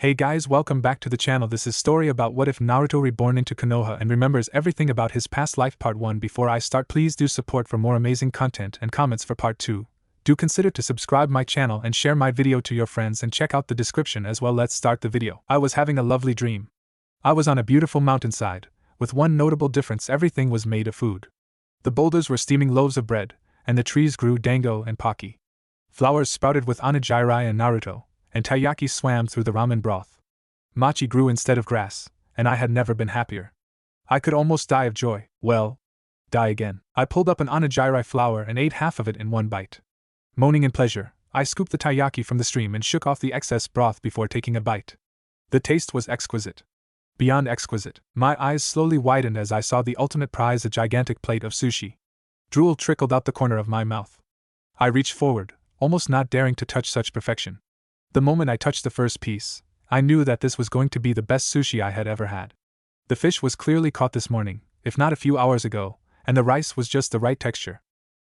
Hey guys, welcome back to the channel. This is story about what if Naruto reborn into Konoha and remembers everything about his past life. Part 1. Before I start, please do support for more amazing content and comments for part 2. Do consider to subscribe my channel and share my video to your friends and check out the description as well. Let's start the video. I was having a lovely dream. I was on a beautiful mountainside, with one notable difference: everything was made of food. The boulders were steaming loaves of bread, and the trees grew dango and pocky. Flowers sprouted with onigiri and Naruto, and taiyaki swam through the ramen broth. Mochi grew instead of grass, and I had never been happier. I could almost die of joy. Well, die again. I pulled up an onigiri flower and ate half of it in one bite. Moaning in pleasure, I scooped the taiyaki from the stream and shook off the excess broth before taking a bite. The taste was exquisite. Beyond exquisite. My eyes slowly widened as I saw the ultimate prize, a gigantic plate of sushi. Drool trickled out the corner of my mouth. I reached forward, almost not daring to touch such perfection. The moment I touched the first piece, I knew that this was going to be the best sushi I had ever had. The fish was clearly caught this morning, if not a few hours ago, and the rice was just the right texture.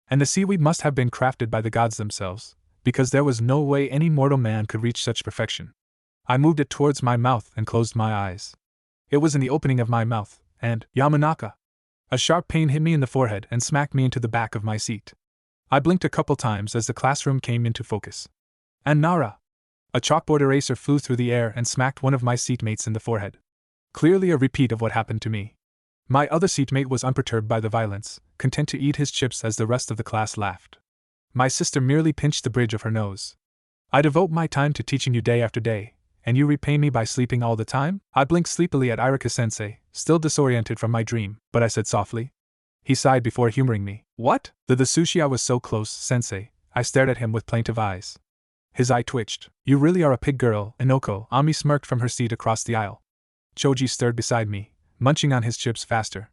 And the seaweed must have been crafted by the gods themselves, because there was no way any mortal man could reach such perfection. I moved it towards my mouth and closed my eyes. It was in the opening of my mouth, and Yamanaka! A sharp pain hit me in the forehead and smacked me into the back of my seat. I blinked a couple times as the classroom came into focus. And Nara! A chalkboard eraser flew through the air and smacked one of my seatmates in the forehead. Clearly a repeat of what happened to me. My other seatmate was unperturbed by the violence, content to eat his chips as the rest of the class laughed. My sister merely pinched the bridge of her nose. I devote my time to teaching you day after day, and you repay me by sleeping all the time? I blinked sleepily at Irika-sensei, still disoriented from my dream, but I said softly. He sighed before humoring me. What? The sushi, I was so close, sensei. I stared at him with plaintive eyes. His eye twitched. You really are a pig girl, Inoko. Ami smirked from her seat across the aisle. Choji stirred beside me, munching on his chips faster.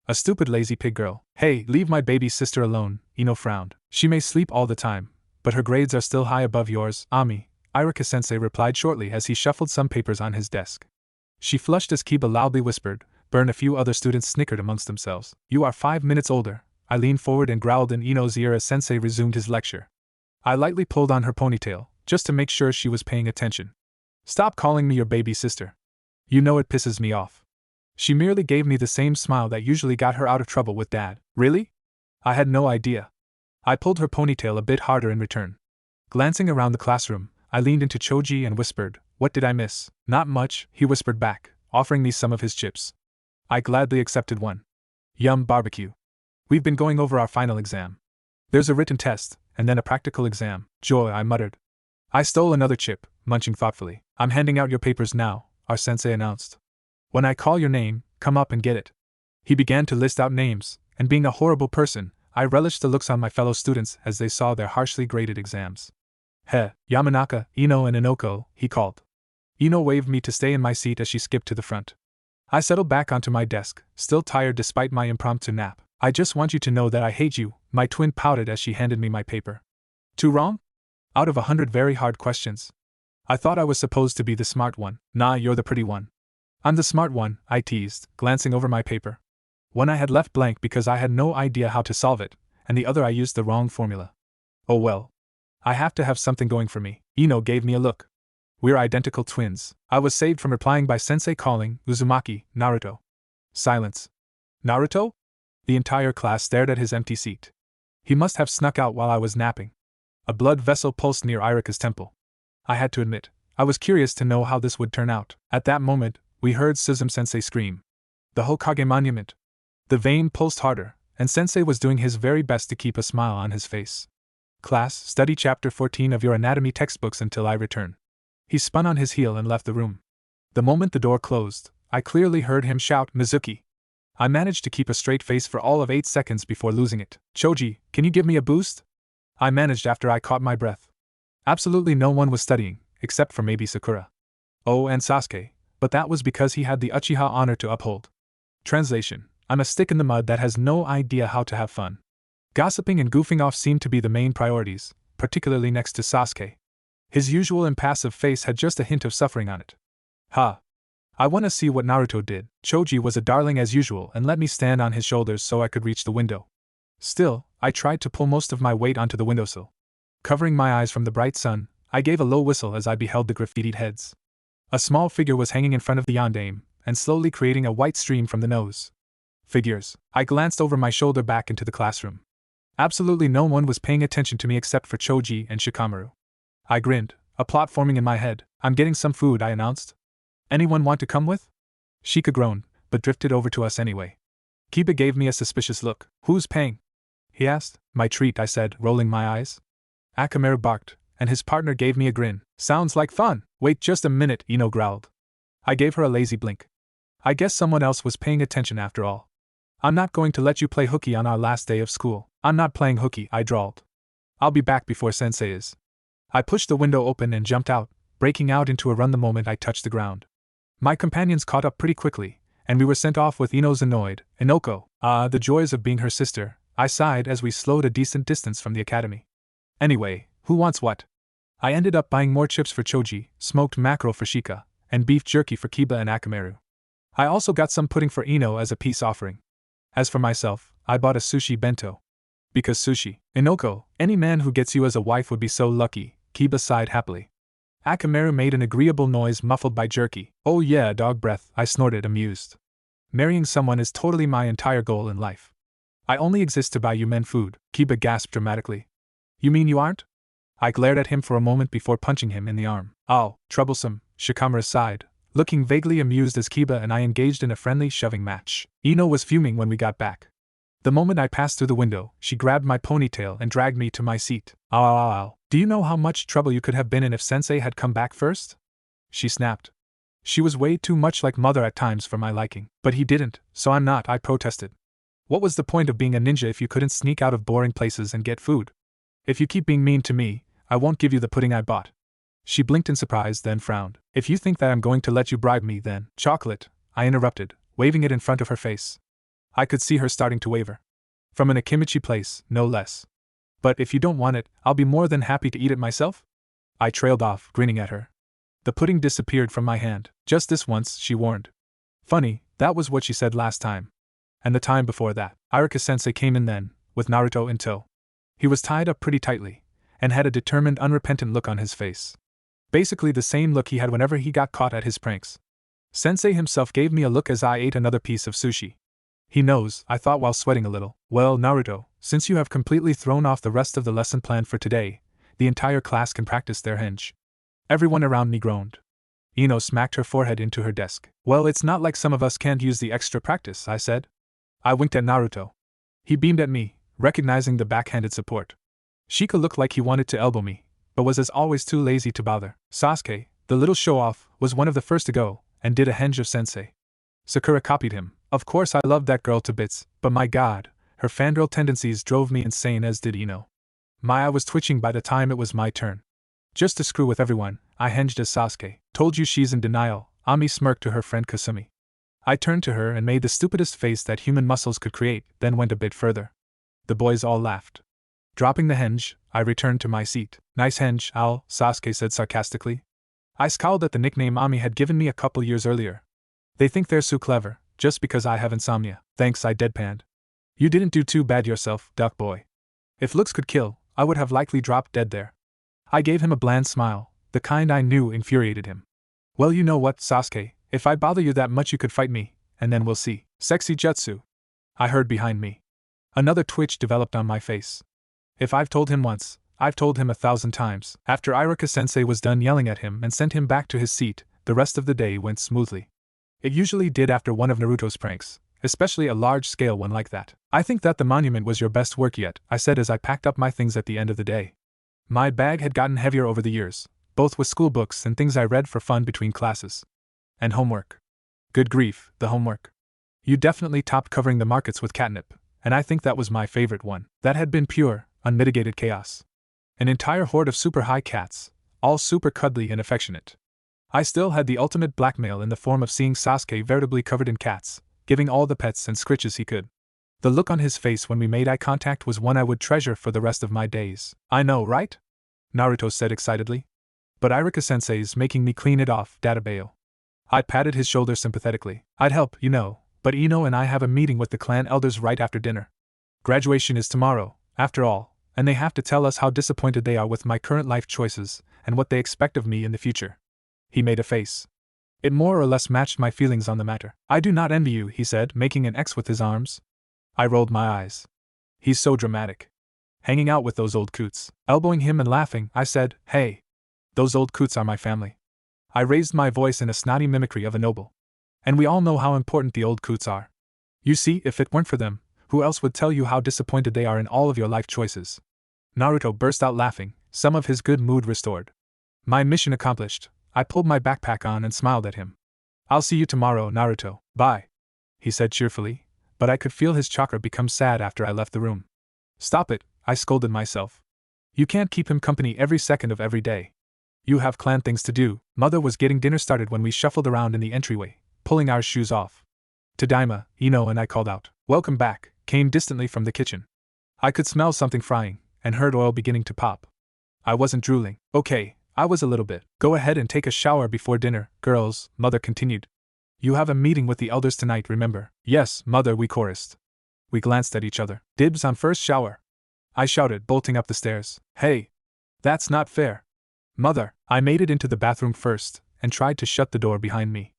A stupid lazy pig girl. Hey, leave my baby sister alone, Ino frowned. She may sleep all the time, but her grades are still high above yours, Ami, Irika-sensei replied shortly as he shuffled some papers on his desk. She flushed as Kiba loudly whispered. Burn. A few other students snickered amongst themselves. You are 5 minutes older. I leaned forward and growled in Ino's ear as sensei resumed his lecture. I lightly pulled on her ponytail, just to make sure she was paying attention. Stop calling me your baby sister. You know it pisses me off. She merely gave me the same smile that usually got her out of trouble with Dad. Really? I had no idea. I pulled her ponytail a bit harder in return. Glancing around the classroom, I leaned into Choji and whispered, What did I miss? Not much, he whispered back, offering me some of his chips. I gladly accepted one. Yum, barbecue. We've been going over our final exam. There's a written test, and then a practical exam. Joy, I muttered. I stole another chip, munching thoughtfully. I'm handing out your papers now, our sensei announced. When I call your name, come up and get it. He began to list out names, and being a horrible person, I relished the looks on my fellow students as they saw their harshly graded exams. He, Yamanaka, Ino and Inoko, he called. Ino waved me to stay in my seat as she skipped to the front. I settled back onto my desk, still tired despite my impromptu nap. I just want you to know that I hate you, my twin pouted as she handed me my paper. Too wrong? Out of 100 very hard questions. I thought I was supposed to be the smart one. Nah, you're the pretty one. I'm the smart one, I teased, glancing over my paper. One I had left blank because I had no idea how to solve it, and the other I used the wrong formula. Oh well. I have to have something going for me. Ino gave me a look. We're identical twins. I was saved from replying by sensei calling, Uzumaki, Naruto. Silence. Naruto? The entire class stared at his empty seat. He must have snuck out while I was napping. A blood vessel pulsed near Irika's temple. I had to admit, I was curious to know how this would turn out. At that moment, we heard Suzume-sensei scream. The Hokage monument. The vein pulsed harder, and sensei was doing his very best to keep a smile on his face. Class, study chapter 14 of your anatomy textbooks until I return. He spun on his heel and left the room. The moment the door closed, I clearly heard him shout, Mizuki. I managed to keep a straight face for all of 8 seconds before losing it. Choji, can you give me a boost? I managed after I caught my breath. Absolutely no one was studying, except for maybe Sakura. Oh, and Sasuke, but that was because he had the Uchiha honor to uphold. Translation: I'm a stick in the mud that has no idea how to have fun. Gossiping and goofing off seemed to be the main priorities, particularly next to Sasuke. His usual impassive face had just a hint of suffering on it. Ha! I want to see what Naruto did. Choji was a darling as usual and let me stand on his shoulders so I could reach the window. Still, I tried to pull most of my weight onto the windowsill. Covering my eyes from the bright sun, I gave a low whistle as I beheld the graffitied heads. A small figure was hanging in front of the yondaime, and slowly creating a white stream from the nose. Figures. I glanced over my shoulder back into the classroom. Absolutely no one was paying attention to me except for Choji and Shikamaru. I grinned, a plot forming in my head. I'm getting some food, I announced. Anyone want to come with? Shika groaned, but drifted over to us anyway. Kiba gave me a suspicious look. Who's paying? He asked. My treat, I said, rolling my eyes. Akamaru barked, and his partner gave me a grin. Sounds like fun. Wait just a minute, Ino growled. I gave her a lazy blink. I guess someone else was paying attention after all. I'm not going to let you play hooky on our last day of school. I'm not playing hooky, I drawled. I'll be back before sensei is. I pushed the window open and jumped out, breaking out into a run the moment I touched the ground. My companions caught up pretty quickly, and we were sent off with Ino's annoyed, Inoko. The joys of being her sister, I sighed as we slowed a decent distance from the academy. Anyway, who wants what? I ended up buying more chips for Choji, smoked mackerel for Shika, and beef jerky for Kiba and Akamaru. I also got some pudding for Ino as a peace offering. As for myself, I bought a sushi bento. Because sushi. Inoko, any man who gets you as a wife would be so lucky, Kiba sighed happily. Akamaru made an agreeable noise muffled by jerky. Oh yeah, dog breath, I snorted, amused. Marrying someone is totally my entire goal in life. I only exist to buy you men food, Kiba gasped dramatically. You mean you aren't? I glared at him for a moment before punching him in the arm. Oh, troublesome, Shikamaru sighed, looking vaguely amused as Kiba and I engaged in a friendly shoving match. Ino was fuming when we got back. The moment I passed through the window, she grabbed my ponytail and dragged me to my seat. Ow. Do you know how much trouble you could have been in if sensei had come back first? She snapped. She was way too much like mother at times for my liking. But he didn't, so I'm not, I protested. What was the point of being a ninja if you couldn't sneak out of boring places and get food? If you keep being mean to me, I won't give you the pudding I bought. She blinked in surprise, then frowned. If you think that I'm going to let you bribe me, then chocolate, I interrupted, waving it in front of her face. I could see her starting to waver. From an Akimichi place, no less. But if you don't want it, I'll be more than happy to eat it myself? I trailed off, grinning at her. The pudding disappeared from my hand. Just this once, she warned. Funny, that was what she said last time. And the time before that. Iruka-sensei came in then, with Naruto in tow. He was tied up pretty tightly, and had a determined, unrepentant look on his face. Basically the same look he had whenever he got caught at his pranks. Sensei himself gave me a look as I ate another piece of sushi. He knows, I thought while sweating a little. Well, Naruto, since you have completely thrown off the rest of the lesson plan for today, the entire class can practice their henge. Everyone around me groaned. Ino smacked her forehead into her desk. Well, it's not like some of us can't use the extra practice, I said. I winked at Naruto. He beamed at me, recognizing the backhanded support. Shika looked like he wanted to elbow me, but was as always too lazy to bother. Sasuke, the little show-off, was one of the first to go, and did a henge of sensei. Sakura copied him. Of course I loved that girl to bits, but my god, her fangirl tendencies drove me insane, as did Ino. My eye was twitching by the time it was my turn. Just to screw with everyone, I henged as Sasuke. Told you she's in denial, Ami smirked to her friend Kasumi. I turned to her and made the stupidest face that human muscles could create, then went a bit further. The boys all laughed. Dropping the henge, I returned to my seat. Nice henge, Al, Sasuke said sarcastically. I scowled at the nickname Ami had given me a couple years earlier. They think they're so clever, just because I have insomnia. Thanks, I deadpanned. You didn't do too bad yourself, duck boy. If looks could kill, I would have likely dropped dead there. I gave him a bland smile, the kind I knew infuriated him. Well, you know what, Sasuke, if I bother you that much you could fight me, and then we'll see. Sexy jutsu. I heard behind me. Another twitch developed on my face. If I've told him once, I've told him 1,000 times. After Iruka-sensei was done yelling at him and sent him back to his seat, the rest of the day went smoothly. It usually did after one of Naruto's pranks, especially a large-scale one like that. I think that the monument was your best work yet, I said as I packed up my things at the end of the day. My bag had gotten heavier over the years, both with school books and things I read for fun between classes. And homework. Good grief, the homework. You definitely topped covering the markets with catnip, and I think that was my favorite one. That had been pure, unmitigated chaos. An entire horde of super high cats, all super cuddly and affectionate. I still had the ultimate blackmail in the form of seeing Sasuke veritably covered in cats, giving all the pets and scritches he could. The look on his face when we made eye contact was one I would treasure for the rest of my days. I know, right? Naruto said excitedly. But Iruka-sensei's making me clean it off, Databeo. I patted his shoulder sympathetically. I'd help, you know, but Ino and I have a meeting with the clan elders right after dinner. Graduation is tomorrow, after all, and they have to tell us how disappointed they are with my current life choices and what they expect of me in the future. He made a face. It more or less matched my feelings on the matter. I do not envy you, he said, making an X with his arms. I rolled my eyes. He's so dramatic. Hanging out with those old coots. Elbowing him and laughing, I said, hey. Those old coots are my family. I raised my voice in a snotty mimicry of a noble. And we all know how important the old coots are. You see, if it weren't for them, who else would tell you how disappointed they are in all of your life choices? Naruto burst out laughing, some of his good mood restored. My mission accomplished, I pulled my backpack on and smiled at him. I'll see you tomorrow, Naruto, bye, he said cheerfully, but I could feel his chakra become sad after I left the room. Stop it, I scolded myself. You can't keep him company every second of every day. You have clan things to do. Mother was getting dinner started when we shuffled around in the entryway, pulling our shoes off. Tadaima, Ino and I called out. Welcome back, came distantly from the kitchen. I could smell something frying, and heard oil beginning to pop. I wasn't drooling. Okay, I was a little bit. Go ahead and take a shower before dinner, girls, Mother continued. You have a meeting with the elders tonight, remember? Yes, Mother, we chorused. We glanced at each other. Dibs on first shower, I shouted, bolting up the stairs. Hey! That's not fair. Mother! I made it into the bathroom first, and tried to shut the door behind me.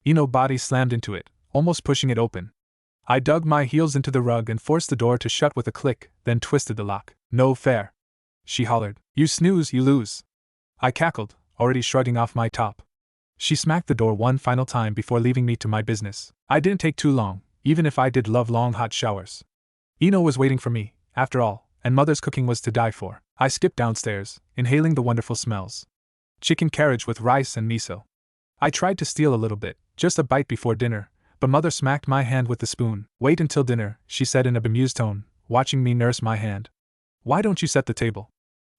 Ino's body slammed into it, almost pushing it open. I dug my heels into the rug and forced the door to shut with a click, then twisted the lock. No fair! She hollered. You snooze, you lose. I cackled, already shrugging off my top. She smacked the door one final time before leaving me to my business. I didn't take too long, even if I did love long hot showers. Ino was waiting for me, after all, and Mother's cooking was to die for. I skipped downstairs, inhaling the wonderful smells. Chicken carriage with rice and miso. I tried to steal a little bit, just a bite before dinner, but Mother smacked my hand with the spoon. Wait until dinner, she said in a bemused tone, watching me nurse my hand. Why don't you set the table?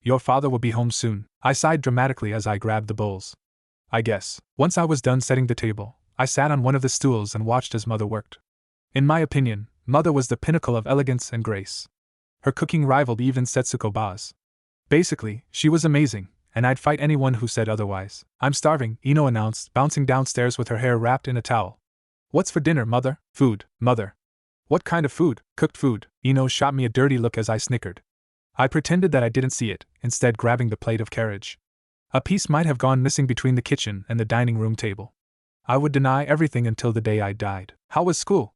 Your father will be home soon. I sighed dramatically as I grabbed the bowls. I guess. Once I was done setting the table, I sat on one of the stools and watched as Mother worked. In my opinion, Mother was the pinnacle of elegance and grace. Her cooking rivaled even Setsuko Ba's. Basically, she was amazing, and I'd fight anyone who said otherwise. I'm starving, Ino announced, bouncing downstairs with her hair wrapped in a towel. What's for dinner, Mother? Food, Mother. What kind of food? Cooked food. Ino shot me a dirty look as I snickered. I pretended that I didn't see it, instead grabbing the plate of carriage. A piece might have gone missing between the kitchen and the dining room table. I would deny everything until the day I died. How was school?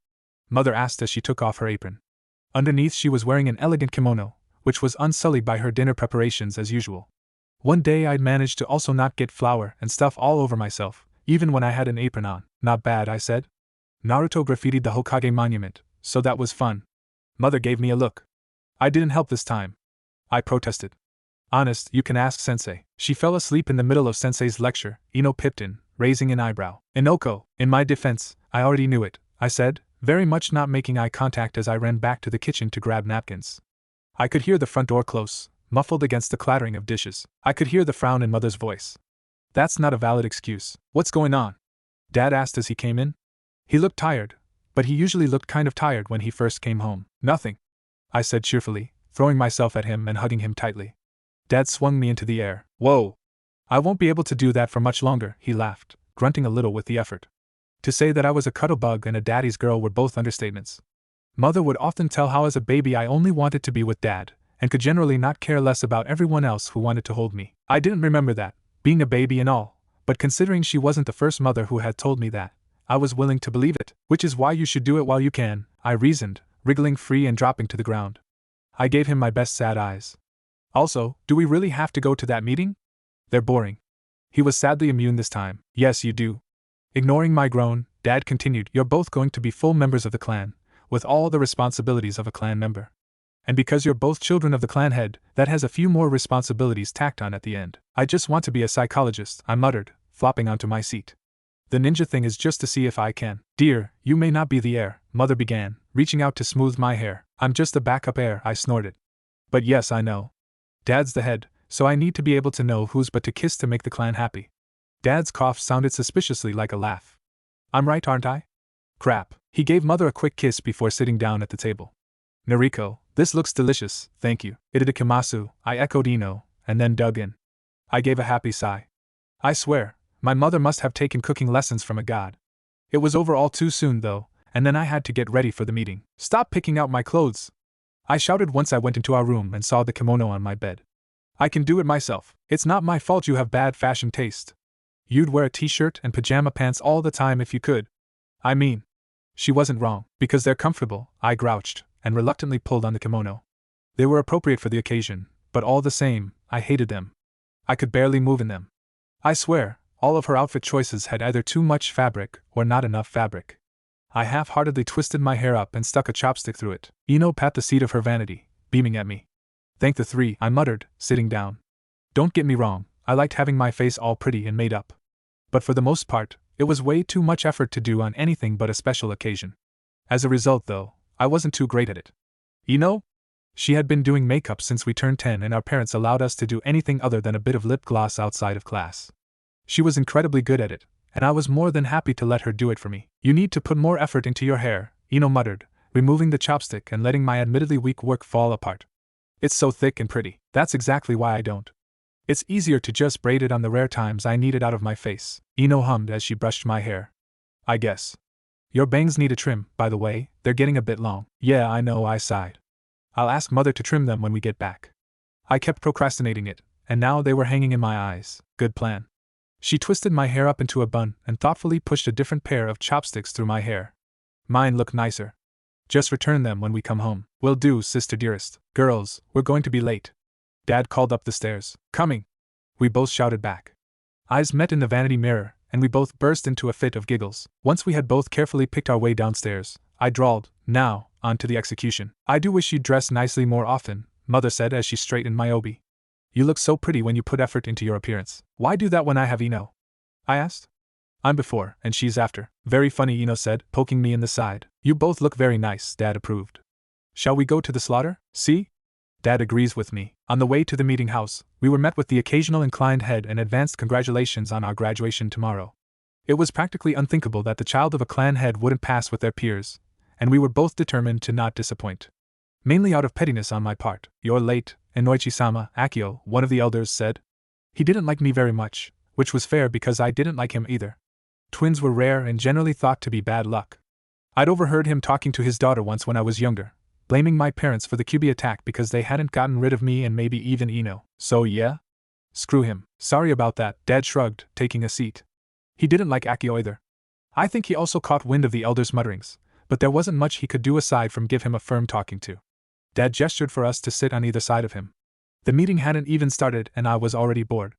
Mother asked as she took off her apron. Underneath she was wearing an elegant kimono, which was unsullied by her dinner preparations as usual. One day I'd managed to also not get flour and stuff all over myself, even when I had an apron on. Not bad, I said. Naruto graffitied the Hokage monument, so that was fun. Mother gave me a look. I didn't help this time. I protested. Honest, you can ask Sensei. She fell asleep in the middle of Sensei's lecture, Ino pipped in, raising an eyebrow. Inoko, in my defense, I already knew it, I said, very much not making eye contact as I ran back to the kitchen to grab napkins. I could hear the front door close, muffled against the clattering of dishes. I could hear the frown in Mother's voice. That's not a valid excuse. What's going on? Dad asked as he came in. He looked tired, but he usually looked kind of tired when he first came home. Nothing, I said cheerfully, throwing myself at him and hugging him tightly. Dad swung me into the air. Whoa! I won't be able to do that for much longer, he laughed, grunting a little with the effort. To say that I was a cuddlebug and a daddy's girl were both understatements. Mother would often tell how as a baby I only wanted to be with Dad, and could generally not care less about everyone else who wanted to hold me. I didn't remember that, being a baby and all, but considering she wasn't the first mother who had told me that, I was willing to believe it. Which is why you should do it while you can, I reasoned, wriggling free and dropping to the ground. I gave him my best sad eyes. Also, do we really have to go to that meeting? They're boring. He was sadly immune this time. Yes, you do. Ignoring my groan, Dad continued, you're both going to be full members of the clan, with all the responsibilities of a clan member. And because you're both children of the clan head, that has a few more responsibilities tacked on at the end. I just want to be a psychologist, I muttered, flopping onto my seat. The ninja thing is just to see if I can. Dear, you may not be the heir, Mother began, reaching out to smooth my hair. I'm just the backup heir, I snorted. But yes, I know. Dad's the head, so I need to be able to know who's but to kiss to make the clan happy. Dad's cough sounded suspiciously like a laugh. I'm right, aren't I? Crap. He gave Mother a quick kiss before sitting down at the table. Nariko, this looks delicious, thank you. Itadakimasu, I echoed Ino, and then dug in. I gave a happy sigh. I swear, my mother must have taken cooking lessons from a god. It was over all too soon though, and then I had to get ready for the meeting. Stop picking out my clothes! I shouted once I went into our room and saw the kimono on my bed. I can do it myself. It's not my fault you have bad fashion taste. You'd wear a t-shirt and pajama pants all the time if you could. I mean, she wasn't wrong, because they're comfortable, I grouched, and reluctantly pulled on the kimono. They were appropriate for the occasion, but all the same, I hated them. I could barely move in them. I swear, all of her outfit choices had either too much fabric or not enough fabric. I half-heartedly twisted my hair up and stuck a chopstick through it. Ino pat the seat of her vanity, beaming at me. Thank the three, I muttered, sitting down. Don't get me wrong, I liked having my face all pretty and made up. But for the most part, it was way too much effort to do on anything but a special occasion. As a result, though, I wasn't too great at it. Ino? She had been doing makeup since we turned 10 and our parents allowed us to do anything other than a bit of lip gloss outside of class. She was incredibly good at it, and I was more than happy to let her do it for me. You need to put more effort into your hair, Ino muttered, removing the chopstick and letting my admittedly weak work fall apart. It's so thick and pretty. That's exactly why I don't. It's easier to just braid it on the rare times I need it out of my face, Ino hummed as she brushed my hair. I guess. Your bangs need a trim, by the way, they're getting a bit long. Yeah, I know, I sighed. I'll ask Mother to trim them when we get back. I kept procrastinating it, and now they were hanging in my eyes. Good plan. She twisted my hair up into a bun and thoughtfully pushed a different pair of chopsticks through my hair. Mine look nicer. Just return them when we come home. Will do, sister dearest. Girls, we're going to be late. Dad called up the stairs. Coming! We both shouted back. Eyes met in the vanity mirror, and we both burst into a fit of giggles. Once we had both carefully picked our way downstairs, I drawled, now, on to the execution. I do wish you'd dress nicely more often, Mother said as she straightened my obi. You look so pretty when you put effort into your appearance. Why do that when I have Ino? I asked. I'm before, and she's after. Very funny, Ino said, poking me in the side. You both look very nice, Dad approved. Shall we go to the slaughter? See? Dad agrees with me. On the way to the meeting house, we were met with the occasional inclined head and advanced congratulations on our graduation tomorrow. It was practically unthinkable that the child of a clan head wouldn't pass with their peers, and we were both determined to not disappoint. Mainly out of pettiness on my part. You're late, Inoichi-sama, Akio, one of the elders said. He didn't like me very much, which was fair because I didn't like him either. Twins were rare and generally thought to be bad luck. I'd overheard him talking to his daughter once when I was younger, blaming my parents for the Kyuubi attack because they hadn't gotten rid of me and maybe even Ino. So yeah? Screw him. Sorry about that, Dad shrugged, taking a seat. He didn't like Akio either. I think he also caught wind of the elder's mutterings, but there wasn't much he could do aside from give him a firm talking to. Dad gestured for us to sit on either side of him. The meeting hadn't even started and I was already bored.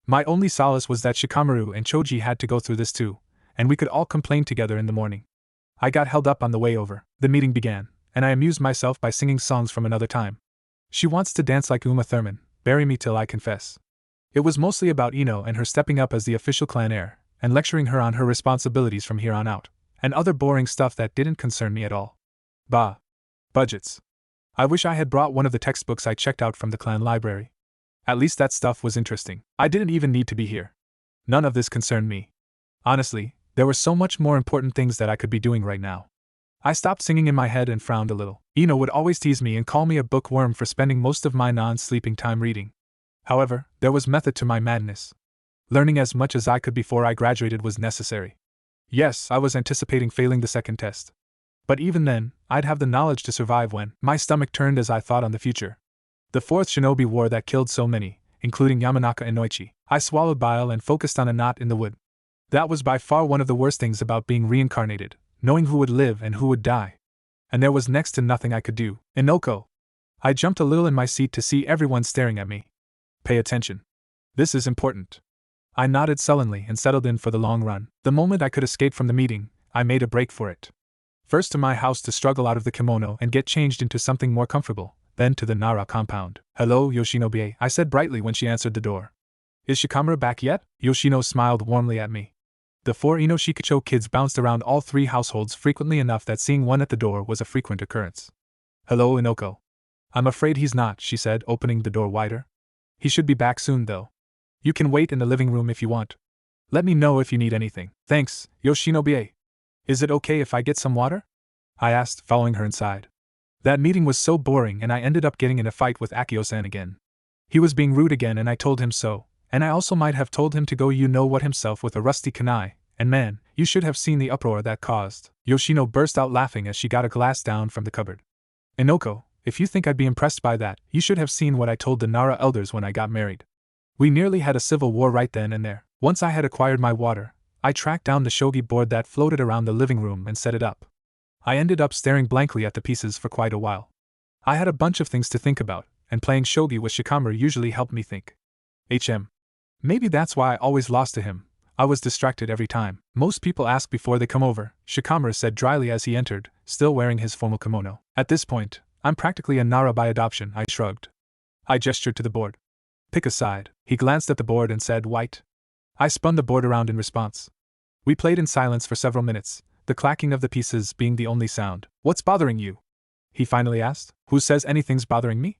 My only solace was that Shikamaru and Choji had to go through this too, and we could all complain together in the morning. I got held up on the way over. The meeting began, and I amused myself by singing songs from another time. She wants to dance like Uma Thurman, bury me till I confess. It was mostly about Ino and her stepping up as the official clan heir, and lecturing her on her responsibilities from here on out, and other boring stuff that didn't concern me at all. Bah. Budgets. I wish I had brought one of the textbooks I checked out from the clan library. At least that stuff was interesting. I didn't even need to be here. None of this concerned me. Honestly, there were so much more important things that I could be doing right now. I stopped singing in my head and frowned a little. Ino would always tease me and call me a bookworm for spending most of my non-sleeping time reading. However, there was method to my madness. Learning as much as I could before I graduated was necessary. Yes, I was anticipating failing the second test. But even then, I'd have the knowledge to survive when my stomach turned as I thought on the future. The fourth shinobi war that killed so many, including Yamanaka and Noichi. I swallowed bile and focused on a knot in the wood. That was by far one of the worst things about being reincarnated, knowing who would live and who would die. And there was next to nothing I could do. Inoko! I jumped a little in my seat to see everyone staring at me. Pay attention. This is important. I nodded sullenly and settled in for the long run. The moment I could escape from the meeting, I made a break for it. First to my house to struggle out of the kimono and get changed into something more comfortable, then to the Nara compound. Hello, Yoshinobu, I said brightly when she answered the door. Is Shikamaru back yet? Yoshino smiled warmly at me. The four Inoshikacho kids bounced around all three households frequently enough that seeing one at the door was a frequent occurrence. Hello, Inoko. I'm afraid he's not, she said, opening the door wider. He should be back soon, though. You can wait in the living room if you want. Let me know if you need anything. Thanks, Yoshinobu. Is it okay if I get some water? I asked, following her inside. That meeting was so boring and I ended up getting in a fight with Akio-san again. He was being rude again and I told him so, and I also might have told him to go you-know-what himself with a rusty kunai, and man, you should have seen the uproar that caused. Yoshino burst out laughing as she got a glass down from the cupboard. Inoko, if you think I'd be impressed by that, you should have seen what I told the Nara elders when I got married. We nearly had a civil war right then and there. Once I had acquired my water, I tracked down the shogi board that floated around the living room and set it up. I ended up staring blankly at the pieces for quite a while. I had a bunch of things to think about, and playing shogi with Shikamaru usually helped me think. Maybe that's why I always lost to him. I was distracted every time. Most people ask before they come over, Shikamaru said dryly as he entered, still wearing his formal kimono. At this point, I'm practically a Nara by adoption, I shrugged. I gestured to the board. Pick a side. He glanced at the board and said, white. I spun the board around in response. We played in silence for several minutes, the clacking of the pieces being the only sound. What's bothering you? He finally asked. Who says anything's bothering me?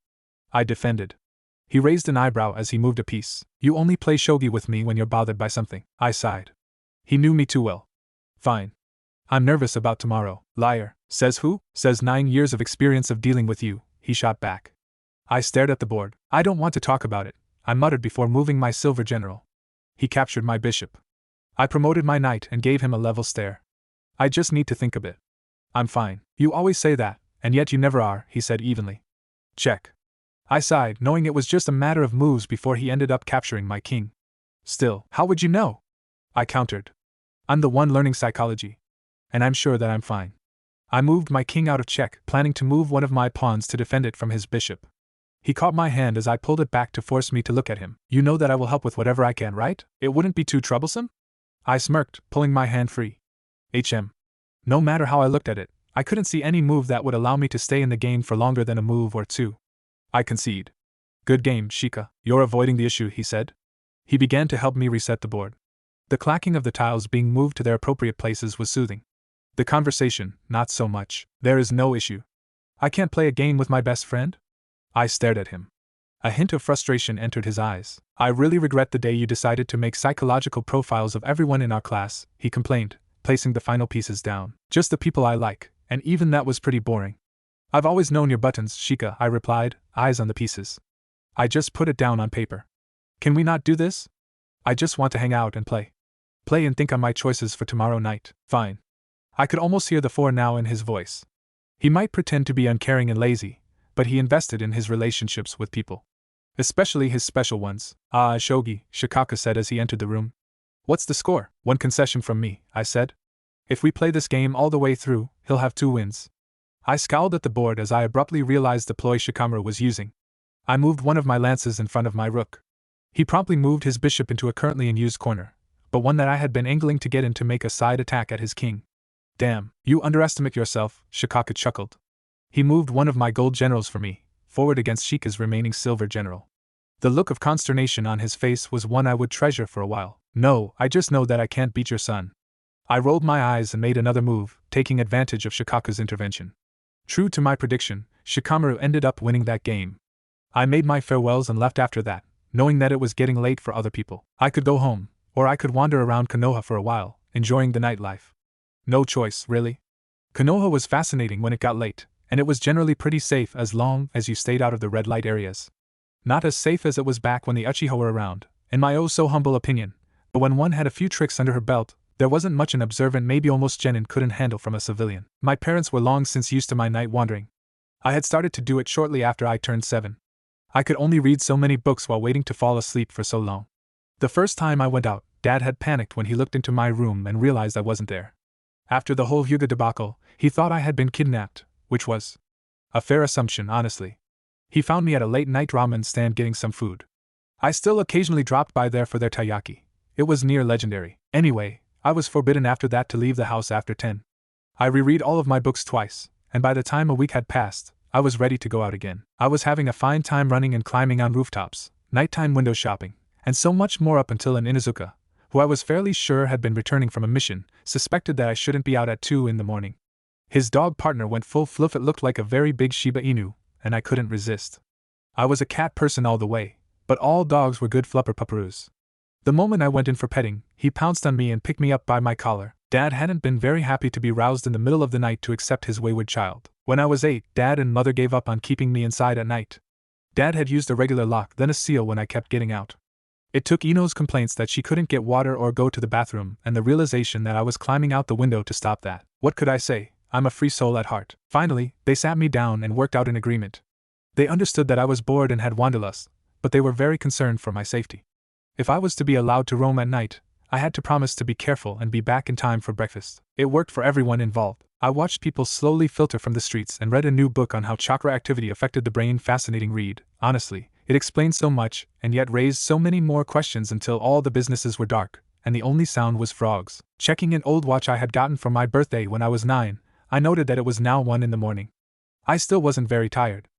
I defended. He raised an eyebrow as he moved a piece. You only play shogi with me when you're bothered by something. I sighed. He knew me too well. Fine. I'm nervous about tomorrow. Liar. Says who? Says 9 years of experience of dealing with you, he shot back. I stared at the board. I don't want to talk about it, I muttered before moving my silver general. He captured my bishop. I promoted my knight and gave him a level stare. I just need to think a bit. I'm fine. You always say that, and yet you never are, he said evenly. Check. I sighed, knowing it was just a matter of moves before he ended up capturing my king. Still, how would you know? I countered. I'm the one learning psychology. And I'm sure that I'm fine. I moved my king out of check, planning to move one of my pawns to defend it from his bishop. He caught my hand as I pulled it back to force me to look at him. You know that I will help with whatever I can, right? It wouldn't be too troublesome? I smirked, pulling my hand free. No matter how I looked at it, I couldn't see any move that would allow me to stay in the game for longer than a move or two. I concede. Good game, Shika. You're avoiding the issue, he said. He began to help me reset the board. The clacking of the tiles being moved to their appropriate places was soothing. The conversation, not so much. There is no issue. I can't play a game with my best friend? I stared at him. A hint of frustration entered his eyes. I really regret the day you decided to make psychological profiles of everyone in our class, he complained, placing the final pieces down. Just the people I like, and even that was pretty boring. I've always known your buttons, Shika, I replied, eyes on the pieces. I just put it down on paper. Can we not do this? I just want to hang out and play. Play and think on my choices for tomorrow night. Fine. I could almost hear the for now in his voice. He might pretend to be uncaring and lazy, but he invested in his relationships with people. Especially his special ones. Ah, shogi, Shikaka said as he entered the room. What's the score? One concession from me, I said. If we play this game all the way through, he'll have 2 wins. I scowled at the board as I abruptly realized the ploy Shikamaru was using. I moved one of my lances in front of my rook. He promptly moved his bishop into a currently unused corner, but one that I had been angling to get in to make a side attack at his king. Damn, you underestimate yourself, Shikaka chuckled. He moved one of my gold generals for me, forward against Shika's remaining silver general. The look of consternation on his face was one I would treasure for a while. No, I just know that I can't beat your son. I rolled my eyes and made another move, taking advantage of Shikaka's intervention. True to my prediction, Shikamaru ended up winning that game. I made my farewells and left after that, knowing that it was getting late for other people. I could go home, or I could wander around Konoha for a while, enjoying the nightlife. No choice, really. Konoha was fascinating when it got late, and it was generally pretty safe as long as you stayed out of the red light areas. Not as safe as it was back when the Uchiha were around, in my oh so humble opinion, but when one had a few tricks under her belt, there wasn't much an observant maybe almost genin couldn't handle from a civilian. My parents were long since used to my night wandering. I had started to do it shortly after I turned 7. I could only read so many books while waiting to fall asleep for so long. The first time I went out, Dad had panicked when he looked into my room and realized I wasn't there. After the whole Hyuga debacle, he thought I had been kidnapped, which was a fair assumption, honestly. He found me at a late-night ramen stand getting some food. I still occasionally dropped by there for their taiyaki. It was near legendary. Anyway, I was forbidden after that to leave the house after 10. I reread all of my books twice, and by the time a week had passed, I was ready to go out again. I was having a fine time running and climbing on rooftops, nighttime window shopping, and so much more up until an Inuzuka, who I was fairly sure had been returning from a mission, suspected that I shouldn't be out at 2 in the morning. His dog partner went full fluff. It looked like a very big Shiba Inu, and I couldn't resist. I was a cat person all the way, but all dogs were good flupper pupperoos. The moment I went in for petting, he pounced on me and picked me up by my collar. Dad hadn't been very happy to be roused in the middle of the night to accept his wayward child. When I was 8, Dad and Mother gave up on keeping me inside at night. Dad had used a regular lock, then a seal when I kept getting out. It took Ino's complaints that she couldn't get water or go to the bathroom, and the realization that I was climbing out the window to stop that. What could I say? I'm a free soul at heart. Finally, they sat me down and worked out an agreement. They understood that I was bored and had wanderlust, but they were very concerned for my safety. If I was to be allowed to roam at night, I had to promise to be careful and be back in time for breakfast. It worked for everyone involved. I watched people slowly filter from the streets and read a new book on how chakra activity affected the brain. Fascinating read. Honestly, it explained so much and yet raised so many more questions until all the businesses were dark, and the only sound was frogs. Checking an old watch I had gotten for my birthday when I was 9, I noted that it was now 1 in the morning. I still wasn't very tired.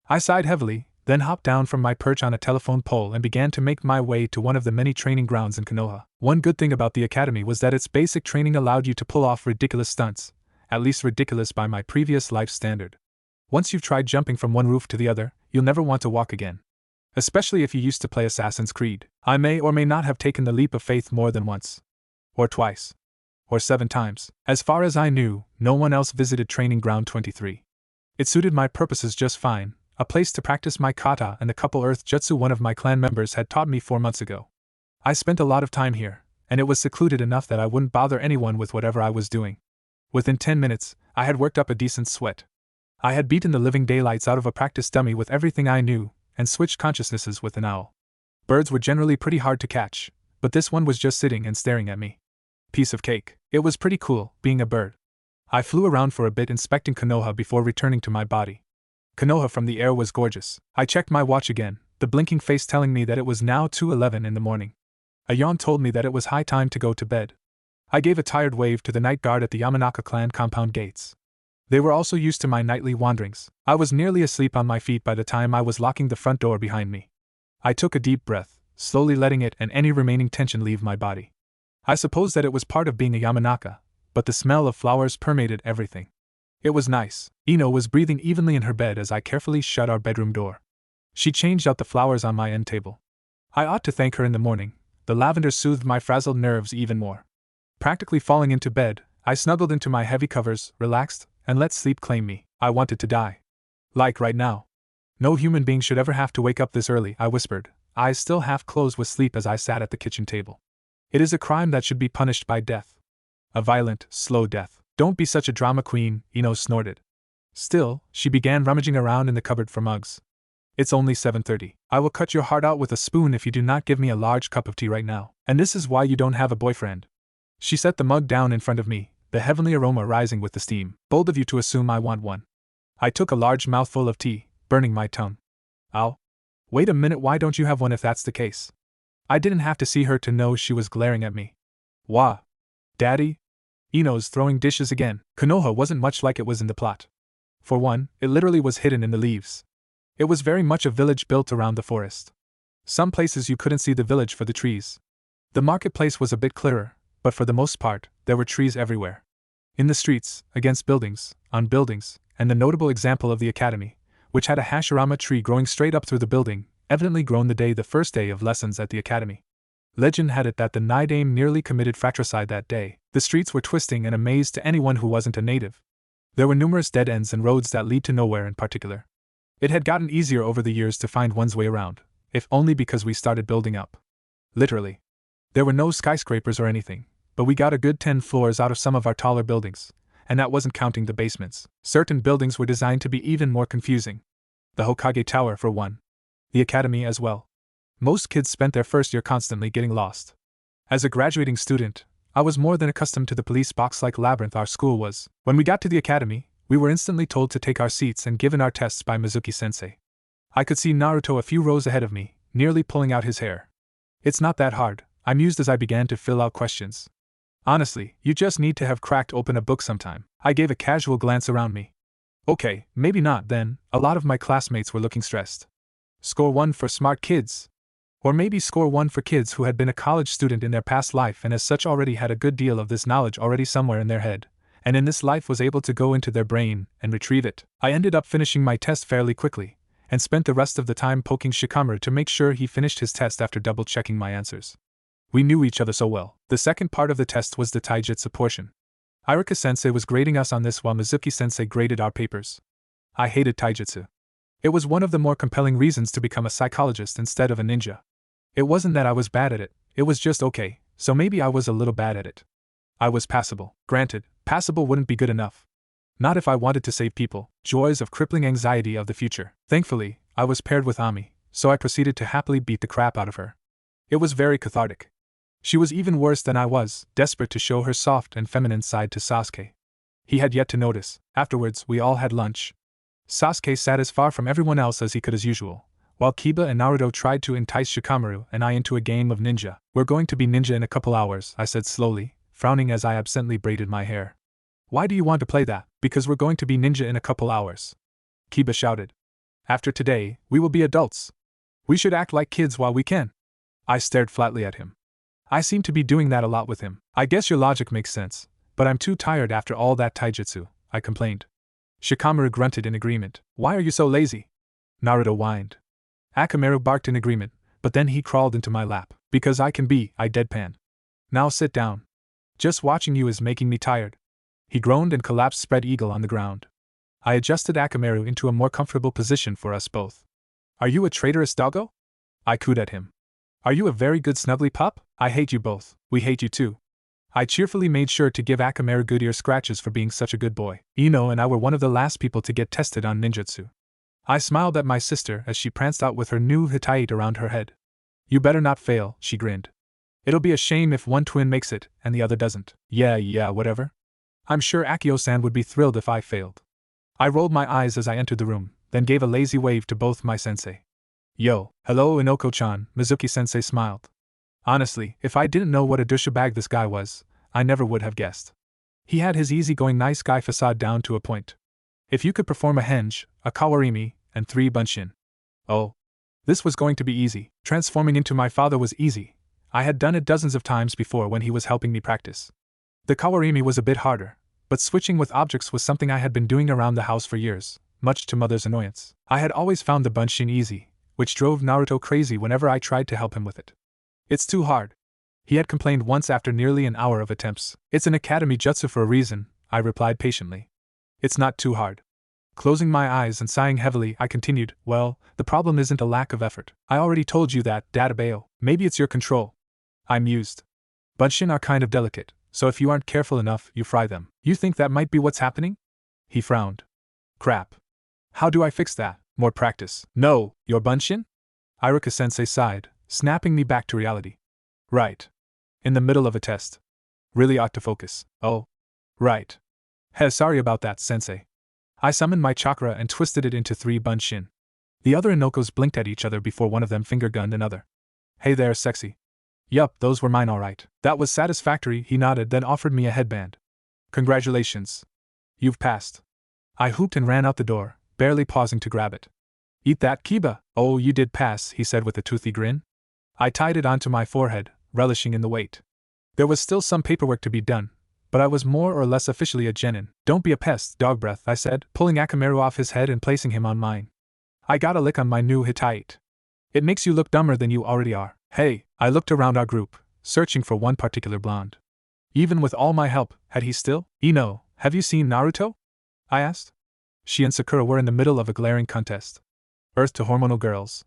I sighed heavily, then hopped down from my perch on a telephone pole and began to make my way to one of the many training grounds in Konoha. One good thing about the academy was that its basic training allowed you to pull off ridiculous stunts, at least ridiculous by my previous life standard. Once you've tried jumping from one roof to the other, you'll never want to walk again. Especially if you used to play Assassin's Creed. I may or may not have taken the leap of faith more than once. Or twice. Or 7 times. As far as I knew, no one else visited Training Ground 23. It suited my purposes just fine, a place to practice my kata and the couple earth jutsu one of my clan members had taught me 4 months ago. I spent a lot of time here, and it was secluded enough that I wouldn't bother anyone with whatever I was doing. Within 10 minutes, I had worked up a decent sweat. I had beaten the living daylights out of a practice dummy with everything I knew, and switched consciousnesses with an owl. Birds were generally pretty hard to catch, but this one was just sitting and staring at me. Piece of cake. It was pretty cool, being a bird. I flew around for a bit inspecting Konoha before returning to my body. Konoha from the air was gorgeous. I checked my watch again, the blinking face telling me that it was now 2:11 in the morning. A yawn told me that it was high time to go to bed. I gave a tired wave to the night guard at the Yamanaka clan compound gates. They were also used to my nightly wanderings. I was nearly asleep on my feet by the time I was locking the front door behind me. I took a deep breath, slowly letting it and any remaining tension leave my body. I suppose that it was part of being a Yamanaka, but the smell of flowers permeated everything. It was nice. Ino was breathing evenly in her bed as I carefully shut our bedroom door. She changed out the flowers on my end table. I ought to thank her in the morning. The lavender soothed my frazzled nerves even more. Practically falling into bed, I snuggled into my heavy covers, relaxed, and let sleep claim me. I wanted to die. Like right now. No human being should ever have to wake up this early, I whispered, eyes still half closed with sleep as I sat at the kitchen table. It is a crime that should be punished by death. A violent, slow death. Don't be such a drama queen, Ino snorted. Still, she began rummaging around in the cupboard for mugs. It's only 7:30. I will cut your heart out with a spoon if you do not give me a large cup of tea right now. And this is why you don't have a boyfriend. She set the mug down in front of me, the heavenly aroma rising with the steam. Bold of you to assume I want one. I took a large mouthful of tea, burning my tongue. Ow. Wait a minute, why don't you have one if that's the case? I didn't have to see her to know she was glaring at me. Wah. Daddy? Ino's throwing dishes again. Konoha wasn't much like it was in the plot. For one, it literally was hidden in the leaves. It was very much a village built around the forest. Some places you couldn't see the village for the trees. The marketplace was a bit clearer, but for the most part, there were trees everywhere. In the streets, against buildings, on buildings, and the notable example of the academy, which had a Hashirama tree growing straight up through the building, evidently grown the first day of lessons at the academy. Legend had it that the Nidame nearly committed fratricide that day. The streets were twisting and a maze to anyone who wasn't a native. There were numerous dead ends and roads that lead to nowhere in particular. It had gotten easier over the years to find one's way around, if only because we started building up. Literally. There were no skyscrapers or anything, but we got a good 10 floors out of some of our taller buildings, and that wasn't counting the basements. Certain buildings were designed to be even more confusing. The Hokage Tower, for one. The academy as well. Most kids spent their first year constantly getting lost. As a graduating student, I was more than accustomed to the police box-like labyrinth our school was. When we got to the academy, we were instantly told to take our seats and given our tests by Mizuki-sensei. I could see Naruto a few rows ahead of me, nearly pulling out his hair. It's not that hard, I mused as I began to fill out questions. Honestly, you just need to have cracked open a book sometime. I gave a casual glance around me. Okay, maybe not then. A lot of my classmates were looking stressed. Score 1 for smart kids. Or maybe score 1 for kids who had been a college student in their past life and as such already had a good deal of this knowledge already somewhere in their head, and in this life was able to go into their brain and retrieve it. I ended up finishing my test fairly quickly, and spent the rest of the time poking Shikamaru to make sure he finished his test after double-checking my answers. We knew each other so well. The second part of the test was the taijutsu portion. Iruka-sensei was grading us on this while Mizuki-sensei graded our papers. I hated taijutsu. It was one of the more compelling reasons to become a psychologist instead of a ninja. It wasn't that I was bad at it, it was just okay, so maybe I was a little bad at it. I was passable. Granted, passable wouldn't be good enough. Not if I wanted to save people. Joys of crippling anxiety of the future. Thankfully, I was paired with Ami, so I proceeded to happily beat the crap out of her. It was very cathartic. She was even worse than I was, desperate to show her soft and feminine side to Sasuke. He had yet to notice. Afterwards, we all had lunch. Sasuke sat as far from everyone else as he could as usual, while Kiba and Naruto tried to entice Shikamaru and I into a game of ninja. We're going to be ninja in a couple hours, I said slowly, frowning as I absently braided my hair. Why do you want to play that? Because we're going to be ninja in a couple hours. Kiba shouted. After today, we will be adults. We should act like kids while we can. I stared flatly at him. I seem to be doing that a lot with him. I guess your logic makes sense, but I'm too tired after all that taijutsu, I complained. Shikamaru grunted in agreement. Why are you so lazy? Naruto whined. Akamaru barked in agreement, but then he crawled into my lap. Because I can be, I deadpan. Now sit down. Just watching you is making me tired. He groaned and collapsed spread eagle on the ground. I adjusted Akamaru into a more comfortable position for us both. Are you a traitorous doggo? I cooed at him. Are you a very good snuggly pup? I hate you both. We hate you too. I cheerfully made sure to give Akamaru good ear scratches for being such a good boy. Ino and I were one of the last people to get tested on ninjutsu. I smiled at my sister as she pranced out with her new hitaite around her head. You better not fail, she grinned. It'll be a shame if one twin makes it and the other doesn't. Yeah, whatever. I'm sure Akio-san would be thrilled if I failed. I rolled my eyes as I entered the room, then gave a lazy wave to both my sensei. Yo, hello Inoko-chan, Mizuki-sensei smiled. Honestly, if I didn't know what a douchebag this guy was, I never would have guessed. He had his easygoing nice guy facade down to a point. If you could perform a henge, a kawarimi, and 3 bunshin. Oh. This was going to be easy. Transforming into my father was easy. I had done it dozens of times before when he was helping me practice. The kawarimi was a bit harder, but switching with objects was something I had been doing around the house for years, much to Mother's annoyance. I had always found the bunshin easy, which drove Naruto crazy whenever I tried to help him with it. It's too hard. He had complained once after nearly an hour of attempts. It's an academy jutsu for a reason, I replied patiently. It's not too hard. Closing my eyes and sighing heavily, I continued, well, the problem isn't a lack of effort. I already told you that, Databeo. Maybe it's your control. I mused. Bunshin are kind of delicate, so if you aren't careful enough, you fry them. You think that might be what's happening? He frowned. Crap. How do I fix that? More practice. No, your bunshin? Iruka-sensei sighed, snapping me back to reality. Right. In the middle of a test. Really ought to focus. Oh. Right. Sorry about that, sensei. I summoned my chakra and twisted it into 3 bunshin. The other Inokos blinked at each other before one of them finger-gunned another. Hey there, sexy. Yup, those were mine alright. That was satisfactory, he nodded, then offered me a headband. Congratulations. You've passed. I whooped and ran out the door, barely pausing to grab it. Eat that, Kiba. Oh, you did pass, he said with a toothy grin. I tied it onto my forehead, relishing in the weight. There was still some paperwork to be done, but I was more or less officially a genin. Don't be a pest, dog breath, I said, pulling Akamaru off his head and placing him on mine. I got a lick on my new hitaite. It makes you look dumber than you already are. Hey, I looked around our group, searching for one particular blonde. Even with all my help, had he still? Ino, have you seen Naruto? I asked. She and Sakura were in the middle of a glaring contest. Earth to hormonal girls.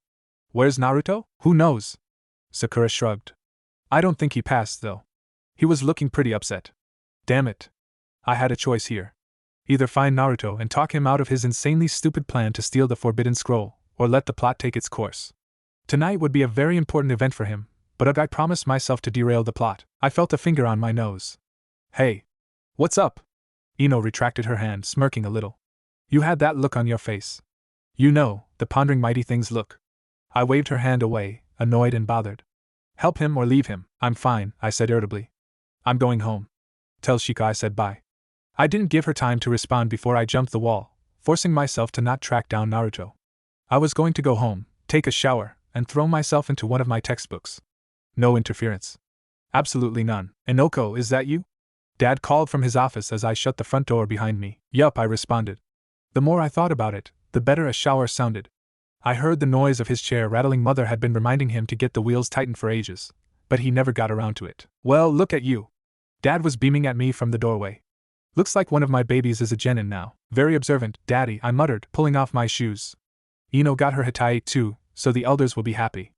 Where's Naruto? Who knows? Sakura shrugged. I don't think he passed, though. He was looking pretty upset. Damn it. I had a choice here. Either find Naruto and talk him out of his insanely stupid plan to steal the Forbidden Scroll, or let the plot take its course. Tonight would be a very important event for him, but I promised myself to derail the plot. I felt a finger on my nose. Hey. What's up? Ino retracted her hand, smirking a little. You had that look on your face. You know, the pondering mighty things look. I waved her hand away, annoyed and bothered. Help him or leave him. I'm fine, I said irritably. I'm going home. Tell Shika I said bye. I didn't give her time to respond before I jumped the wall, forcing myself to not track down Naruto. I was going to go home, take a shower, and throw myself into one of my textbooks. No interference. Absolutely none. Inoko, is that you? Dad called from his office as I shut the front door behind me. Yup, I responded. The more I thought about it, the better a shower sounded. I heard the noise of his chair rattling. Mother had been reminding him to get the wheels tightened for ages, but he never got around to it. Well, look at you. Dad was beaming at me from the doorway. Looks like one of my babies is a genin now. Very observant, Daddy, I muttered, pulling off my shoes. Ino got her hitaite too, so the elders will be happy.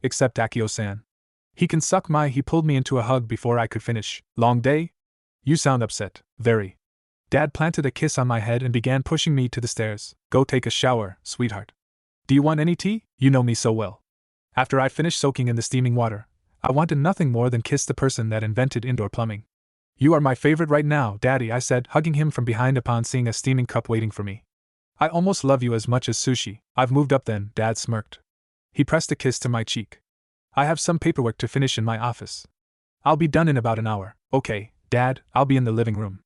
Except Akio-san. He can suck my. He pulled me into a hug before I could finish. Long day? You sound upset. Very. Dad planted a kiss on my head and began pushing me to the stairs. Go take a shower, sweetheart. Do you want any tea? You know me so well. After I finished soaking in the steaming water, I wanted nothing more than kiss the person that invented indoor plumbing. You are my favorite right now, Daddy, I said, hugging him from behind upon seeing a steaming cup waiting for me. I almost love you as much as sushi. I've moved up then, Dad smirked. He pressed a kiss to my cheek. I have some paperwork to finish in my office. I'll be done in about an hour. Okay, Dad, I'll be in the living room.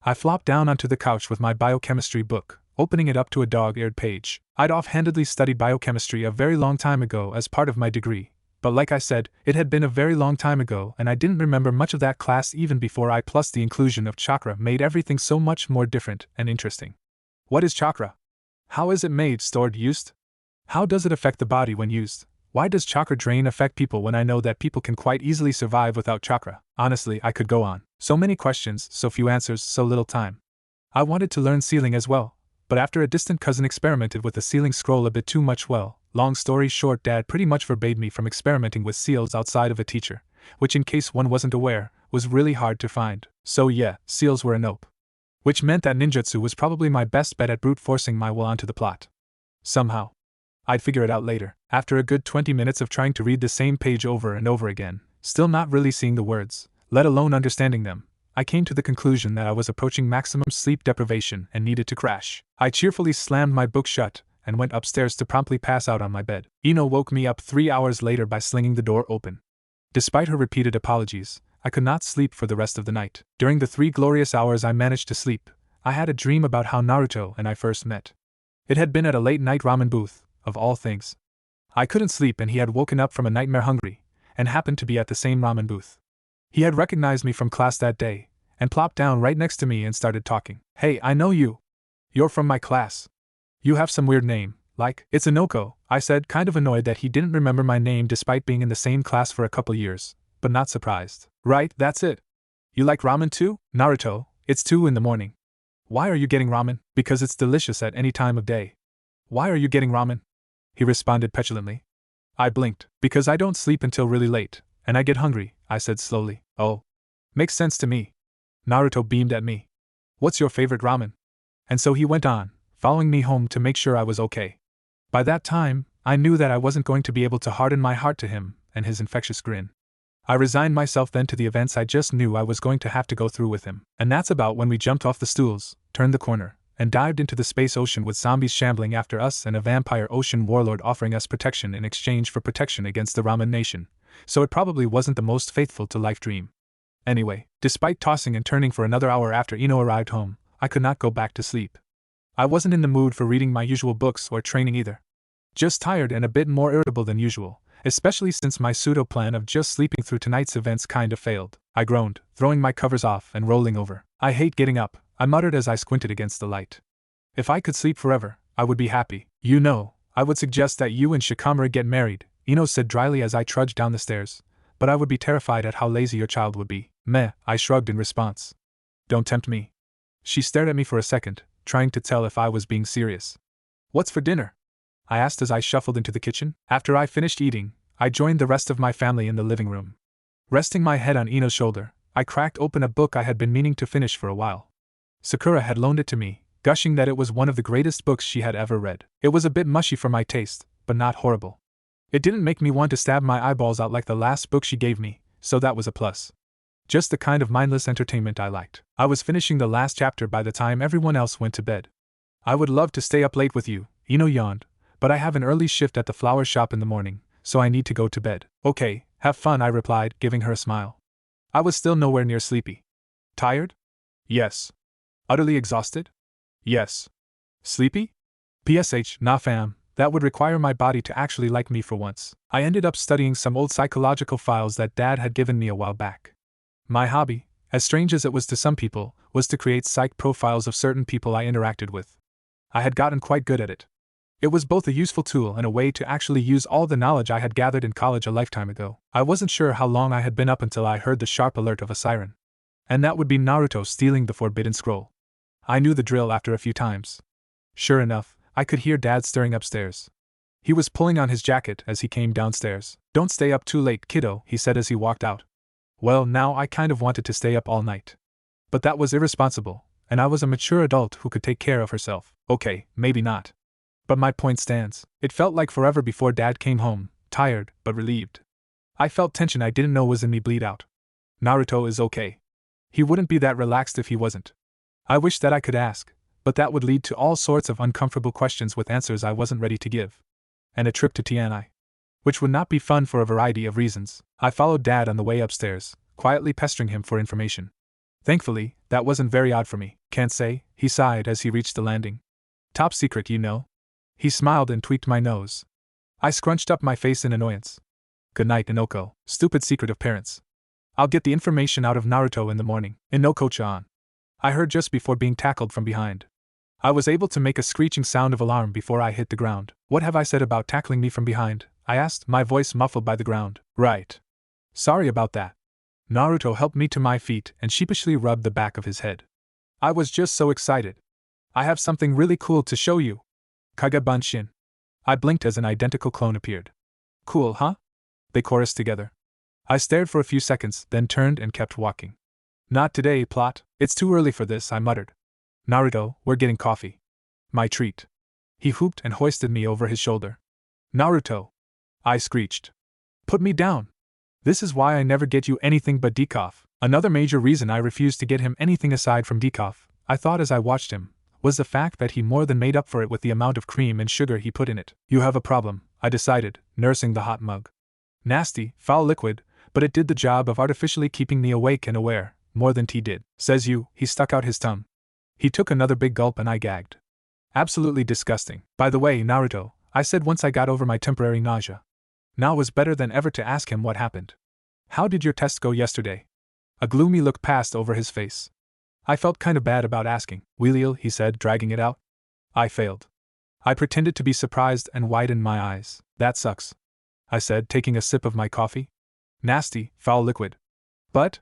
I flopped down onto the couch with my biochemistry book, opening it up to a dog-eared page. I'd offhandedly studied biochemistry a very long time ago as part of my degree, but like I said, it had been a very long time ago and I didn't remember much of that class even before I plus the inclusion of chakra made everything so much more different and interesting. What is chakra? How is it made, stored, used? How does it affect the body when used? Why does chakra drain affect people when I know that people can quite easily survive without chakra? Honestly, I could go on. So many questions, so few answers, so little time. I wanted to learn sealing as well, but after a distant cousin experimented with the sealing scroll a bit too much, well, long story short, Dad pretty much forbade me from experimenting with seals outside of a teacher, which in case one wasn't aware, was really hard to find. So yeah, seals were a nope. Which meant that ninjutsu was probably my best bet at brute forcing my will onto the plot. Somehow. I'd figure it out later. After a good 20 minutes of trying to read the same page over and over again, still not really seeing the words, let alone understanding them, I came to the conclusion that I was approaching maximum sleep deprivation and needed to crash. I cheerfully slammed my book shut and went upstairs to promptly pass out on my bed. Ino woke me up 3 hours later by slinging the door open. Despite her repeated apologies, I could not sleep for the rest of the night. During the 3 glorious hours I managed to sleep, I had a dream about how Naruto and I first met. It had been at a late-night ramen booth, of all things. I couldn't sleep and he had woken up from a nightmare hungry, and happened to be at the same ramen booth. He had recognized me from class that day, and plopped down right next to me and started talking. Hey, I know you. You're from my class. You have some weird name, like, it's Inoko, I said, kind of annoyed that he didn't remember my name despite being in the same class for a couple years, but not surprised. Right, that's it. You like ramen too? Naruto, it's 2 in the morning. Why are you getting ramen? Because it's delicious at any time of day. Why are you getting ramen? He responded petulantly. I blinked. Because I don't sleep until really late, and I get hungry, I said slowly. Oh. Makes sense to me. Naruto beamed at me. What's your favorite ramen? And so he went on, following me home to make sure I was okay. By that time, I knew that I wasn't going to be able to harden my heart to him and his infectious grin. I resigned myself then to the events I just knew I was going to have to go through with him. And that's about when we jumped off the stools, turned the corner, and dived into the space ocean with zombies shambling after us and a vampire ocean warlord offering us protection in exchange for protection against the Ramen Nation, so it probably wasn't the most faithful to life dream. Anyway, despite tossing and turning for another hour after Ino arrived home, I could not go back to sleep. I wasn't in the mood for reading my usual books or training either. Just tired and a bit more irritable than usual, especially since my pseudo-plan of just sleeping through tonight's events kind of failed. I groaned, throwing my covers off and rolling over. I hate getting up, I muttered as I squinted against the light. If I could sleep forever, I would be happy. You know, I would suggest that you and Shikamaru get married, Ino said dryly as I trudged down the stairs, but I would be terrified at how lazy your child would be. Meh, I shrugged in response. Don't tempt me. She stared at me for a second, trying to tell if I was being serious. What's for dinner? I asked as I shuffled into the kitchen. After I finished eating, I joined the rest of my family in the living room. Resting my head on Ino's shoulder, I cracked open a book I had been meaning to finish for a while. Sakura had loaned it to me, gushing that it was one of the greatest books she had ever read. It was a bit mushy for my taste, but not horrible. It didn't make me want to stab my eyeballs out like the last book she gave me, so that was a plus. Just the kind of mindless entertainment I liked. I was finishing the last chapter by the time everyone else went to bed. I would love to stay up late with you, Ino yawned, but I have an early shift at the flower shop in the morning, so I need to go to bed. Okay, have fun, I replied, giving her a smile. I was still nowhere near sleepy. Tired? Yes. Utterly exhausted? Yes. Sleepy? PSH, nah fam, that would require my body to actually like me for once. I ended up studying some old psychological files that Dad had given me a while back. My hobby, as strange as it was to some people, was to create psych profiles of certain people I interacted with. I had gotten quite good at it. It was both a useful tool and a way to actually use all the knowledge I had gathered in college a lifetime ago. I wasn't sure how long I had been up until I heard the sharp alert of a siren. And that would be Naruto stealing the forbidden scroll. I knew the drill after a few times. Sure enough, I could hear Dad stirring upstairs. He was pulling on his jacket as he came downstairs. Don't stay up too late, kiddo, he said as he walked out. Well, now I kind of wanted to stay up all night. But that was irresponsible, and I was a mature adult who could take care of herself. Okay, maybe not. But my point stands. It felt like forever before Dad came home, tired but relieved. I felt tension I didn't know was in me bleed out. Naruto is okay. He wouldn't be that relaxed if he wasn't. I wish that I could ask, but that would lead to all sorts of uncomfortable questions with answers I wasn't ready to give. And a trip to Tianai, which would not be fun for a variety of reasons. I followed Dad on the way upstairs, quietly pestering him for information. Thankfully, that wasn't very odd for me. Can't say, he sighed as he reached the landing. Top secret, you know? He smiled and tweaked my nose. I scrunched up my face in annoyance. Good night, Inoko. Stupid secret of parents. I'll get the information out of Naruto in the morning. Inoko-chan. I heard just before being tackled from behind. I was able to make a screeching sound of alarm before I hit the ground. What have I said about tackling me from behind? I asked, my voice muffled by the ground. Right. Sorry about that. Naruto helped me to my feet and sheepishly rubbed the back of his head. I was just so excited. I have something really cool to show you. Kage-bunshin. I blinked as an identical clone appeared. Cool, huh? They chorused together. I stared for a few seconds, then turned and kept walking. Not today, plot. It's too early for this, I muttered. Naruto, we're getting coffee. My treat. He whooped and hoisted me over his shoulder. Naruto. I screeched. Put me down. This is why I never get you anything but decaf. Another major reason I refused to get him anything aside from decaf, I thought as I watched him, was the fact that he more than made up for it with the amount of cream and sugar he put in it. You have a problem, I decided, nursing the hot mug. Nasty, foul liquid, but it did the job of artificially keeping me awake and aware, more than tea did. Says you, he stuck out his tongue. He took another big gulp and I gagged. Absolutely disgusting. By the way, Naruto, I said once I got over my temporary nausea. Now was better than ever to ask him what happened. How did your test go yesterday? A gloomy look passed over his face. I felt kinda bad about asking. Wheelio, he said, dragging it out. I failed. I pretended to be surprised and widened my eyes. That sucks, I said, taking a sip of my coffee. Nasty, foul liquid. But,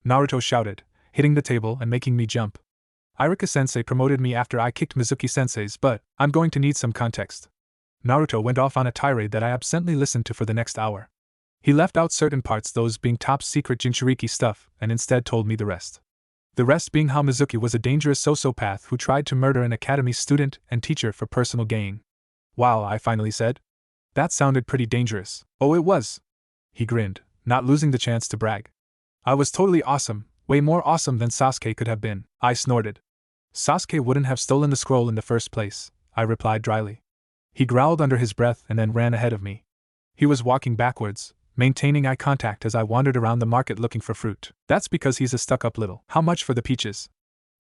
Naruto shouted, hitting the table and making me jump. Iruka-sensei promoted me after I kicked Mizuki-sensei's butt. I'm going to need some context. Naruto went off on a tirade that I absently listened to for the next hour. He left out certain parts, those being top-secret Jinchuriki stuff, and instead told me the rest. The rest being how Mizuki was a dangerous sociopath who tried to murder an academy student and teacher for personal gain. Wow, I finally said. That sounded pretty dangerous. Oh, it was. He grinned, not losing the chance to brag. I was totally awesome, way more awesome than Sasuke could have been. I snorted. Sasuke wouldn't have stolen the scroll in the first place, I replied dryly. He growled under his breath and then ran ahead of me. He was walking backwards, maintaining eye contact as I wandered around the market looking for fruit. That's because he's a stuck-up little. How much for the peaches?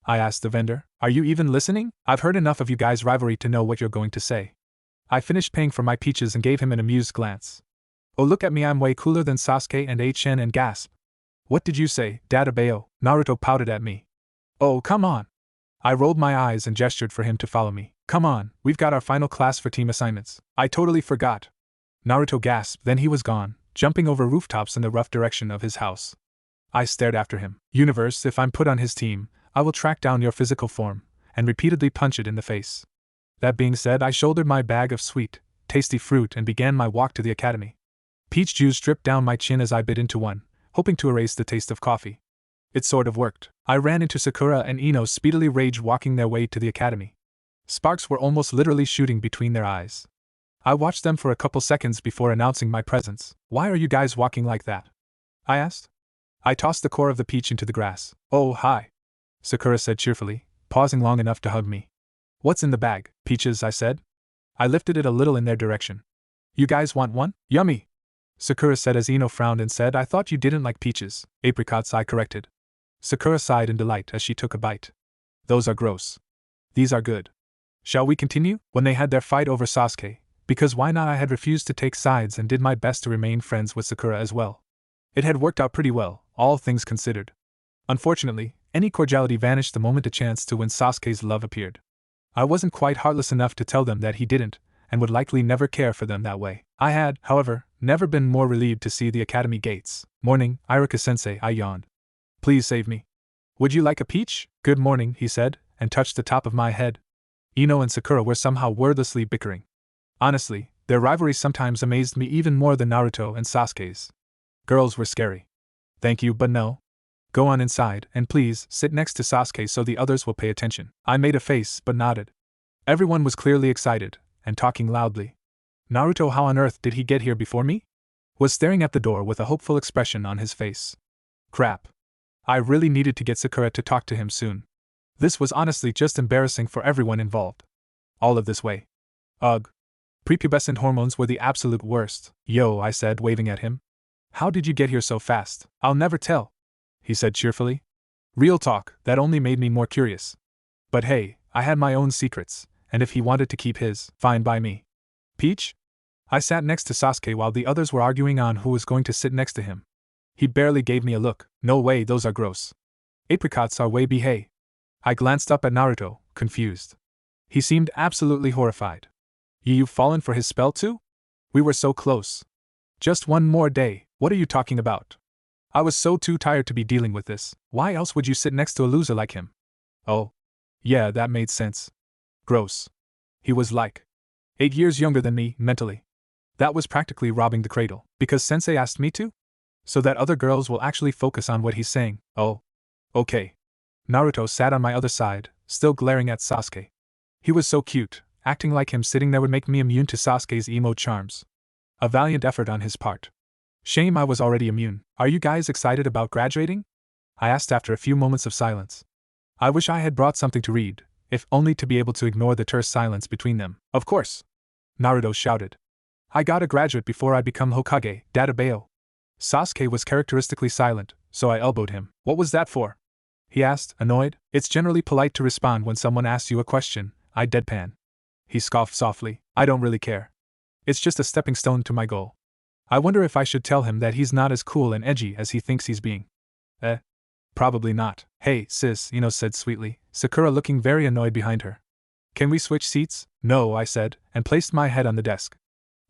I asked the vendor. Are you even listening? I've heard enough of you guys' rivalry to know what you're going to say. I finished paying for my peaches and gave him an amused glance. Oh, look at me, I'm way cooler than Sasuke and HN and gasp. What did you say, Dadabeo? Naruto pouted at me. Oh, come on. I rolled my eyes and gestured for him to follow me. Come on, we've got our final class for team assignments. I totally forgot. Naruto gasped, then he was gone, jumping over rooftops in the rough direction of his house. I stared after him. Universe, if I'm put on his team, I will track down your physical form, and repeatedly punch it in the face. That being said, I shouldered my bag of sweet, tasty fruit and began my walk to the academy. Peach juice dripped down my chin as I bit into one, hoping to erase the taste of coffee. It sort of worked. I ran into Sakura and Ino speedily rage walking their way to the academy. Sparks were almost literally shooting between their eyes. I watched them for a couple seconds before announcing my presence. Why are you guys walking like that? I asked. I tossed the core of the peach into the grass. Oh, hi, Sakura said cheerfully, pausing long enough to hug me. What's in the bag? Peaches, I said. I lifted it a little in their direction. You guys want one? Yummy, Sakura said as Ino frowned and said, I thought you didn't like peaches. Apricots, I corrected. Sakura sighed in delight as she took a bite. Those are gross. These are good. Shall we continue? When they had their fight over Sasuke, because why not, I had refused to take sides and did my best to remain friends with Sakura as well. It had worked out pretty well, all things considered. Unfortunately, any cordiality vanished the moment a chance to win Sasuke's love appeared. I wasn't quite heartless enough to tell them that he didn't, and would likely never care for them that way. I had, however, never been more relieved to see the academy gates. Morning, Iruka-sensei, I yawned. Please save me. Would you like a peach? Good morning, he said, and touched the top of my head. Ino and Sakura were somehow wordlessly bickering. Honestly, their rivalry sometimes amazed me even more than Naruto and Sasuke's. Girls were scary. Thank you, but no. Go on inside, and please, sit next to Sasuke so the others will pay attention. I made a face, but nodded. Everyone was clearly excited, and talking loudly. Naruto, how on earth did he get here before me? was staring at the door with a hopeful expression on his face. Crap. I really needed to get Sakura to talk to him soon. This was honestly just embarrassing for everyone involved. All of this way. Ugh. Prepubescent hormones were the absolute worst. Yo, I said, waving at him. How did you get here so fast? I'll never tell, he said cheerfully. Real talk, that only made me more curious. But hey, I had my own secrets, and if he wanted to keep his, fine by me. Peach? I sat next to Sasuke while the others were arguing on who was going to sit next to him. He barely gave me a look. No way, those are gross. Apricots are way behave. I glanced up at Naruto, confused. He seemed absolutely horrified. You've fallen for his spell too? We were so close. Just one more day, what are you talking about? I was so too tired to be dealing with this. Why else would you sit next to a loser like him? Oh. Yeah, that made sense. Gross. He was like 8 years younger than me, mentally. That was practically robbing the cradle, because Sensei asked me to? So that other girls will actually focus on what he's saying. Oh. Okay. Naruto sat on my other side, still glaring at Sasuke. He was so cute, acting like him sitting there would make me immune to Sasuke's emo charms. A valiant effort on his part. Shame I was already immune. Are you guys excited about graduating? I asked after a few moments of silence. I wish I had brought something to read, if only to be able to ignore the terse silence between them. Of course! Naruto shouted. I gotta graduate before I become Hokage, Databeo. Sasuke was characteristically silent, so I elbowed him. What was that for? He asked, annoyed. It's generally polite to respond when someone asks you a question, I deadpan. He scoffed softly. I don't really care. It's just a stepping stone to my goal. I wonder if I should tell him that he's not as cool and edgy as he thinks he's being. Probably not. Hey, sis, Ino said sweetly, Sakura looking very annoyed behind her. Can we switch seats? No, I said, and placed my head on the desk.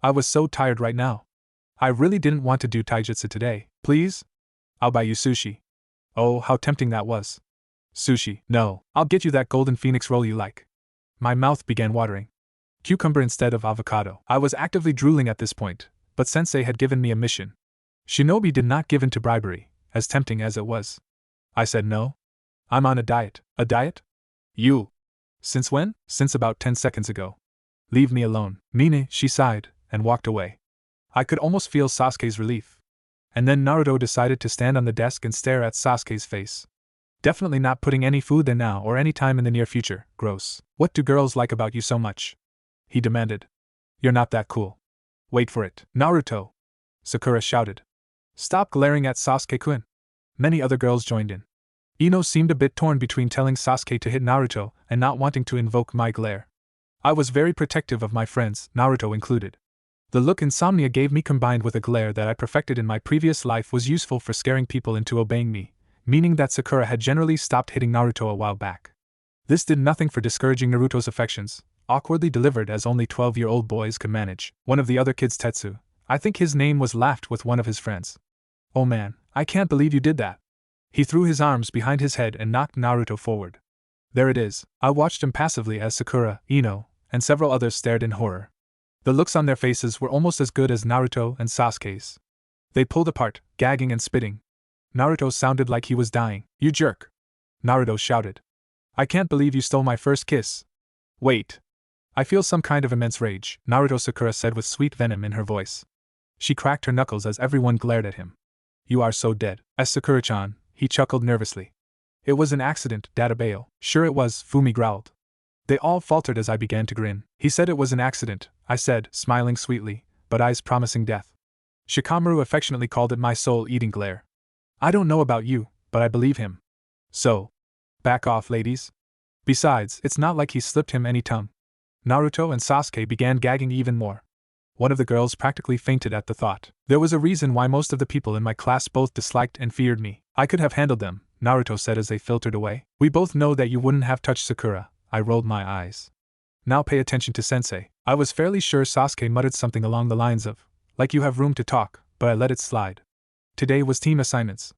I was so tired right now. I really didn't want to do taijutsu today. Please? I'll buy you sushi. Oh, how tempting that was. Sushi, no, I'll get you that golden phoenix roll you like. My mouth began watering. Cucumber instead of avocado. I was actively drooling at this point, but Sensei had given me a mission. Shinobi did not give in to bribery, as tempting as it was. I said no. I'm on a diet. A diet? You. Since when? Since about 10 seconds ago. Leave me alone. Mine, she sighed, and walked away. I could almost feel Sasuke's relief. And then Naruto decided to stand on the desk and stare at Sasuke's face. Definitely not putting any food there now or any time in the near future. Gross. What do girls like about you so much? He demanded. You're not that cool. Wait for it. Naruto! Sakura shouted. Stop glaring at Sasuke-kun. Many other girls joined in. Ino seemed a bit torn between telling Sasuke to hit Naruto and not wanting to invoke my glare. I was very protective of my friends, Naruto included. The look insomnia gave me combined with a glare that I perfected in my previous life was useful for scaring people into obeying me, meaning that Sakura had generally stopped hitting Naruto a while back. This did nothing for discouraging Naruto's affections, awkwardly delivered as only 12-year-old boys could manage. One of the other kids, Tetsu, I think his name was, laughed with one of his friends. Oh man, I can't believe you did that. He threw his arms behind his head and knocked Naruto forward. There it is. I watched impassively as Sakura, Ino, and several others stared in horror. The looks on their faces were almost as good as Naruto and Sasuke's. They pulled apart, gagging and spitting. Naruto sounded like he was dying. You jerk! Naruto shouted. I can't believe you stole my first kiss. Wait. I feel some kind of immense rage, Naruto, Sakura said with sweet venom in her voice. She cracked her knuckles as everyone glared at him. You are so dead. As Sakura-chan, he chuckled nervously. It was an accident, Databeo. Sure it was, Fumi growled. They all faltered as I began to grin. He said it was an accident, I said, smiling sweetly, but eyes promising death. Shikamaru affectionately called it my soul-eating glare. I don't know about you, but I believe him. So, back off, ladies. Besides, it's not like he slipped him any tongue. Naruto and Sasuke began gagging even more. One of the girls practically fainted at the thought. There was a reason why most of the people in my class both disliked and feared me. I could have handled them, Naruto said as they filtered away. We both know that you wouldn't have touched Sakura. I rolled my eyes. Now pay attention to Sensei. I was fairly sure Sasuke muttered something along the lines of, like you have room to talk, but I let it slide. Today was team assignments.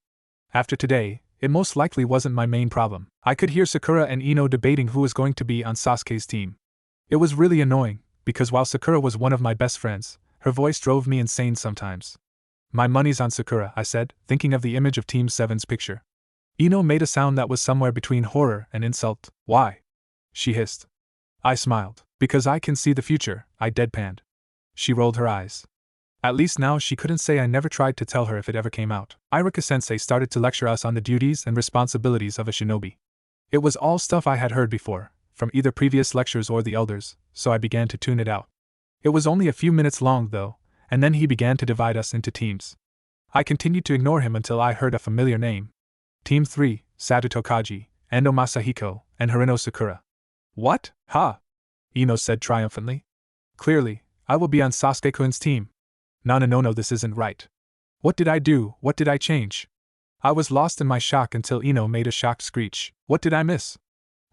After today, it most likely wasn't my main problem. I could hear Sakura and Ino debating who was going to be on Sasuke's team. It was really annoying, because while Sakura was one of my best friends, her voice drove me insane sometimes. My money's on Sakura, I said, thinking of the image of Team 7's picture. Ino made a sound that was somewhere between horror and insult. Why? She hissed. I smiled. Because I can see the future, I deadpanned. She rolled her eyes. At least now she couldn't say I never tried to tell her if it ever came out. Iruka-sensei started to lecture us on the duties and responsibilities of a shinobi. It was all stuff I had heard before, from either previous lectures or the elders, so I began to tune it out. It was only a few minutes long, though, and then he began to divide us into teams. I continued to ignore him until I heard a familiar name. Team 3, Sadato Kaji, Endo Masahiko, and Harino Sakura. What? Ha! Ino said triumphantly. Clearly, I will be on Sasuke-kun's team. No, this isn't right. What did I do? What did I change? I was lost in my shock until Ino made a shocked screech. What did I miss?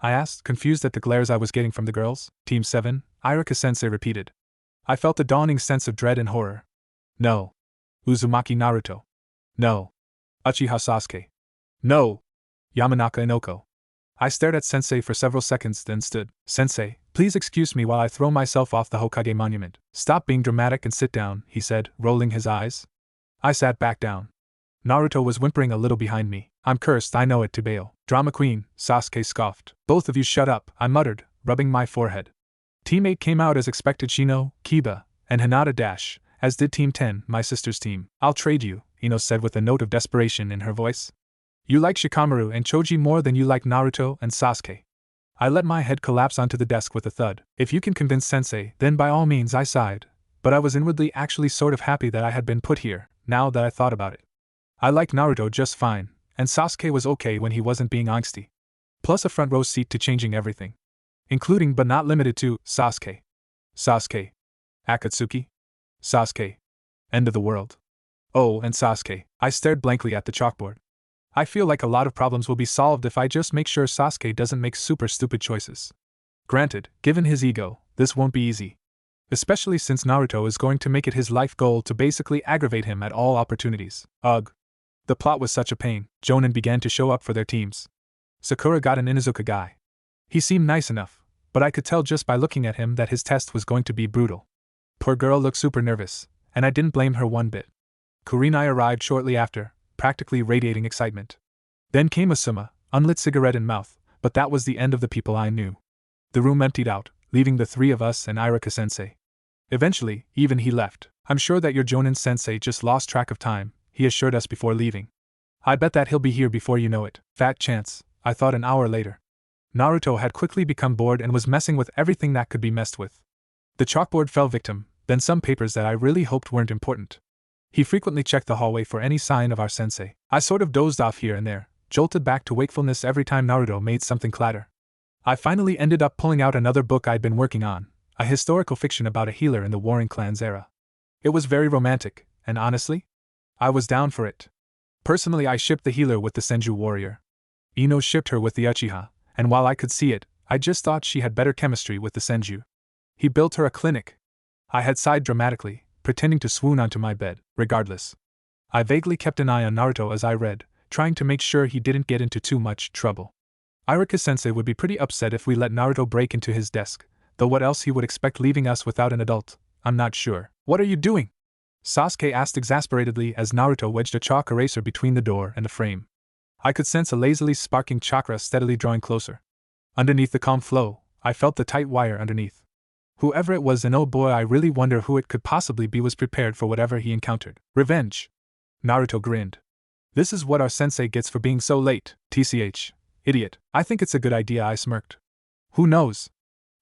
I asked, confused at the glares I was getting from the girls. Team 7, Iruka-sensei repeated. I felt a dawning sense of dread and horror. No. Uzumaki Naruto. No. Uchiha Sasuke. No. Yamanaka Inoko. I stared at Sensei for several seconds, then stood. Sensei, please excuse me while I throw myself off the Hokage monument. Stop being dramatic and sit down, he said, rolling his eyes. I sat back down. Naruto was whimpering a little behind me. I'm cursed, I know it, to bail. Drama queen, Sasuke scoffed. Both of you shut up, I muttered, rubbing my forehead. Team 8 came out as expected. Shino, Kiba, and Hinata Dash, as did Team 10, my sister's team. I'll trade you, Ino said with a note of desperation in her voice. You like Shikamaru and Choji more than you like Naruto and Sasuke. I let my head collapse onto the desk with a thud. If you can convince Sensei, then by all means, I sighed. But I was inwardly actually sort of happy that I had been put here, now that I thought about it. I liked Naruto just fine, and Sasuke was okay when he wasn't being angsty. Plus a front row seat to changing everything. Including but not limited to Sasuke. Sasuke. Akatsuki. Sasuke. End of the world. Oh, and Sasuke. I stared blankly at the chalkboard. I feel like a lot of problems will be solved if I just make sure Sasuke doesn't make super stupid choices. Granted, given his ego, this won't be easy. Especially since Naruto is going to make it his life goal to basically aggravate him at all opportunities. Ugh. The plot was such a pain. Jonin began to show up for their teams. Sakura got an Inuzuka guy. He seemed nice enough, but I could tell just by looking at him that his test was going to be brutal. Poor girl looked super nervous, and I didn't blame her one bit. Kurenai arrived shortly after, practically radiating excitement. Then came Asuma, unlit cigarette in mouth, but that was the end of the people I knew. The room emptied out, leaving the three of us and Iruka-sensei. Eventually, even he left. I'm sure that your Jonin-sensei just lost track of time, he assured us before leaving. I bet that he'll be here before you know it. Fat chance, I thought an hour later. Naruto had quickly become bored and was messing with everything that could be messed with. The chalkboard fell victim, then some papers that I really hoped weren't important. He frequently checked the hallway for any sign of our sensei. I sort of dozed off here and there, jolted back to wakefulness every time Naruto made something clatter. I finally ended up pulling out another book I'd been working on, a historical fiction about a healer in the Warring Clans era. It was very romantic, and honestly, I was down for it. Personally, I shipped the healer with the Senju warrior. Ino shipped her with the Uchiha, and while I could see it, I just thought she had better chemistry with the Senju. He built her a clinic. I had sighed dramatically, pretending to swoon onto my bed. Regardless, I vaguely kept an eye on Naruto as I read, trying to make sure he didn't get into too much trouble. Iruka-sensei would be pretty upset if we let Naruto break into his desk, though what else he would expect leaving us without an adult, I'm not sure. What are you doing? Sasuke asked exasperatedly as Naruto wedged a chalk eraser between the door and the frame. I could sense a lazily sparking chakra steadily drawing closer. Underneath the calm flow, I felt the tight wire underneath. Whoever it was, and oh boy, I really wonder who it could possibly be, was prepared for whatever he encountered. Revenge. Naruto grinned. This is what our sensei gets for being so late. TCH. Idiot. I think it's a good idea, I smirked. Who knows?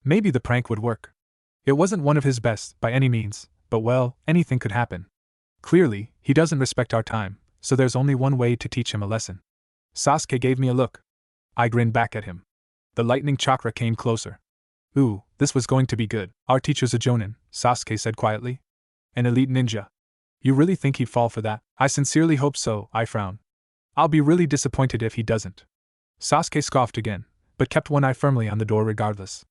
Maybe the prank would work. It wasn't one of his best, by any means, but well, anything could happen. Clearly, he doesn't respect our time, so there's only one way to teach him a lesson. Sasuke gave me a look. I grinned back at him. The lightning chakra came closer. Ooh, this was going to be good. Our teacher's a Jonin, Sasuke said quietly. An elite ninja. You really think he'd fall for that? I sincerely hope so, I frowned. I'll be really disappointed if he doesn't. Sasuke scoffed again, but kept one eye firmly on the door regardless.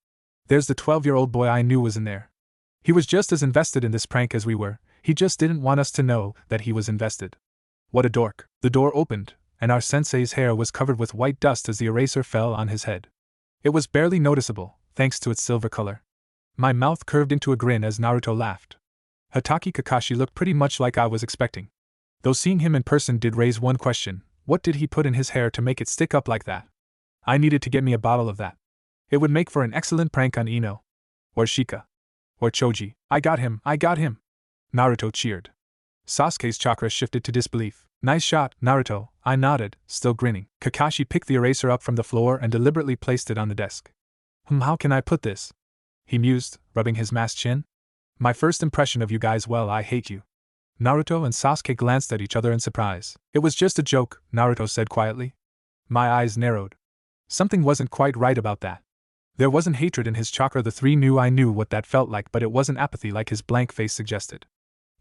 There's the 12-year-old boy I knew was in there. He was just as invested in this prank as we were, he just didn't want us to know that he was invested. What a dork. The door opened, and our sensei's hair was covered with white dust as the eraser fell on his head. It was barely noticeable, thanks to its silver color. My mouth curved into a grin as Naruto laughed. Hatake Kakashi looked pretty much like I was expecting. Though seeing him in person did raise one question: what did he put in his hair to make it stick up like that? I needed to get me a bottle of that. It would make for an excellent prank on Ino. Or Shika. Or Choji. I got him. Naruto cheered. Sasuke's chakra shifted to disbelief. Nice shot, Naruto, I nodded, still grinning. Kakashi picked the eraser up from the floor and deliberately placed it on the desk. How can I put this? He mused, rubbing his masked chin. My first impression of you guys, well, I hate you. Naruto and Sasuke glanced at each other in surprise. It was just a joke, Naruto said quietly. My eyes narrowed. Something wasn't quite right about that. There wasn't hatred in his chakra. The three knew I knew what that felt like, but it wasn't apathy like his blank face suggested.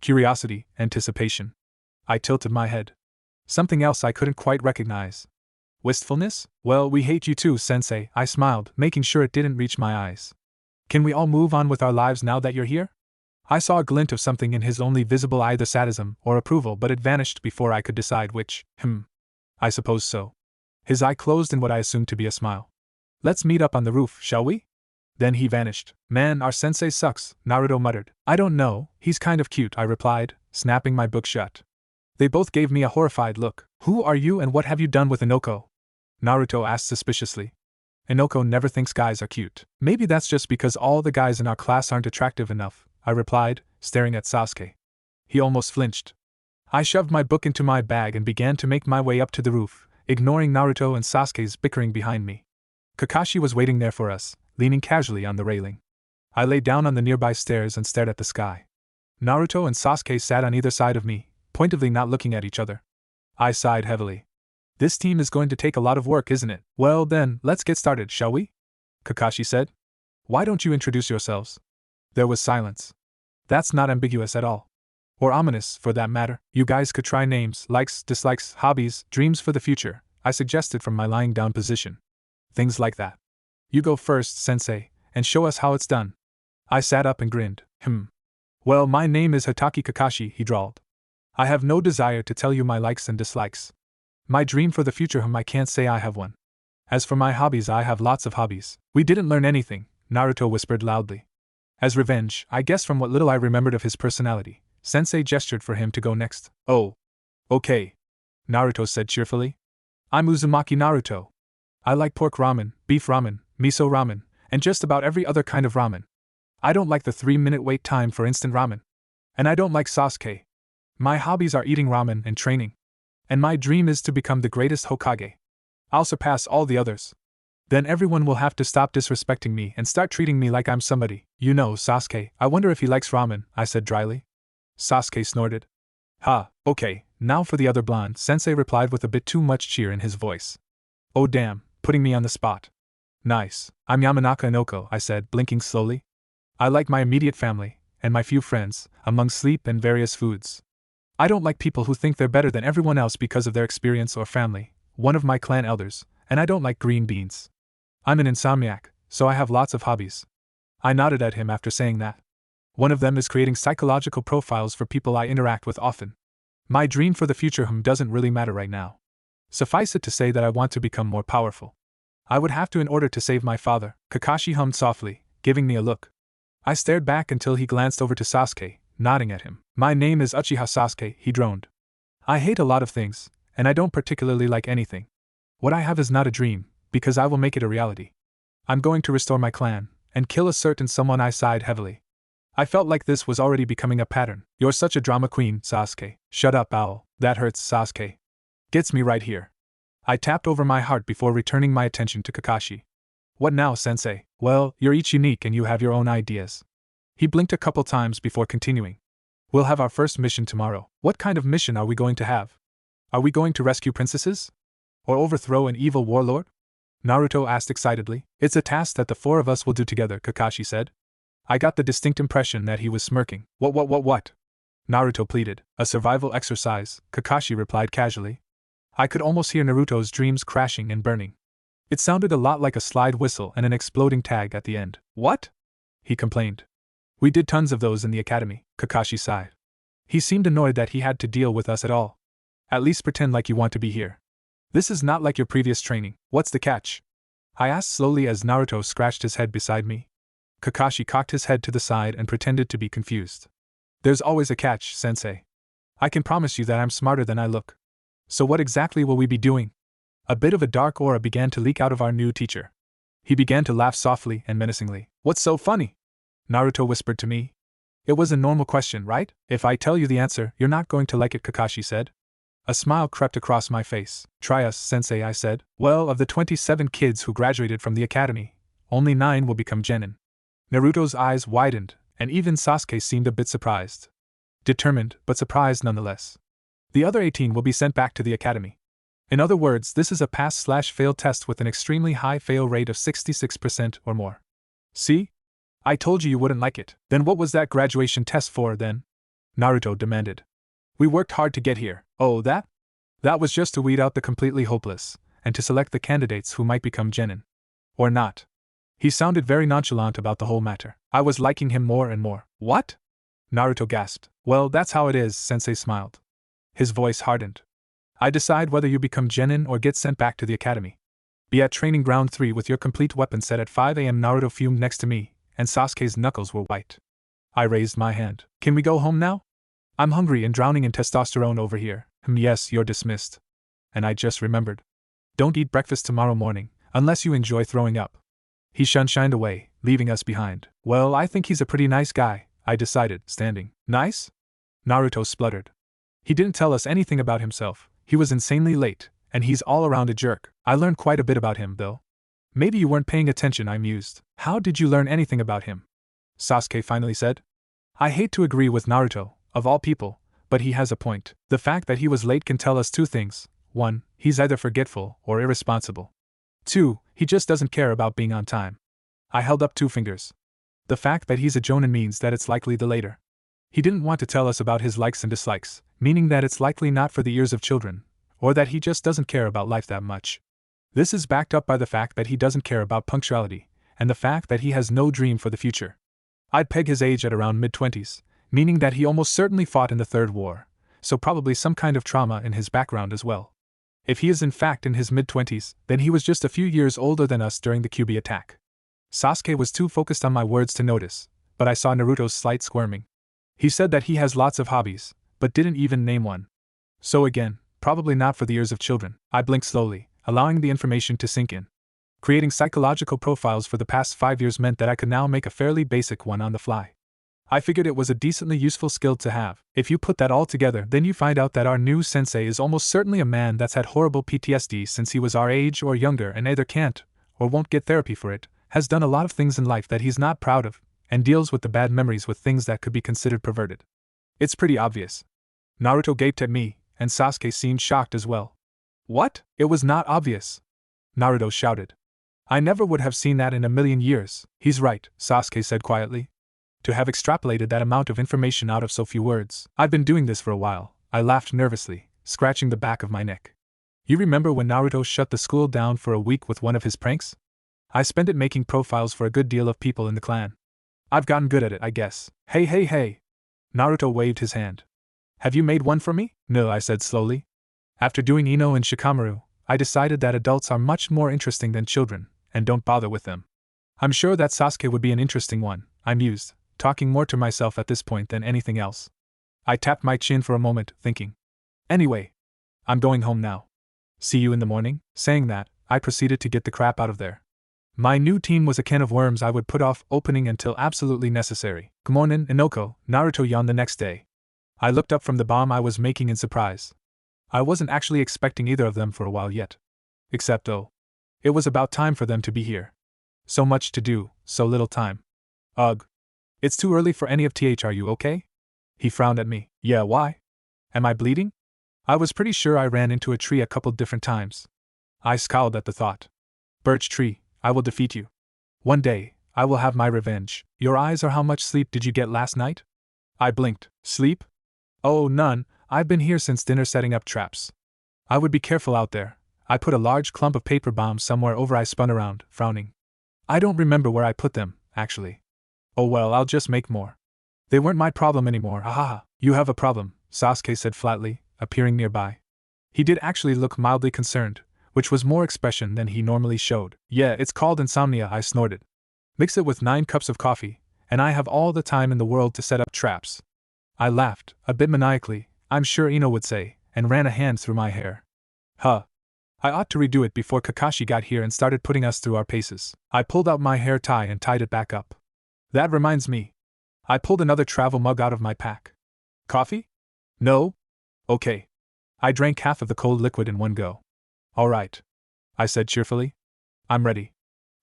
Curiosity, anticipation. I tilted my head. Something else I couldn't quite recognize. Wistfulness? Well, we hate you too, Sensei, I smiled, making sure it didn't reach my eyes. Can we all move on with our lives now that you're here? I saw a glint of something in his only visible eye, either sadism or approval, but it vanished before I could decide which. I suppose so. His eye closed in what I assumed to be a smile. Let's meet up on the roof, shall we? Then he vanished. Man, our sensei sucks, Naruto muttered. I don't know, he's kind of cute, I replied, snapping my book shut. They both gave me a horrified look. Who are you and what have you done with Inoko? Naruto asked suspiciously. Inoko never thinks guys are cute. Maybe that's just because all the guys in our class aren't attractive enough, I replied, staring at Sasuke. He almost flinched. I shoved my book into my bag and began to make my way up to the roof, ignoring Naruto and Sasuke's bickering behind me. Kakashi was waiting there for us, leaning casually on the railing. I lay down on the nearby stairs and stared at the sky. Naruto and Sasuke sat on either side of me, pointedly not looking at each other. I sighed heavily. This team is going to take a lot of work, isn't it? Well then, let's get started, shall we? Kakashi said. Why don't you introduce yourselves? There was silence. That's not ambiguous at all. Or ominous, for that matter. You guys could try names, likes, dislikes, hobbies, dreams for the future, I suggested from my lying down position. Things like that. You go first, Sensei, and show us how it's done. I sat up and grinned. Well, my name is Hatake Kakashi, he drawled. I have no desire to tell you my likes and dislikes. My dream for the future, I can't say I have one. As for my hobbies, I have lots of hobbies. We didn't learn anything, Naruto whispered loudly. As revenge, I guess from what little I remembered of his personality, Sensei gestured for him to go next. Oh. Okay. Naruto said cheerfully. I'm Uzumaki Naruto. I like pork ramen, beef ramen, miso ramen, and just about every other kind of ramen. I don't like the 3-minute wait time for instant ramen. And I don't like Sasuke. My hobbies are eating ramen and training. And my dream is to become the greatest Hokage. I'll surpass all the others. Then everyone will have to stop disrespecting me and start treating me like I'm somebody. You know, Sasuke, I wonder if he likes ramen, I said dryly. Sasuke snorted. Okay, now for the other blonde, Sensei replied with a bit too much cheer in his voice. Oh damn, putting me on the spot. Nice, I'm Yamanaka Inoko, I said, blinking slowly. I like my immediate family, and my few friends, among sleep and various foods. I don't like people who think they're better than everyone else because of their experience or family, one of my clan elders, and I don't like green beans. I'm an insomniac, so I have lots of hobbies. I nodded at him after saying that. One of them is creating psychological profiles for people I interact with often. My dream for the future doesn't really matter right now. Suffice it to say that I want to become more powerful. I would have to in order to save my father, Kakashi hummed softly, giving me a look. I stared back until he glanced over to Sasuke, nodding at him. My name is Uchiha Sasuke, he droned. I hate a lot of things, and I don't particularly like anything. What I have is not a dream, because I will make it a reality. I'm going to restore my clan, and kill a certain someone. I sighed heavily. I felt like this was already becoming a pattern. You're such a drama queen, Sasuke. Shut up, owl. That hurts, Sasuke. Gets me right here. I tapped over my heart before returning my attention to Kakashi. What now, Sensei? Well, you're each unique and you have your own ideas. He blinked a couple times before continuing. We'll have our first mission tomorrow. What kind of mission are we going to have? Are we going to rescue princesses? Or overthrow an evil warlord? Naruto asked excitedly. It's a task that the four of us will do together, Kakashi said. I got the distinct impression that he was smirking. What? Naruto pleaded. A survival exercise, Kakashi replied casually. I could almost hear Naruto's dreams crashing and burning. It sounded a lot like a slide whistle and an exploding tag at the end. What? He complained. We did tons of those in the academy, Kakashi sighed. He seemed annoyed that he had to deal with us at all. At least pretend like you want to be here. This is not like your previous training. What's the catch? I asked slowly as Naruto scratched his head beside me. Kakashi cocked his head to the side and pretended to be confused. There's always a catch, Sensei. I can promise you that I'm smarter than I look. So what exactly will we be doing? A bit of a dark aura began to leak out of our new teacher. He began to laugh softly and menacingly. What's so funny? Naruto whispered to me. It was a normal question, right? If I tell you the answer, you're not going to like it, Kakashi said. A smile crept across my face. Try us, sensei, I said. Well, of the 27 kids who graduated from the academy, only 9 will become genin. Naruto's eyes widened, and even Sasuke seemed a bit surprised. Determined, but surprised nonetheless. The other 18 will be sent back to the academy. In other words, this is a pass/fail test with an extremely high fail rate of 66% or more. See? I told you wouldn't like it. Then what was that graduation test for, then? Naruto demanded. We worked hard to get here. Oh, that? That was just to weed out the completely hopeless, and to select the candidates who might become genin. Or not. He sounded very nonchalant about the whole matter. I was liking him more and more. What? Naruto gasped. Well, that's how it is, Sensei smiled. His voice hardened. I decide whether you become genin or get sent back to the academy. Be at training ground 3 with your complete weapon set at 5 a.m. Naruto fumed next to me, and Sasuke's knuckles were white. I raised my hand. Can we go home now? I'm hungry and drowning in testosterone over here. Yes, you're dismissed. And I just remembered. Don't eat breakfast tomorrow morning, unless you enjoy throwing up. He shined away, leaving us behind. Well, I think he's a pretty nice guy, I decided, standing. Nice? Naruto spluttered. He didn't tell us anything about himself. He was insanely late, and he's all around a jerk. I learned quite a bit about him, though. Maybe you weren't paying attention, I mused. How did you learn anything about him? Sasuke finally said. I hate to agree with Naruto, of all people, but he has a point. The fact that he was late can tell us 2 things. 1, he's either forgetful or irresponsible. 2, he just doesn't care about being on time. I held up 2 fingers. The fact that he's a jonin means that it's likely the later. He didn't want to tell us about his likes and dislikes, meaning that it's likely not for the ears of children, or that he just doesn't care about life that much. This is backed up by the fact that he doesn't care about punctuality, and the fact that he has no dream for the future. I'd peg his age at around mid-20s, meaning that he almost certainly fought in the Third War, so probably some kind of trauma in his background as well. If he is in fact in his mid-20s, then he was just a few years older than us during the Kyuubi attack. Sasuke was too focused on my words to notice, but I saw Naruto's slight squirming. He said that he has lots of hobbies, but didn't even name one. So again, probably not for the ears of children. I blinked slowly, allowing the information to sink in. Creating psychological profiles for the past 5 years meant that I could now make a fairly basic one on the fly. I figured it was a decently useful skill to have. If you put that all together, then you find out that our new sensei is almost certainly a man that's had horrible PTSD since he was our age or younger and either can't, or won't get therapy for it, has done a lot of things in life that he's not proud of, and deals with the bad memories with things that could be considered perverted. It's pretty obvious. Naruto gaped at me, and Sasuke seemed shocked as well. What? It was not obvious! Naruto shouted. I never would have seen that in a million years. He's right, Sasuke said quietly. To have extrapolated that amount of information out of so few words. I've been doing this for a while, I laughed nervously, scratching the back of my neck. You remember when Naruto shut the school down for a week with one of his pranks? I spent it making profiles for a good deal of people in the clan. I've gotten good at it, I guess. Hey. Naruto waved his hand. Have you made one for me? No, I said slowly. After doing Ino and Shikamaru, I decided that adults are much more interesting than children, and don't bother with them. I'm sure that Sasuke would be an interesting one, I mused, talking more to myself at this point than anything else. I tapped my chin for a moment, thinking. Anyway, I'm going home now. See you in the morning? Saying that, I proceeded to get the crap out of there. My new team was a can of worms I would put off opening until absolutely necessary. Kumonin, Inoko, Naruto yawned the next day. I looked up from the bomb I was making in surprise. I wasn't actually expecting either of them for a while yet. Except it was about time for them to be here. So much to do, so little time. Ugh. It's too early for any of th. Are you okay? He frowned at me. Yeah, why? Am I bleeding? I was pretty sure I ran into a tree a couple different times. I scowled at the thought. Birch tree, I will defeat you. One day, I will have my revenge. Your eyes are how much sleep did you get last night? I blinked. Sleep? Oh, none, I've been here since dinner setting up traps. I would be careful out there. I put a large clump of paper bombs somewhere over. I spun around, frowning. I don't remember where I put them, actually. Oh well, I'll just make more. They weren't my problem anymore, ahaha. You have a problem, Sasuke said flatly, appearing nearby. He did actually look mildly concerned, which was more expression than he normally showed. Yeah, it's called insomnia, I snorted. Mix it with 9 cups of coffee, and I have all the time in the world to set up traps. I laughed, a bit maniacally, I'm sure Ino would say, and ran a hand through my hair. Huh. I ought to redo it before Kakashi got here and started putting us through our paces. I pulled out my hair tie and tied it back up. That reminds me. I pulled another travel mug out of my pack. Coffee? No? Okay. I drank half of the cold liquid in one go. All right, I said cheerfully. I'm ready.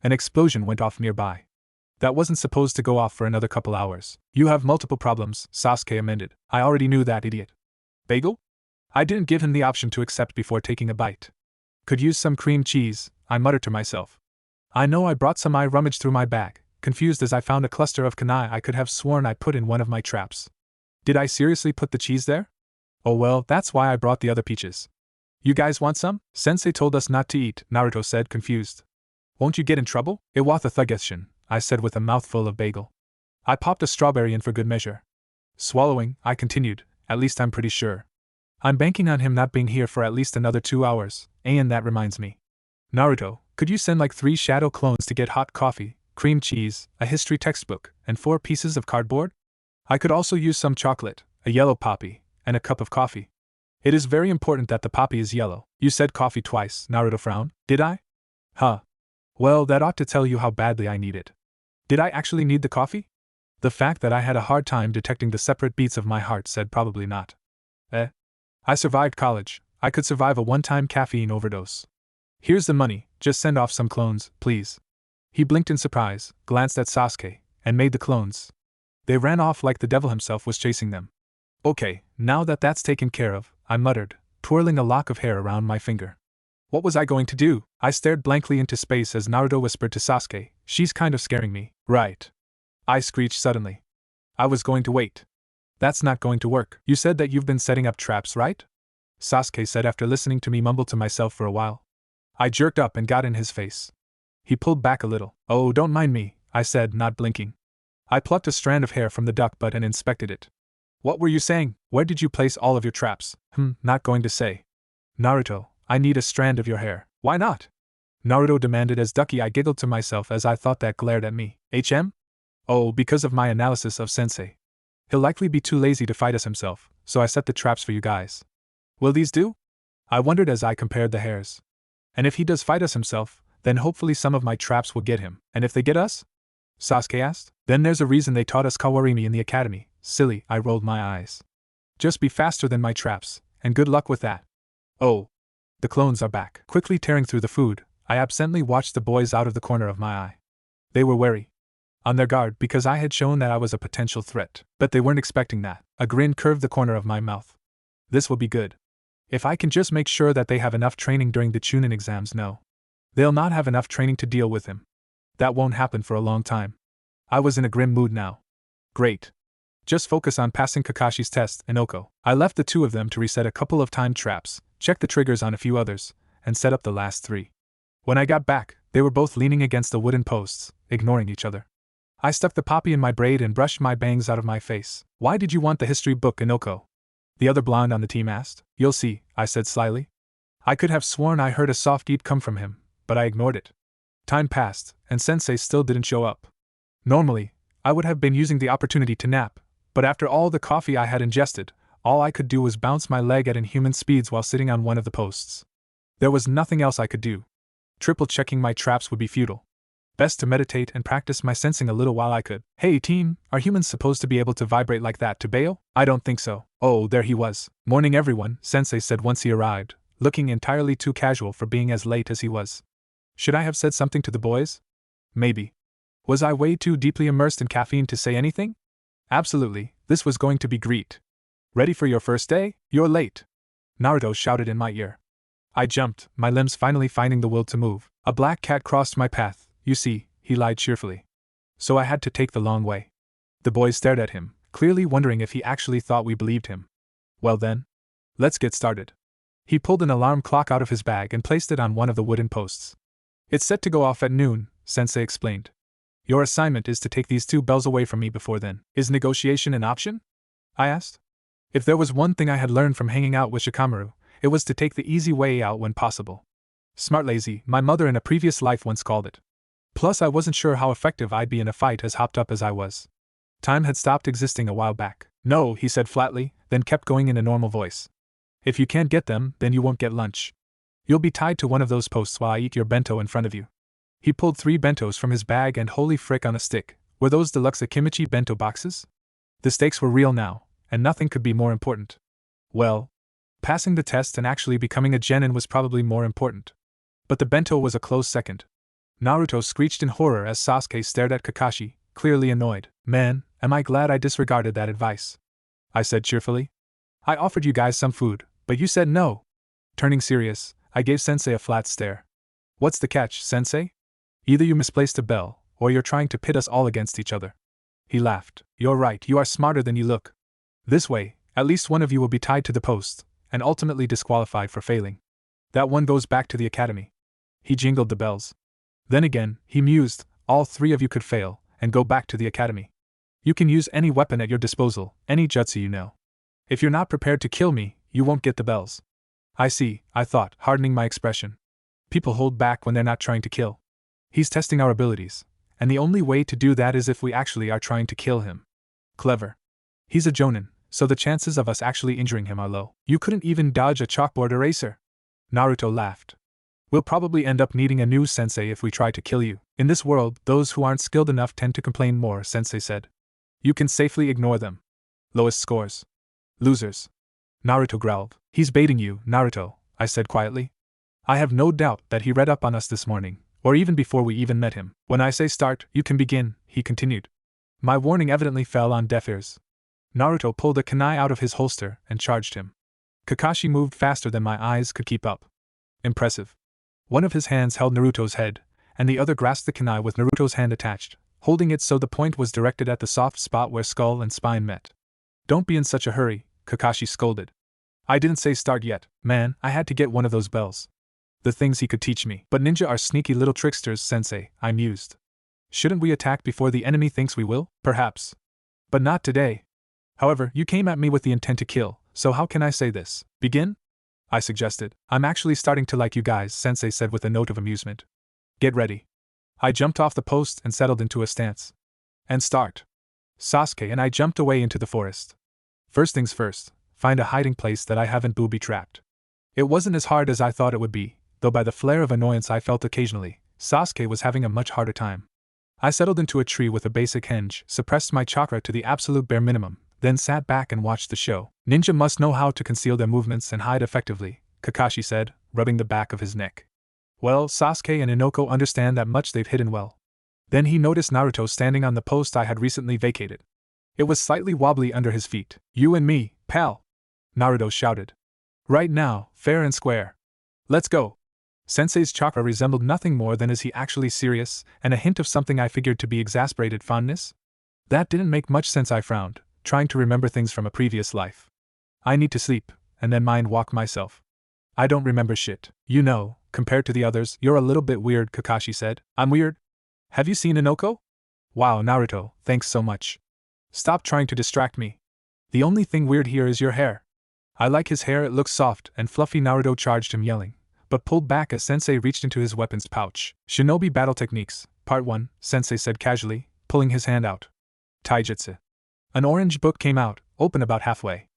An explosion went off nearby. That wasn't supposed to go off for another couple hours. You have multiple problems, Sasuke amended. I already knew that, idiot. Bagel? I didn't give him the option to accept before taking a bite. Could use some cream cheese, I muttered to myself. I know I brought some. I rummaged through my bag, confused as I found a cluster of kunai I could have sworn I put in one of my traps. Did I seriously put the cheese there? Oh well, that's why I brought the other peaches. You guys want some? Sensei told us not to eat, Naruto said, confused. Won't you get in trouble? Iwatha Thugeshin, I said with a mouthful of bagel. I popped a strawberry in for good measure. Swallowing, I continued, at least I'm pretty sure. I'm banking on him not being here for at least another 2 hours, and that reminds me. Naruto, could you send like 3 shadow clones to get hot coffee, cream cheese, a history textbook, and 4 pieces of cardboard? I could also use some chocolate, a yellow poppy, and a cup of coffee. It is very important that the poppy is yellow. You said coffee twice, Naruto frowned. Did I? Huh. Well, that ought to tell you how badly I need it. Did I actually need the coffee? The fact that I had a hard time detecting the separate beats of my heart said probably not. I survived college. I could survive a one-time caffeine overdose. Here's the money, just send off some clones, please. He blinked in surprise, glanced at Sasuke, and made the clones. They ran off like the devil himself was chasing them. Okay, now that that's taken care of, I muttered, twirling a lock of hair around my finger. What was I going to do? I stared blankly into space as Naruto whispered to Sasuke, she's kind of scaring me. Right. I screeched suddenly. I was going to wait. That's not going to work. You said that you've been setting up traps, right? Sasuke said after listening to me mumble to myself for a while. I jerked up and got in his face. He pulled back a little. Oh, don't mind me, I said, not blinking. I plucked a strand of hair from the duck butt and inspected it. What were you saying? Where did you place all of your traps? Not going to say. Naruto, I need a strand of your hair. Why not? Naruto demanded as Ducky. I giggled to myself as I thought that glared at me. Oh, because of my analysis of Sensei. He'll likely be too lazy to fight us himself, so I set the traps for you guys. Will these do? I wondered as I compared the hairs. And if he does fight us himself, then hopefully some of my traps will get him. And if they get us? Sasuke asked. Then there's a reason they taught us Kawarimi in the academy. Silly, I rolled my eyes. Just be faster than my traps, and good luck with that. Oh. The clones are back. Quickly tearing through the food, I absently watched the boys out of the corner of my eye. They were wary. On their guard because I had shown that I was a potential threat. But they weren't expecting that. A grin curved the corner of my mouth. This will be good. If I can just make sure that they have enough training during the Chunin exams. No. They'll not have enough training to deal with him. That won't happen for a long time. I was in a grim mood now. Great. Just focus on passing Kakashi's test and Oko. I left the 2 of them to reset a couple of timed traps, check the triggers on a few others, and set up the last 3. When I got back, they were both leaning against the wooden posts, ignoring each other. I stuck the poppy in my braid and brushed my bangs out of my face. Why did you want the history book, Inoko? The other blonde on the team asked. You'll see, I said slyly. I could have sworn I heard a soft eep come from him, but I ignored it. Time passed, and Sensei still didn't show up. Normally, I would have been using the opportunity to nap, but after all the coffee I had ingested, all I could do was bounce my leg at inhuman speeds while sitting on one of the posts. There was nothing else I could do. Triple-checking my traps would be futile. Best to meditate and practice my sensing a little while I could. Hey team, are humans supposed to be able to vibrate like that to bail? I don't think so. Oh, there he was. Morning everyone, Sensei said once he arrived, looking entirely too casual for being as late as he was. Should I have said something to the boys? Maybe. Was I way too deeply immersed in caffeine to say anything? Absolutely, this was going to be great. Ready for your first day? You're late. Naruto shouted in my ear. I jumped, my limbs finally finding the will to move. A black cat crossed my path. You see, he lied cheerfully. So I had to take the long way. The boys stared at him, clearly wondering if he actually thought we believed him. Well then, let's get started. He pulled an alarm clock out of his bag and placed it on one of the wooden posts. It's set to go off at noon, Sensei explained. Your assignment is to take these 2 bells away from me before then. Is negotiation an option? I asked. If there was one thing I had learned from hanging out with Shikamaru, it was to take the easy way out when possible. Smart lazy, my mother in a previous life once called it. Plus I wasn't sure how effective I'd be in a fight as hopped up as I was. Time had stopped existing a while back. No, he said flatly, then kept going in a normal voice. If you can't get them, then you won't get lunch. You'll be tied to one of those posts while I eat your bento in front of you. He pulled 3 bentos from his bag and holy frick on a stick, Were those deluxe Akimichi bento boxes? The stakes were real now, and nothing could be more important. Well, passing the test and actually becoming a genin was probably more important. But the bento was a close second. Naruto screeched in horror as Sasuke stared at Kakashi, clearly annoyed. Man, am I glad I disregarded that advice, I said cheerfully. I offered you guys some food, but you said no. Turning serious, I gave Sensei a flat stare. What's the catch, Sensei? Either you misplaced a bell, or you're trying to pit us all against each other. He laughed. You're right, you are smarter than you look. This way, at least one of you will be tied to the post, and ultimately disqualified for failing. That one goes back to the academy. He jingled the bells. Then again, he mused, all three of you could fail, and go back to the academy. You can use any weapon at your disposal, any jutsu you know. If you're not prepared to kill me, you won't get the bells. I see, I thought, hardening my expression. People hold back when they're not trying to kill. He's testing our abilities, and the only way to do that is if we actually are trying to kill him. Clever. He's a jonin, so the chances of us actually injuring him are low. You couldn't even dodge a chalkboard eraser. Naruto laughed. We'll probably end up needing a new sensei if we try to kill you. In this world, those who aren't skilled enough tend to complain more, Sensei said. You can safely ignore them. Lowest scores. Losers. Naruto growled. He's baiting you, Naruto, I said quietly. I have no doubt that he read up on us this morning, or even before we even met him. When I say start, you can begin, he continued. My warning evidently fell on deaf ears. Naruto pulled a kunai out of his holster and charged him. Kakashi moved faster than my eyes could keep up. Impressive. One of his hands held Naruto's head, and the other grasped the kunai with Naruto's hand attached, holding it so the point was directed at the soft spot where skull and spine met. Don't be in such a hurry, Kakashi scolded. I didn't say start yet, man, I had to get one of those bells. The things he could teach me. But ninja are sneaky little tricksters, Sensei, I mused. Shouldn't we attack before the enemy thinks we will? Perhaps. But not today. However, you came at me with the intent to kill, so how can I say this? Begin? I suggested. I'm actually starting to like you guys, Sensei said with a note of amusement. Get ready. I jumped off the post and settled into a stance. And start. Sasuke and I jumped away into the forest. First things first, find a hiding place that I haven't booby-trapped. It wasn't as hard as I thought it would be, though by the flare of annoyance I felt occasionally, Sasuke was having a much harder time. I settled into a tree with a basic henge, suppressed my chakra to the absolute bare minimum, then sat back and watched the show. Ninja must know how to conceal their movements and hide effectively, Kakashi said, rubbing the back of his neck. Well, Sasuke and Inoko understand that much, they've hidden well. Then he noticed Naruto standing on the post I had recently vacated. It was slightly wobbly under his feet. You and me, pal! Naruto shouted. Right now, fair and square. Let's go! Sensei's chakra resembled nothing more than is he actually serious, and a hint of something I figured to be exasperated fondness? That didn't make much sense, I frowned, trying to remember things from a previous life. I need to sleep, and then mind walk myself. I don't remember shit. You know, compared to the others, you're a little bit weird, Kakashi said. I'm weird? Have you seen Inoko? Wow, Naruto, thanks so much. Stop trying to distract me. The only thing weird here is your hair. I like his hair, it looks soft and fluffy. Naruto charged him, yelling, but pulled back as Sensei reached into his weapons pouch. Shinobi Battle Techniques, Part 1, Sensei said casually, pulling his hand out. Taijutsu. An orange book came out, open about halfway.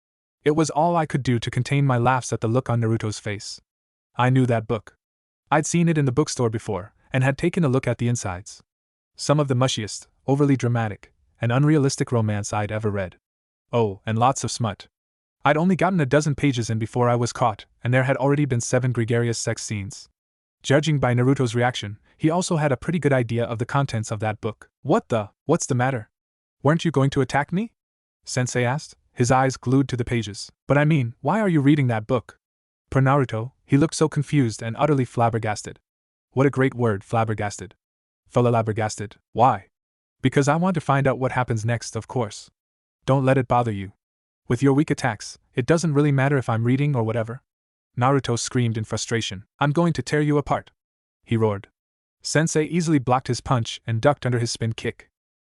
It was all I could do to contain my laughs at the look on Naruto's face. I knew that book. I'd seen it in the bookstore before, and had taken a look at the insides. Some of the mushiest, overly dramatic, and unrealistic romance I'd ever read. Oh, and lots of smut. I'd only gotten a dozen pages in before I was caught, and there had already been 7 gregarious sex scenes. Judging by Naruto's reaction, he also had a pretty good idea of the contents of that book. What's the matter? Weren't you going to attack me? Sensei asked, his eyes glued to the pages. But I mean, why are you reading that book? Per Naruto, he looked so confused and utterly flabbergasted. What a great word, flabbergasted. Flabbergasted. Why? Because I want to find out what happens next, of course. Don't let it bother you. With your weak attacks, it doesn't really matter if I'm reading or whatever. Naruto screamed in frustration. I'm going to tear you apart. He roared. Sensei easily blocked his punch and ducked under his spin kick.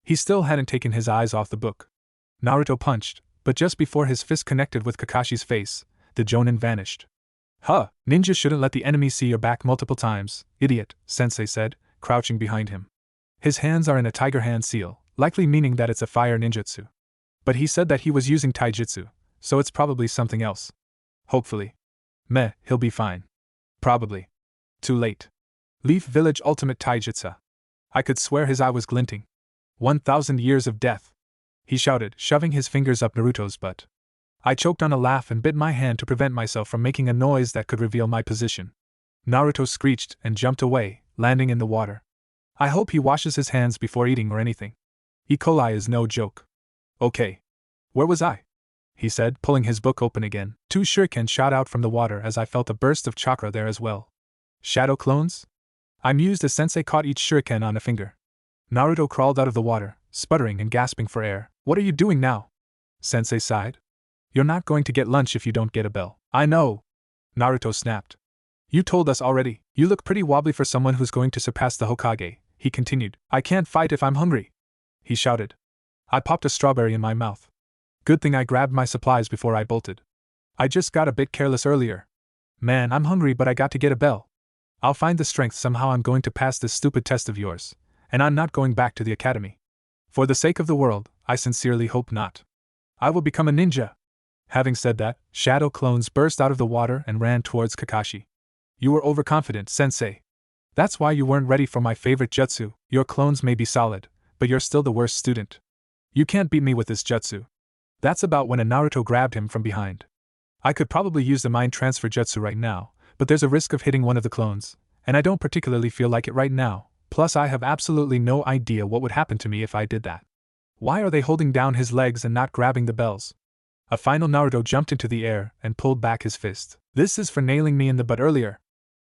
He still hadn't taken his eyes off the book. Naruto punched, but just before his fist connected with Kakashi's face, the Jonin vanished. Huh, ninja shouldn't let the enemy see your back multiple times, idiot, Sensei said, crouching behind him. His hands are in a tiger hand seal, likely meaning that it's a fire ninjutsu. But he said that he was using taijutsu, so it's probably something else. Hopefully. Meh, he'll be fine. Probably. Too late. Leaf Village Ultimate Taijutsu. I could swear his eye was glinting. 1,000 years of death! He shouted, shoving his fingers up Naruto's butt. I choked on a laugh and bit my hand to prevent myself from making a noise that could reveal my position. Naruto screeched and jumped away, landing in the water. I hope he washes his hands before eating or anything. E. coli is no joke. Okay. Where was I? He said, pulling his book open again. 2 shurikens shot out from the water as I felt a burst of chakra there as well. Shadow clones? I mused as Sensei caught each shuriken on a finger. Naruto crawled out of the water, sputtering and gasping for air. What are you doing now? Sensei sighed. You're not going to get lunch if you don't get a bell. I know. Naruto snapped. You told us already. You look pretty wobbly for someone who's going to surpass the Hokage, he continued. I can't fight if I'm hungry, he shouted. I popped a strawberry in my mouth. Good thing I grabbed my supplies before I bolted. I just got a bit careless earlier. Man, I'm hungry, but I got to get a bell. I'll find the strength somehow. I'm going to pass this stupid test of yours, and I'm not going back to the academy. For the sake of the world, I sincerely hope not. I will become a ninja. Having said that, shadow clones burst out of the water and ran towards Kakashi. You were overconfident, Sensei. That's why you weren't ready for my favorite jutsu. Your clones may be solid, but you're still the worst student. You can't beat me with this jutsu. That's about when a Naruto grabbed him from behind. I could probably use the mind transfer jutsu right now, but there's a risk of hitting one of the clones, and I don't particularly feel like it right now, plus I have absolutely no idea what would happen to me if I did that. Why are they holding down his legs and not grabbing the bells? A final Naruto jumped into the air and pulled back his fist. This is for nailing me in the butt earlier,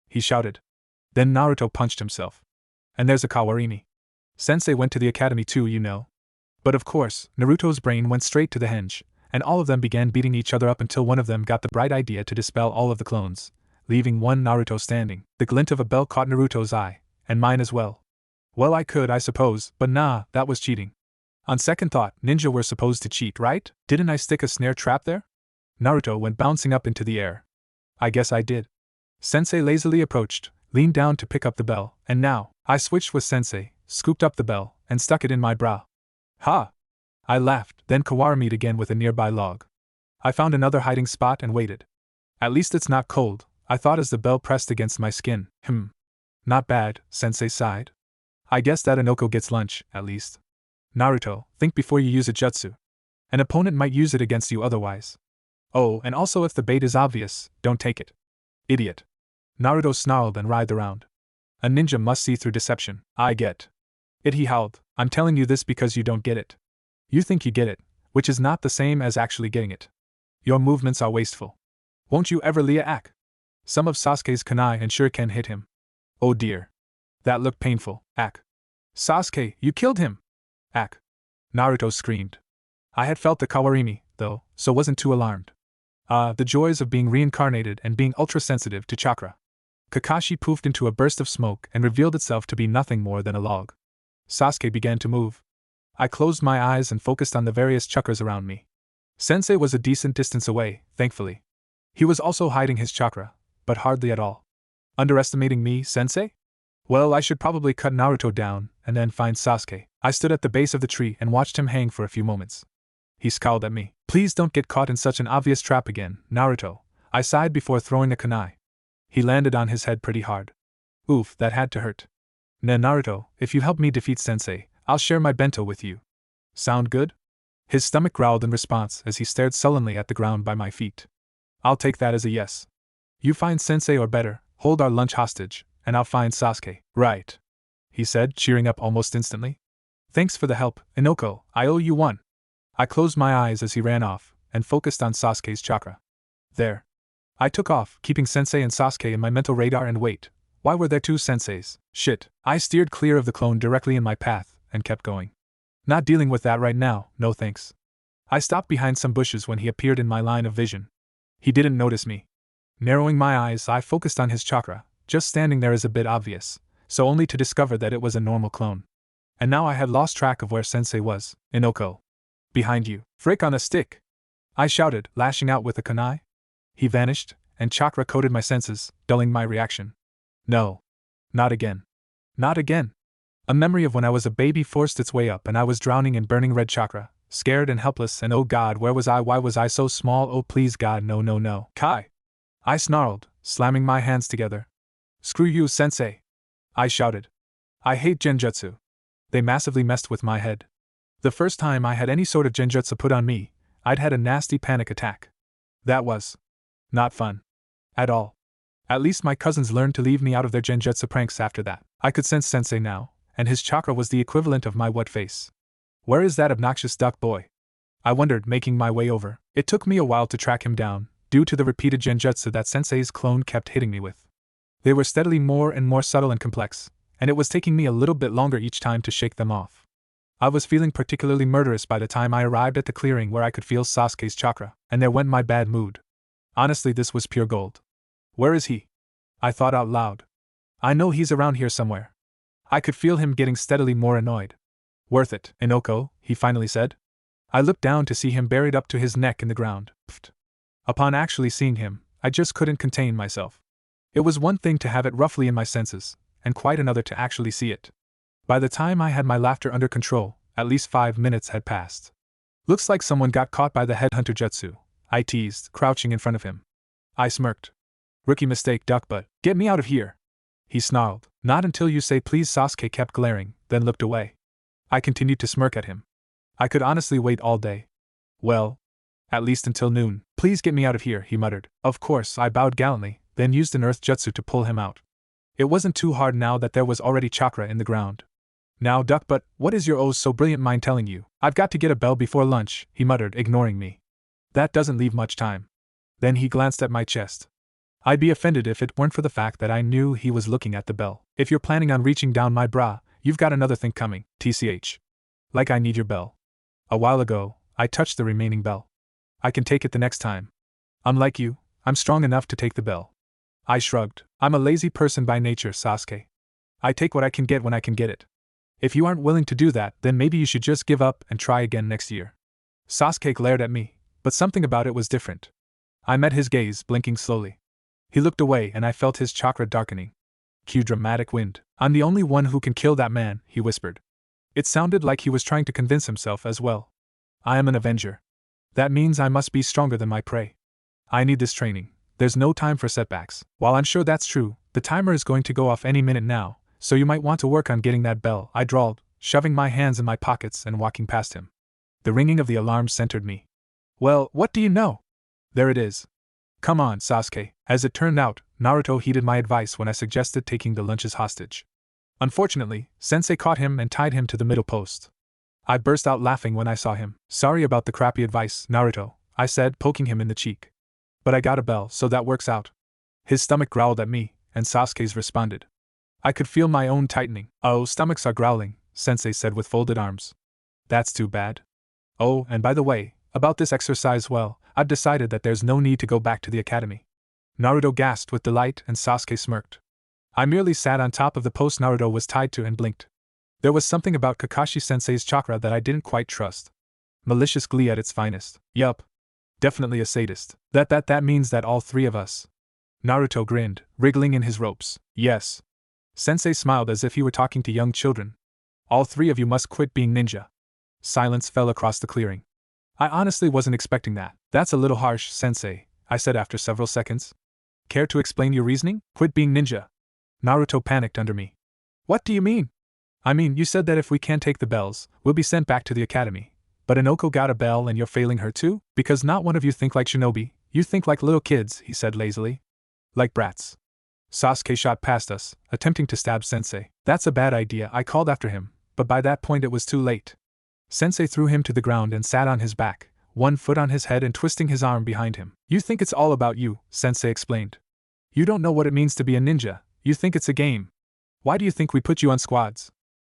he shouted. Then Naruto punched himself. And there's a Kawarini. Sensei went to the academy too, you know. But of course, Naruto's brain went straight to the henge, and all of them began beating each other up until one of them got the bright idea to dispel all of the clones, leaving one Naruto standing. The glint of a bell caught Naruto's eye, and mine as well. Well, I could, I suppose, but nah, that was cheating. On second thought, ninja were supposed to cheat, right? Didn't I stick a snare trap there? Naruto went bouncing up into the air. I guess I did. Sensei lazily approached, leaned down to pick up the bell, and now, I switched with Sensei, scooped up the bell, and stuck it in my brow. Ha! I laughed, then Kawarami'd again with a nearby log. I found another hiding spot and waited. At least it's not cold, I thought as the bell pressed against my skin. Not bad, Sensei sighed. I guess that Inoko gets lunch, at least. Naruto, think before you use a jutsu. An opponent might use it against you otherwise. Oh, and also if the bait is obvious, don't take it. Idiot. Naruto snarled and writhed around. A ninja must see through deception. I get it, he howled. I'm telling you this because you don't get it. You think you get it, which is not the same as actually getting it. Your movements are wasteful. Won't you ever Lia-ak? Some of Sasuke's kunai and shuriken hit him. Oh dear. That looked painful. Ak. Sasuke, you killed him! Ak. Naruto screamed. I had felt the Kawarimi, though, so wasn't too alarmed. The joys of being reincarnated and being ultra-sensitive to chakra. Kakashi poofed into a burst of smoke and revealed itself to be nothing more than a log. Sasuke began to move. I closed my eyes and focused on the various chakras around me. Sensei was a decent distance away, thankfully. He was also hiding his chakra, but hardly at all. Underestimating me, Sensei? Well, I should probably cut Naruto down and then find Sasuke. I stood at the base of the tree and watched him hang for a few moments. He scowled at me. Please don't get caught in such an obvious trap again, Naruto, I sighed before throwing the kunai. He landed on his head pretty hard. Oof, that had to hurt. Naruto, if you help me defeat Sensei, I'll share my bento with you. Sound good? His stomach growled in response as he stared sullenly at the ground by my feet. I'll take that as a yes. You find Sensei or better, hold our lunch hostage, and I'll find Sasuke. Right, he said, cheering up almost instantly. Thanks for the help, Inoko, I owe you one. I closed my eyes as he ran off, and focused on Sasuke's chakra. There. I took off, keeping Sensei and Sasuke in my mental radar and wait. Why were there 2 senseis? Shit. I steered clear of the clone directly in my path, and kept going. Not dealing with that right now, no thanks. I stopped behind some bushes when he appeared in my line of vision. He didn't notice me. Narrowing my eyes, I focused on his chakra. Just standing there is a bit obvious, so only to discover that it was a normal clone. And now I had lost track of where Sensei was. Inoko. Behind you. Frick on a stick! I shouted, lashing out with a kunai. He vanished, and chakra coated my senses, dulling my reaction. No. Not again. Not again. A memory of when I was a baby forced its way up and I was drowning in burning red chakra, scared and helpless, and oh god, where was I? Why was I so small? Oh please god, no no no. Kai! I snarled, slamming my hands together. Screw you, Sensei! I shouted. I hate genjutsu. They massively messed with my head. The first time I had any sort of genjutsu put on me, I'd had a nasty panic attack. That was not fun. At all. At least my cousins learned to leave me out of their genjutsu pranks after that. I could sense Sensei now, and his chakra was the equivalent of my wet face. Where is that obnoxious duck boy? I wondered, making my way over. It took me a while to track him down, due to the repeated genjutsu that Sensei's clone kept hitting me with. They were steadily more and more subtle and complex, and it was taking me a little bit longer each time to shake them off. I was feeling particularly murderous by the time I arrived at the clearing where I could feel Sasuke's chakra, and there went my bad mood. Honestly, this was pure gold. Where is he? I thought out loud. I know he's around here somewhere. I could feel him getting steadily more annoyed. Worth it, Inoko, he finally said. I looked down to see him buried up to his neck in the ground. Pfft. Upon actually seeing him, I just couldn't contain myself. It was one thing to have it roughly in my senses, and quite another to actually see it. By the time I had my laughter under control, at least 5 minutes had passed. Looks like someone got caught by the headhunter jutsu, I teased, crouching in front of him. I smirked. Rookie mistake, duck butt. Get me out of here. He snarled. Not until you say please. Sasuke kept glaring, then looked away. I continued to smirk at him. I could honestly wait all day. Well, at least until noon. Please get me out of here, he muttered. Of course, I bowed gallantly, then used an earth jutsu to pull him out. It wasn't too hard now that there was already chakra in the ground. Now, duck butt, what is your oh so brilliant mind telling you? I've got to get a bell before lunch, he muttered, ignoring me. That doesn't leave much time. Then he glanced at my chest. I'd be offended if it weren't for the fact that I knew he was looking at the bell. If you're planning on reaching down my bra, you've got another thing coming, tch. Like I need your bell. A while ago, I touched the remaining bell. I can take it the next time. Unlike you, I'm strong enough to take the bell. I shrugged. I'm a lazy person by nature, Sasuke. I take what I can get when I can get it. If you aren't willing to do that, then maybe you should just give up and try again next year. Sasuke glared at me, but something about it was different. I met his gaze, blinking slowly. He looked away and I felt his chakra darkening. Cue dramatic wind. I'm the only one who can kill that man, he whispered. It sounded like he was trying to convince himself as well. I am an avenger. That means I must be stronger than my prey. I need this training. There's no time for setbacks. While I'm sure that's true, the timer is going to go off any minute now, so you might want to work on getting that bell, I drawled, shoving my hands in my pockets and walking past him. The ringing of the alarm centered me. Well, what do you know? There it is. Come on, Sasuke. As it turned out, Naruto heeded my advice when I suggested taking the lunches hostage. Unfortunately, Sensei caught him and tied him to the middle post. I burst out laughing when I saw him. Sorry about the crappy advice, Naruto, I said, poking him in the cheek. But I got a bell, so that works out. His stomach growled at me, and Sasuke's responded. I could feel my own tightening. Oh, stomachs are growling, Sensei said with folded arms. That's too bad. Oh, and by the way, about this exercise, well, I've decided that there's no need to go back to the academy. Naruto gasped with delight and Sasuke smirked. I merely sat on top of the post Naruto was tied to and blinked. There was something about Kakashi-sensei's chakra that I didn't quite trust. Malicious glee at its finest. Yup. Definitely a sadist. That means that all three of us. Naruto grinned, wriggling in his ropes. Yes. Sensei smiled as if he were talking to young children. All three of you must quit being ninja. Silence fell across the clearing. I honestly wasn't expecting that. That's a little harsh, Sensei, I said after several seconds. Care to explain your reasoning? Quit being ninja. Naruto panicked under me. What do you mean? I mean, you said that if we can't take the bells, we'll be sent back to the academy. But Inoko got a bell and you're failing her too? Because not one of you think like shinobi, you think like little kids, he said lazily. Like brats. Sasuke shot past us, attempting to stab Sensei. That's a bad idea, I called after him, but by that point it was too late. Sensei threw him to the ground and sat on his back, one foot on his head and twisting his arm behind him. You think it's all about you, Sensei explained. You don't know what it means to be a ninja, you think it's a game. Why do you think we put you on squads?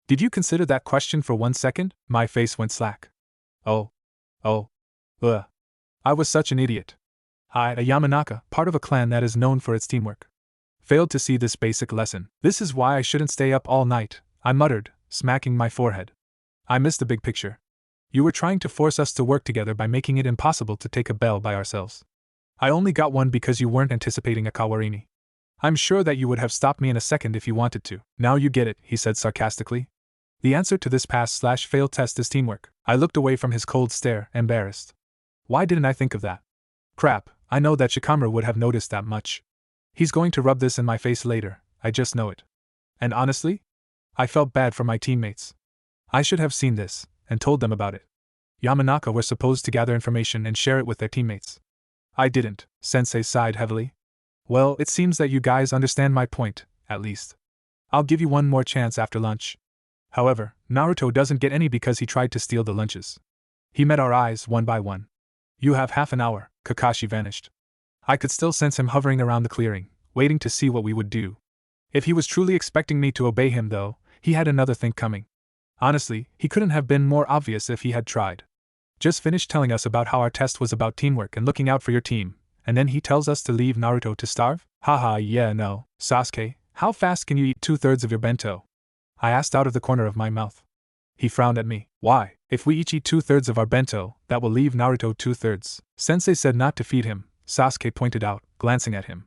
Did you consider that question for 1 second? My face went slack. Oh. I was such an idiot. I, a Yamanaka, part of a clan that is known for its teamwork, failed to see this basic lesson. This is why I shouldn't stay up all night, I muttered, smacking my forehead. I missed the big picture. You were trying to force us to work together by making it impossible to take a bell by ourselves. I only got one because you weren't anticipating a kawarini. I'm sure that you would have stopped me in a second if you wanted to. Now you get it, he said sarcastically. The answer to this pass/fail test is teamwork. I looked away from his cold stare, embarrassed. Why didn't I think of that? Crap, I know that Shikamaru would have noticed that much. He's going to rub this in my face later, I just know it. And honestly? I felt bad for my teammates. I should have seen this, and told them about it. Yamanaka were supposed to gather information and share it with their teammates. I didn't, Sensei sighed heavily. Well, it seems that you guys understand my point, at least. I'll give you one more chance after lunch. However, Naruto doesn't get any because he tried to steal the lunches. He met our eyes one by one. You have half an hour. Kakashi vanished. I could still sense him hovering around the clearing, waiting to see what we would do. If he was truly expecting me to obey him though, he had another thing coming. Honestly, he couldn't have been more obvious if he had tried. Just finished telling us about how our test was about teamwork and looking out for your team, and then he tells us to leave Naruto to starve? Haha, yeah, no. Sasuke, how fast can you eat 2/3 of your bento? I asked out of the corner of my mouth. He frowned at me. Why? If we each eat 2/3 of our bento, that will leave Naruto 2/3. Sensei said not to feed him, Sasuke pointed out, glancing at him.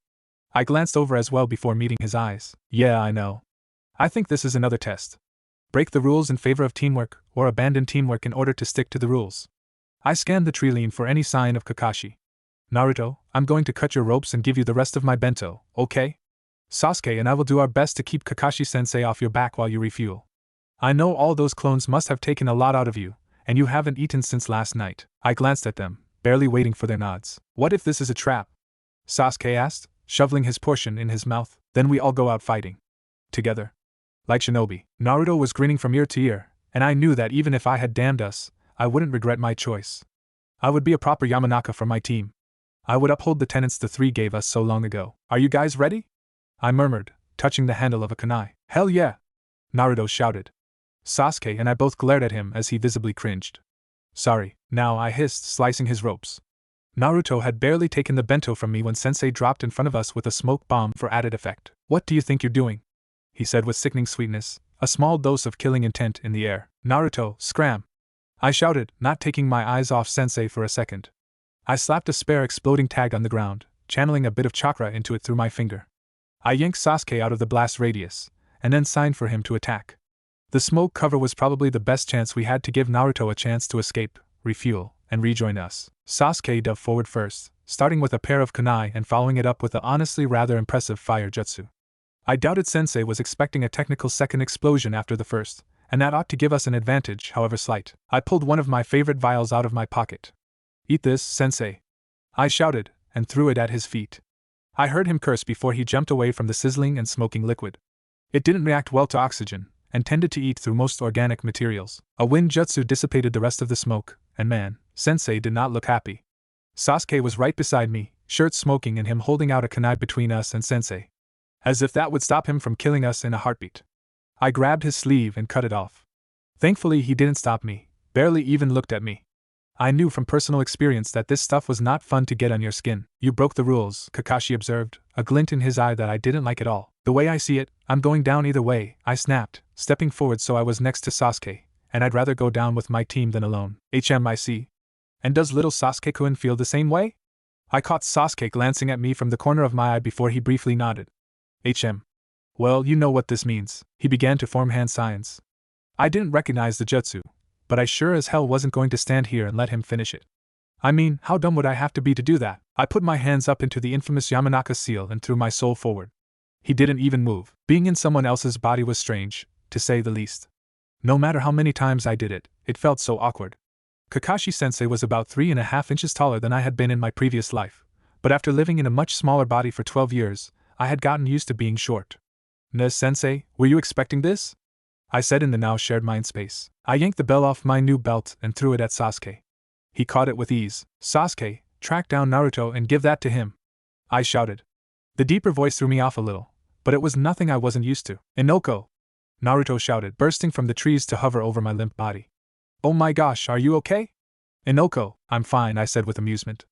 I glanced over as well before meeting his eyes. Yeah, I know. I think this is another test. Break the rules in favor of teamwork, or abandon teamwork in order to stick to the rules. I scanned the tree line for any sign of Kakashi. Naruto, I'm going to cut your ropes and give you the rest of my bento, okay? Sasuke and I will do our best to keep Kakashi-sensei off your back while you refuel. I know all those clones must have taken a lot out of you, and you haven't eaten since last night. I glanced at them, barely waiting for their nods. What if this is a trap? Sasuke asked, shoveling his portion in his mouth. Then we all go out fighting. Together. Like shinobi. Naruto was grinning from ear to ear, and I knew that even if I had damned us, I wouldn't regret my choice. I would be a proper Yamanaka for my team. I would uphold the tenets the three gave us so long ago. Are you guys ready? I murmured, touching the handle of a kunai. Hell yeah! Naruto shouted. Sasuke and I both glared at him as he visibly cringed. Sorry, now I hissed, slicing his ropes. Naruto had barely taken the bento from me when Sensei dropped in front of us with a smoke bomb for added effect. What do you think you're doing? He said with sickening sweetness, a small dose of killing intent in the air. Naruto, scram! I shouted, not taking my eyes off Sensei for a second. I slapped a spare exploding tag on the ground, channeling a bit of chakra into it through my finger. I yanked Sasuke out of the blast radius, and then signed for him to attack. The smoke cover was probably the best chance we had to give Naruto a chance to escape, refuel, and rejoin us. Sasuke dove forward first, starting with a pair of kunai and following it up with a honestly rather impressive fire jutsu. I doubted Sensei was expecting a technical second explosion after the first, and that ought to give us an advantage, however slight. I pulled one of my favorite vials out of my pocket. Eat this, Sensei! I shouted, and threw it at his feet. I heard him curse before he jumped away from the sizzling and smoking liquid. It didn't react well to oxygen, and tended to eat through most organic materials. A wind jutsu dissipated the rest of the smoke, and man, Sensei did not look happy. Sasuke was right beside me, shirt smoking and him holding out a kunai between us and Sensei. As if that would stop him from killing us in a heartbeat. I grabbed his sleeve and cut it off. Thankfully he didn't stop me, barely even looked at me. I knew from personal experience that this stuff was not fun to get on your skin. You broke the rules, Kakashi observed, a glint in his eye that I didn't like at all. The way I see it, I'm going down either way, I snapped, stepping forward so I was next to Sasuke, and I'd rather go down with my team than alone. HMIC. And does little Sasuke-kun feel the same way? I caught Sasuke glancing at me from the corner of my eye before he briefly nodded. HM. Well, you know what this means. He began to form hand signs. I didn't recognize the jutsu, but I sure as hell wasn't going to stand here and let him finish it. I mean, how dumb would I have to be to do that? I put my hands up into the infamous Yamanaka seal and threw my soul forward. He didn't even move. Being in someone else's body was strange, to say the least. No matter how many times I did it, it felt so awkward. Kakashi-sensei was about 3.5 inches taller than I had been in my previous life, but after living in a much smaller body for 12 years, I had gotten used to being short. Sensei, were you expecting this? I said in the now shared mind space. I yanked the bell off my new belt and threw it at Sasuke. He caught it with ease. Sasuke, track down Naruto and give that to him. I shouted. The deeper voice threw me off a little, but it was nothing I wasn't used to. Inoko! Naruto shouted, bursting from the trees to hover over my limp body. Oh my gosh, are you okay? Inoko, I'm fine, I said with amusement.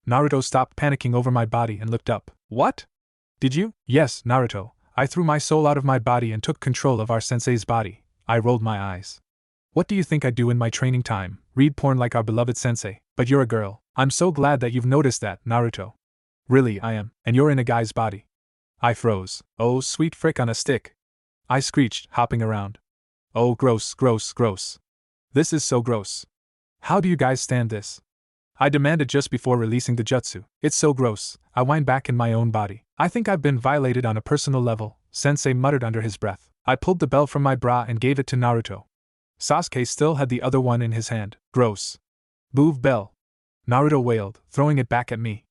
Naruto stopped panicking over my body and looked up. What? Did you? Yes, Naruto. I threw my soul out of my body and took control of our sensei's body. I rolled my eyes. What do you think I do in my training time? Read porn like our beloved sensei. But you're a girl. I'm so glad that you've noticed that, Naruto. Really, I am. And you're in a guy's body. I froze. Oh, sweet frick on a stick. I screeched, hopping around. Oh, gross, gross, gross. This is so gross. How do you guys stand this? I demanded just before releasing the jutsu. It's so gross. I whined back in my own body. I think I've been violated on a personal level, Sensei muttered under his breath. I pulled the bell from my bra and gave it to Naruto. Sasuke still had the other one in his hand. Gross. Boov bell. Naruto wailed, throwing it back at me.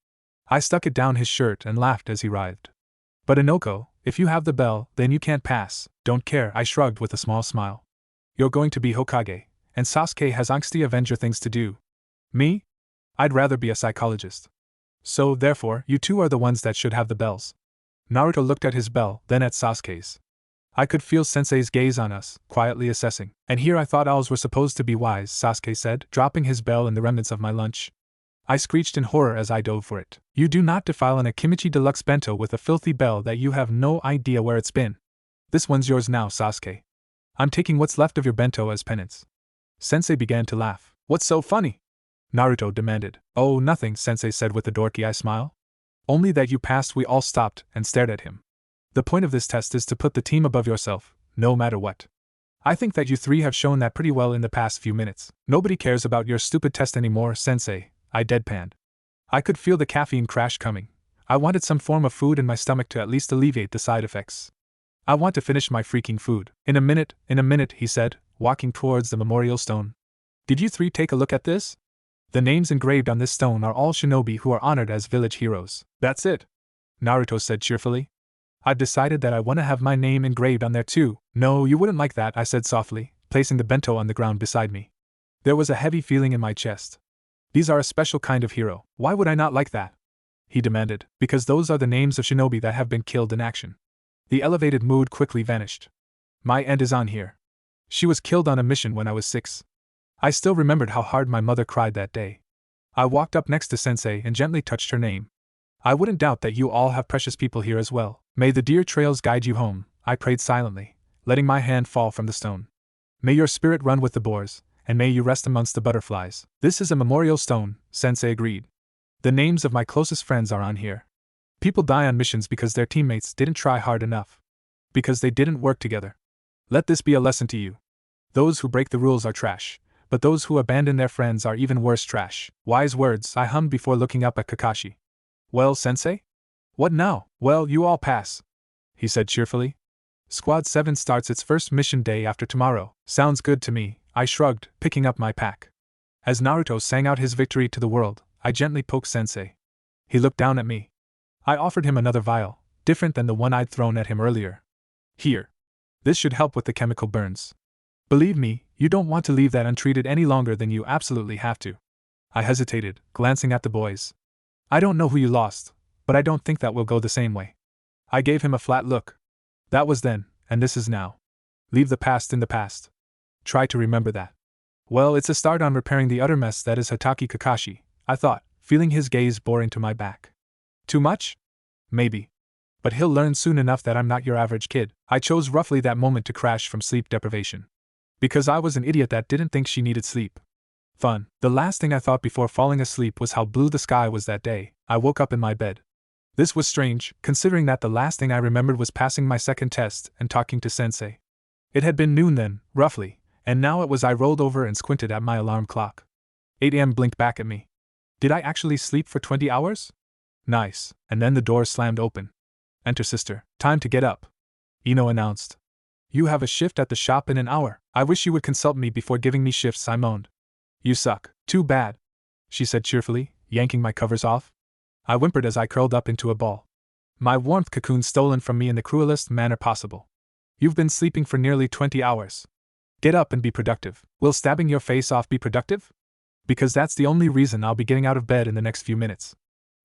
I stuck it down his shirt and laughed as he writhed. But Inoko, if you have the bell, then you can't pass. Don't care, I shrugged with a small smile. You're going to be Hokage, and Sasuke has angsty Avenger things to do. Me? I'd rather be a psychologist. So, therefore, you two are the ones that should have the bells. Naruto looked at his bell, then at Sasuke's. I could feel Sensei's gaze on us, quietly assessing. And here I thought owls were supposed to be wise, Sasuke said, dropping his bell in the remnants of my lunch. I screeched in horror as I dove for it. You do not defile an Akimichi Deluxe bento with a filthy bell that you have no idea where it's been. This one's yours now, Sasuke. I'm taking what's left of your bento as penance. Sensei began to laugh. What's so funny? Naruto demanded. Oh, nothing, Sensei said with a dorky eye smile. Only that you passed. We all stopped and stared at him. The point of this test is to put the team above yourself, no matter what. I think that you three have shown that pretty well in the past few minutes. Nobody cares about your stupid test anymore, Sensei, I deadpanned. I could feel the caffeine crash coming. I wanted some form of food in my stomach to at least alleviate the side effects. I want to finish my freaking food. In a minute, he said, walking towards the memorial stone. Did you three take a look at this? The names engraved on this stone are all shinobi who are honored as village heroes. That's it, Naruto said cheerfully. I've decided that I want to have my name engraved on there too. No, you wouldn't like that, I said softly, placing the bento on the ground beside me. There was a heavy feeling in my chest. These are a special kind of hero. Why would I not like that? He demanded. Because those are the names of shinobi that have been killed in action. The elevated mood quickly vanished. My end is on here. She was killed on a mission when I was 6. I still remembered how hard my mother cried that day. I walked up next to Sensei and gently touched her name. I wouldn't doubt that you all have precious people here as well. May the deer trails guide you home, I prayed silently, letting my hand fall from the stone. May your spirit run with the boars, and may you rest amongst the butterflies. This is a memorial stone, Sensei agreed. The names of my closest friends are on here. People die on missions because their teammates didn't try hard enough. Because they didn't work together. Let this be a lesson to you. Those who break the rules are trash, but those who abandon their friends are even worse trash. Wise words, I hummed before looking up at Kakashi. Well, Sensei? What now? Well, you all pass, he said cheerfully. Squad 7 starts its first mission day after tomorrow. Sounds good to me, I shrugged, picking up my pack. As Naruto sang out his victory to the world, I gently poked Sensei. He looked down at me. I offered him another vial, different than the one I'd thrown at him earlier. Here. This should help with the chemical burns. Believe me, you don't want to leave that untreated any longer than you absolutely have to. I hesitated, glancing at the boys. I don't know who you lost, but I don't think that will go the same way. I gave him a flat look. That was then, and this is now. Leave the past in the past. Try to remember that. Well, it's a start on repairing the utter mess that is Hatake Kakashi, I thought, feeling his gaze bore into my back. Too much? Maybe. But he'll learn soon enough that I'm not your average kid. I chose roughly that moment to crash from sleep deprivation. Because I was an idiot that didn't think she needed sleep. Fun. The last thing I thought before falling asleep was how blue the sky was that day. I woke up in my bed. This was strange, considering that the last thing I remembered was passing my second test and talking to Sensei. It had been noon then, roughly, and now it was. I rolled over and squinted at my alarm clock. 8 a.m. blinked back at me. Did I actually sleep for 20 hours? Nice. And then the door slammed open. Enter sister. Time to get up, Ino announced. You have a shift at the shop in an hour. I wish you would consult me before giving me shifts, I moaned. You suck. Too bad, she said cheerfully, yanking my covers off. I whimpered as I curled up into a ball. My warmth cocoon stolen from me in the cruelest manner possible. You've been sleeping for nearly 20 hours. Get up and be productive. Will stabbing your face off be productive? Because that's the only reason I'll be getting out of bed in the next few minutes.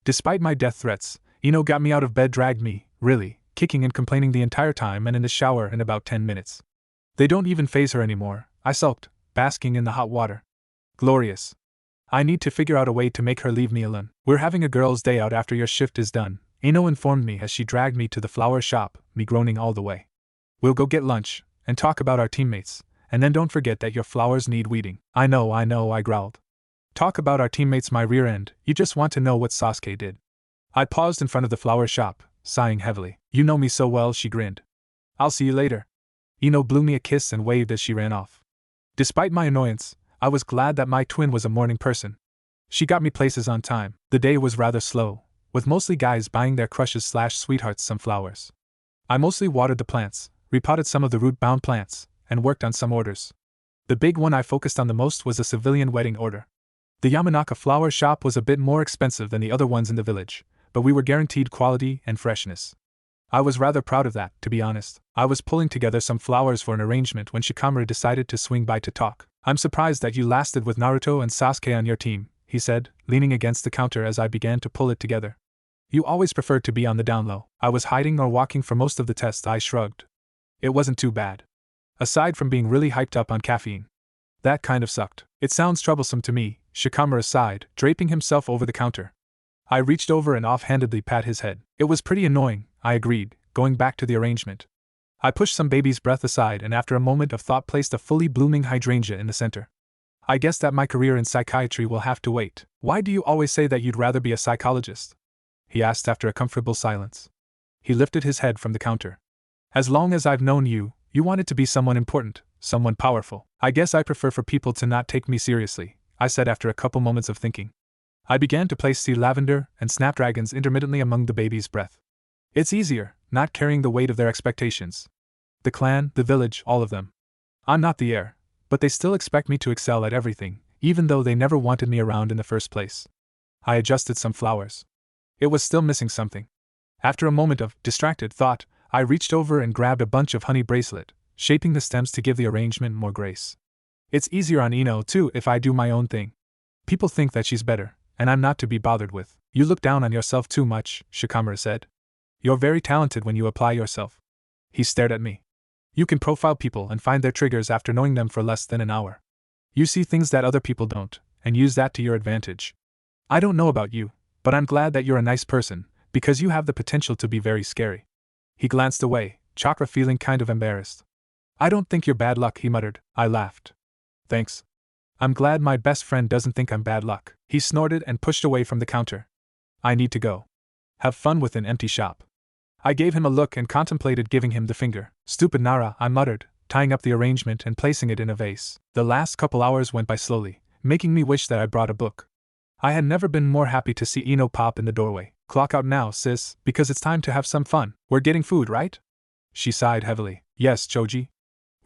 Despite my death threats, Ino got me out of bed, dragged me, really, kicking and complaining the entire time, and in the shower in about 10 minutes. They don't even faze her anymore, I sulked, basking in the hot water. Glorious. I need to figure out a way to make her leave me alone. We're having a girls' day out after your shift is done, Ino informed me as she dragged me to the flower shop, me groaning all the way. We'll go get lunch, and talk about our teammates, and then don't forget that your flowers need weeding. I know, I growled. Talk about our teammates, my rear end, you just want to know what Sasuke did. I paused in front of the flower shop, sighing heavily. You know me so well, she grinned. I'll see you later. Ino blew me a kiss and waved as she ran off. Despite my annoyance, I was glad that my twin was a morning person. She got me places on time. The day was rather slow, with mostly guys buying their crushes/sweethearts some flowers. I mostly watered the plants, repotted some of the root-bound plants, and worked on some orders. The big one I focused on the most was a civilian wedding order. The Yamanaka flower shop was a bit more expensive than the other ones in the village, but we were guaranteed quality and freshness. I was rather proud of that, to be honest. I was pulling together some flowers for an arrangement when Shikamaru decided to swing by to talk. I'm surprised that you lasted with Naruto and Sasuke on your team, he said, leaning against the counter as I began to pull it together. You always preferred to be on the down low. I was hiding or walking for most of the test. I shrugged. It wasn't too bad. Aside from being really hyped up on caffeine. That kind of sucked. It sounds troublesome to me, Shikamaru sighed, draping himself over the counter. I reached over and offhandedly pat his head. It was pretty annoying, I agreed, going back to the arrangement. I pushed some baby's breath aside and after a moment of thought placed a fully blooming hydrangea in the center. I guess that my career in psychiatry will have to wait. Why do you always say that you'd rather be a psychologist? He asked after a comfortable silence. He lifted his head from the counter. As long as I've known you, you wanted to be someone important, someone powerful. I guess I prefer for people to not take me seriously, I said after a couple moments of thinking. I began to place sea lavender and snapdragons intermittently among the baby's breath. It's easier, not carrying the weight of their expectations. The clan, the village, all of them. I'm not the heir, but they still expect me to excel at everything, even though they never wanted me around in the first place. I adjusted some flowers. It was still missing something. After a moment of distracted thought, I reached over and grabbed a bunch of honey bracelet, shaping the stems to give the arrangement more grace. It's easier on Ino, too, if I do my own thing. People think that she's better, and I'm not to be bothered with. You look down on yourself too much, Shikamaru said. You're very talented when you apply yourself. He stared at me. You can profile people and find their triggers after knowing them for less than an hour. You see things that other people don't, and use that to your advantage. I don't know about you, but I'm glad that you're a nice person, because you have the potential to be very scary. He glanced away, Chakra feeling kind of embarrassed. I don't think you're bad luck, he muttered. I laughed. Thanks. I'm glad my best friend doesn't think I'm bad luck. He snorted and pushed away from the counter. I need to go. Have fun with an empty shop. I gave him a look and contemplated giving him the finger. Stupid Nara, I muttered, tying up the arrangement and placing it in a vase. The last couple hours went by slowly, making me wish that I brought a book. I had never been more happy to see Ino pop in the doorway. Clock out now, sis, because it's time to have some fun. We're getting food, right? She sighed heavily. Yes, Choji.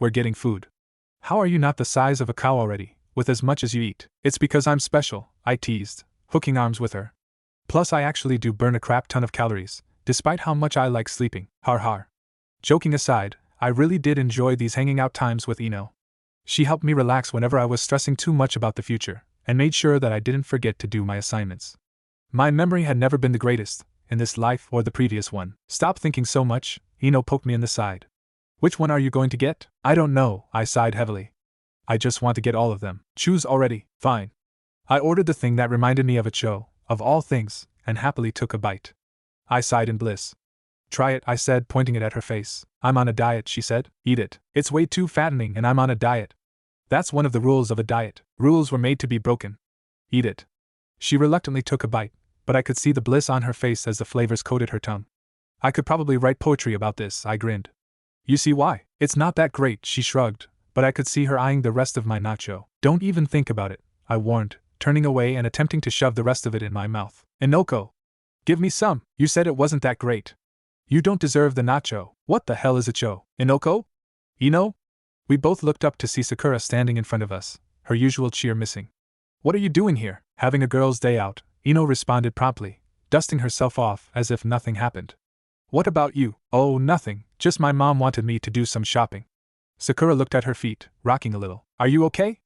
We're getting food. How are you not the size of a cow already, with as much as you eat? It's because I'm special, I teased, hooking arms with her. Plus I actually do burn a crap ton of calories, despite how much I like sleeping. Har har. Joking aside, I really did enjoy these hanging out times with Ino. She helped me relax whenever I was stressing too much about the future, and made sure that I didn't forget to do my assignments. My memory had never been the greatest, in this life or the previous one. Stop thinking so much, Ino poked me in the side. Which one are you going to get? I don't know, I sighed heavily. I just want to get all of them. Choose already. Fine. I ordered the thing that reminded me of a cho, of all things, and happily took a bite. I sighed in bliss. Try it, I said, pointing it at her face. I'm on a diet, she said. Eat it. It's way too fattening and I'm on a diet. That's one of the rules of a diet. Rules were made to be broken. Eat it. She reluctantly took a bite, but I could see the bliss on her face as the flavors coated her tongue. I could probably write poetry about this, I grinned. You see why? It's not that great, she shrugged, but I could see her eyeing the rest of my nacho. Don't even think about it, I warned, turning away and attempting to shove the rest of it in my mouth. Inoko! Give me some, you said it wasn't that great. You don't deserve the nacho. What the hell is a cho? Inoko? Ino? We both looked up to see Sakura standing in front of us, her usual cheer missing. What are you doing here? Having a girl's day out, Ino responded promptly, dusting herself off as if nothing happened. What about you? Oh, nothing, just my mom wanted me to do some shopping. Sakura looked at her feet, rocking a little. Are you okay?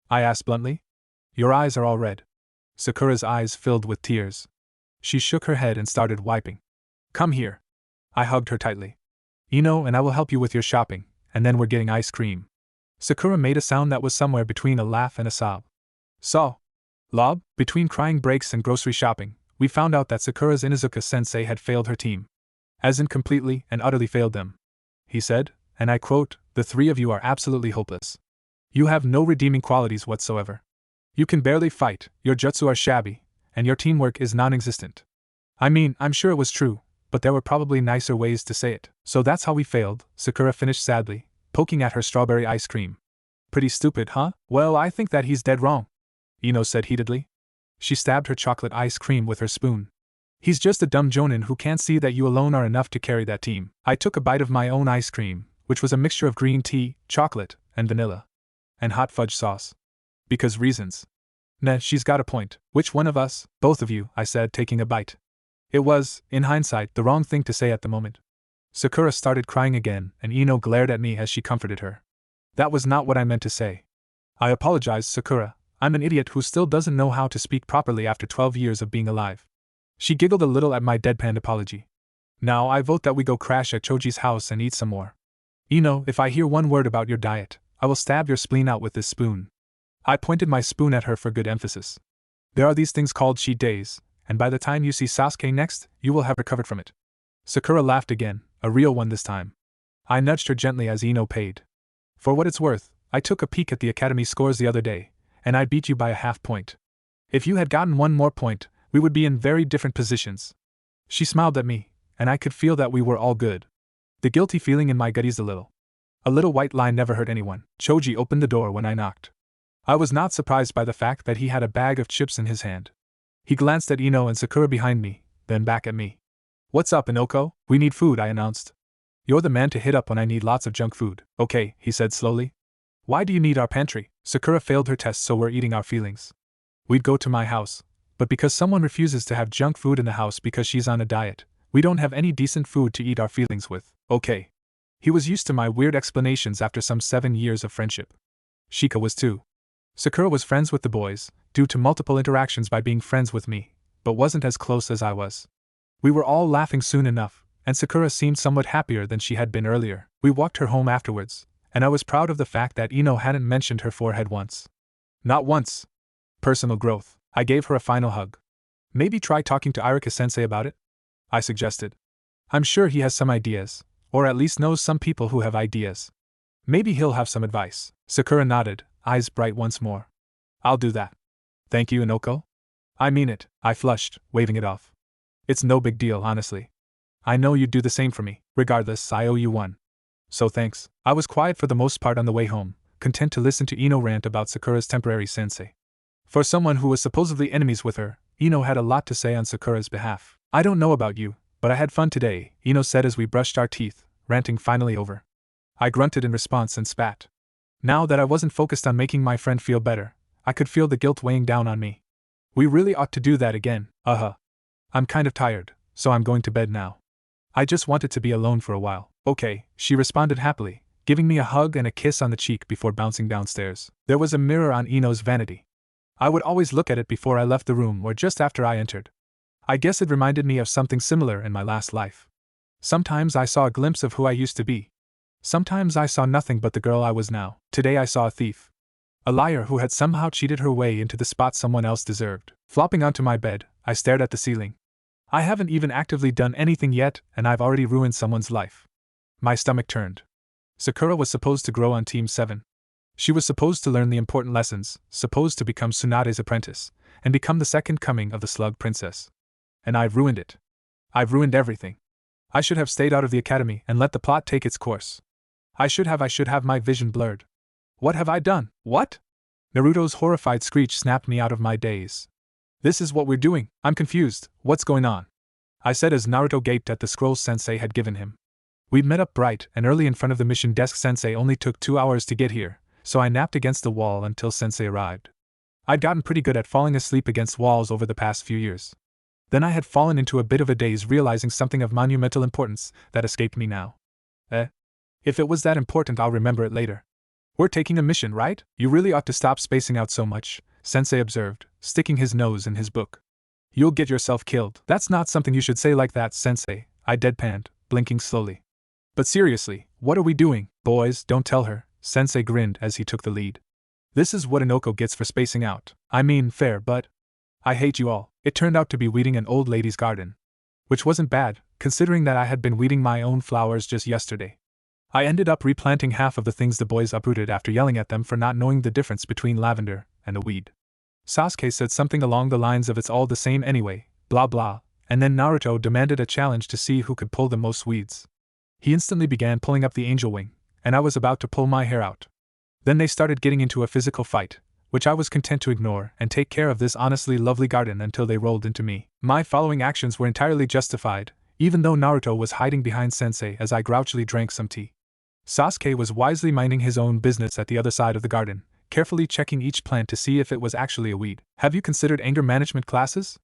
I asked bluntly. Your eyes are all red. Sakura's eyes filled with tears. She shook her head and started wiping. Come here. I hugged her tightly. Ino and I will help you with your shopping, and then we're getting ice cream. Sakura made a sound that was somewhere between a laugh and a sob. Lob? Between crying breaks and grocery shopping, we found out that Sakura's Inuzuka-sensei had failed her team. As in completely and utterly failed them. He said, and I quote, the three of you are absolutely hopeless. You have no redeeming qualities whatsoever. You can barely fight, your jutsu are shabby, and your teamwork is non-existent. I mean, I'm sure it was true, but there were probably nicer ways to say it. So that's how we failed, Sakura finished sadly, poking at her strawberry ice cream. Pretty stupid, huh? Well, I think that he's dead wrong, Ino said heatedly. She stabbed her chocolate ice cream with her spoon. He's just a dumb jonin who can't see that you alone are enough to carry that team. I took a bite of my own ice cream, which was a mixture of green tea, chocolate, and vanilla. And hot fudge sauce. Because reasons. Nah, she's got a point. Which one of us? Both of you, I said, taking a bite. It was, in hindsight, the wrong thing to say at the moment. Sakura started crying again, and Ino glared at me as she comforted her. That was not what I meant to say. I apologize, Sakura. I'm an idiot who still doesn't know how to speak properly after 12 years of being alive. She giggled a little at my deadpan apology. Now I vote that we go crash at Choji's house and eat some more. Ino, if I hear one word about your diet, I will stab your spleen out with this spoon. I pointed my spoon at her for good emphasis. There are these things called cheat days, and by the time you see Sasuke next, you will have recovered from it. Sakura laughed again, a real one this time. I nudged her gently as Ino paid. For what it's worth, I took a peek at the academy scores the other day, and I beat you by a half point. If you had gotten one more point, we would be in very different positions. She smiled at me, and I could feel that we were all good. The guilty feeling in my gut eased a little. A little white lie never hurt anyone. Choji opened the door when I knocked. I was not surprised by the fact that he had a bag of chips in his hand. He glanced at Ino and Sakura behind me, then back at me. What's up, Inoko? We need food, I announced. You're the man to hit up when I need lots of junk food. Okay, he said slowly. Why do you need our pantry? Sakura failed her test, so we're eating our feelings. We'd go to my house, but because someone refuses to have junk food in the house because she's on a diet, we don't have any decent food to eat our feelings with. Okay. He was used to my weird explanations after some 7 years of friendship. Shika was too. Sakura was friends with the boys, due to multiple interactions by being friends with me, but wasn't as close as I was. We were all laughing soon enough, and Sakura seemed somewhat happier than she had been earlier. We walked her home afterwards, and I was proud of the fact that Ino hadn't mentioned her forehead once. Not once. Personal growth. I gave her a final hug. Maybe try talking to Irika-sensei about it? I suggested. I'm sure he has some ideas, or at least knows some people who have ideas. Maybe he'll have some advice. Sakura nodded, eyes bright once more. I'll do that. Thank you, Inoko. I mean it, I flushed, waving it off. It's no big deal, honestly. I know you'd do the same for me. Regardless, I owe you one. So thanks. I was quiet for the most part on the way home, content to listen to Ino rant about Sakura's temporary sensei. For someone who was supposedly enemies with her, Ino had a lot to say on Sakura's behalf. I don't know about you, but I had fun today, Ino said as we brushed our teeth, ranting finally over. I grunted in response and spat. Now that I wasn't focused on making my friend feel better, I could feel the guilt weighing down on me. We really ought to do that again, I'm kind of tired, so I'm going to bed now. I just wanted to be alone for a while. Okay, she responded happily, giving me a hug and a kiss on the cheek before bouncing downstairs. There was a mirror on Ino's vanity. I would always look at it before I left the room or just after I entered. I guess it reminded me of something similar in my last life. Sometimes I saw a glimpse of who I used to be. Sometimes I saw nothing but the girl I was now. Today I saw a thief. A liar who had somehow cheated her way into the spot someone else deserved. Flopping onto my bed, I stared at the ceiling. I haven't even actively done anything yet, and I've already ruined someone's life. My stomach turned. Sakura was supposed to grow on Team 7. She was supposed to learn the important lessons, supposed to become Tsunade's apprentice, and become the second coming of the Slug Princess. And I've ruined it. I've ruined everything. I should have stayed out of the academy and let the plot take its course. I should have my vision blurred. What have I done? What? Naruto's horrified screech snapped me out of my daze. This is what we're doing. I'm confused. What's going on? I said as Naruto gaped at the scrolls Sensei had given him. We'd met up bright and early in front of the mission desk. Sensei only took 2 hours to get here, so I napped against the wall until Sensei arrived. I'd gotten pretty good at falling asleep against walls over the past few years. Then I had fallen into a bit of a daze, realizing something of monumental importance that escaped me now. If it was that important, I'll remember it later. We're taking a mission, right? You really ought to stop spacing out so much, Sensei observed, sticking his nose in his book. You'll get yourself killed. That's not something you should say like that, Sensei, I deadpanned, blinking slowly. But seriously, what are we doing? Boys, don't tell her, Sensei grinned as he took the lead. This is what Inoko gets for spacing out. I mean, fair, but I hate you all. It turned out to be weeding an old lady's garden. Which wasn't bad, considering that I had been weeding my own flowers just yesterday. I ended up replanting half of the things the boys uprooted after yelling at them for not knowing the difference between lavender and a weed. Sasuke said something along the lines of "it's all the same anyway, blah blah," and then Naruto demanded a challenge to see who could pull the most weeds. He instantly began pulling up the angel wing, and I was about to pull my hair out. Then they started getting into a physical fight, which I was content to ignore and take care of this honestly lovely garden until they rolled into me. My following actions were entirely justified, even though Naruto was hiding behind Sensei as I grouchily drank some tea. Sasuke was wisely minding his own business at the other side of the garden, carefully checking each plant to see if it was actually a weed. Have you considered anger management classes?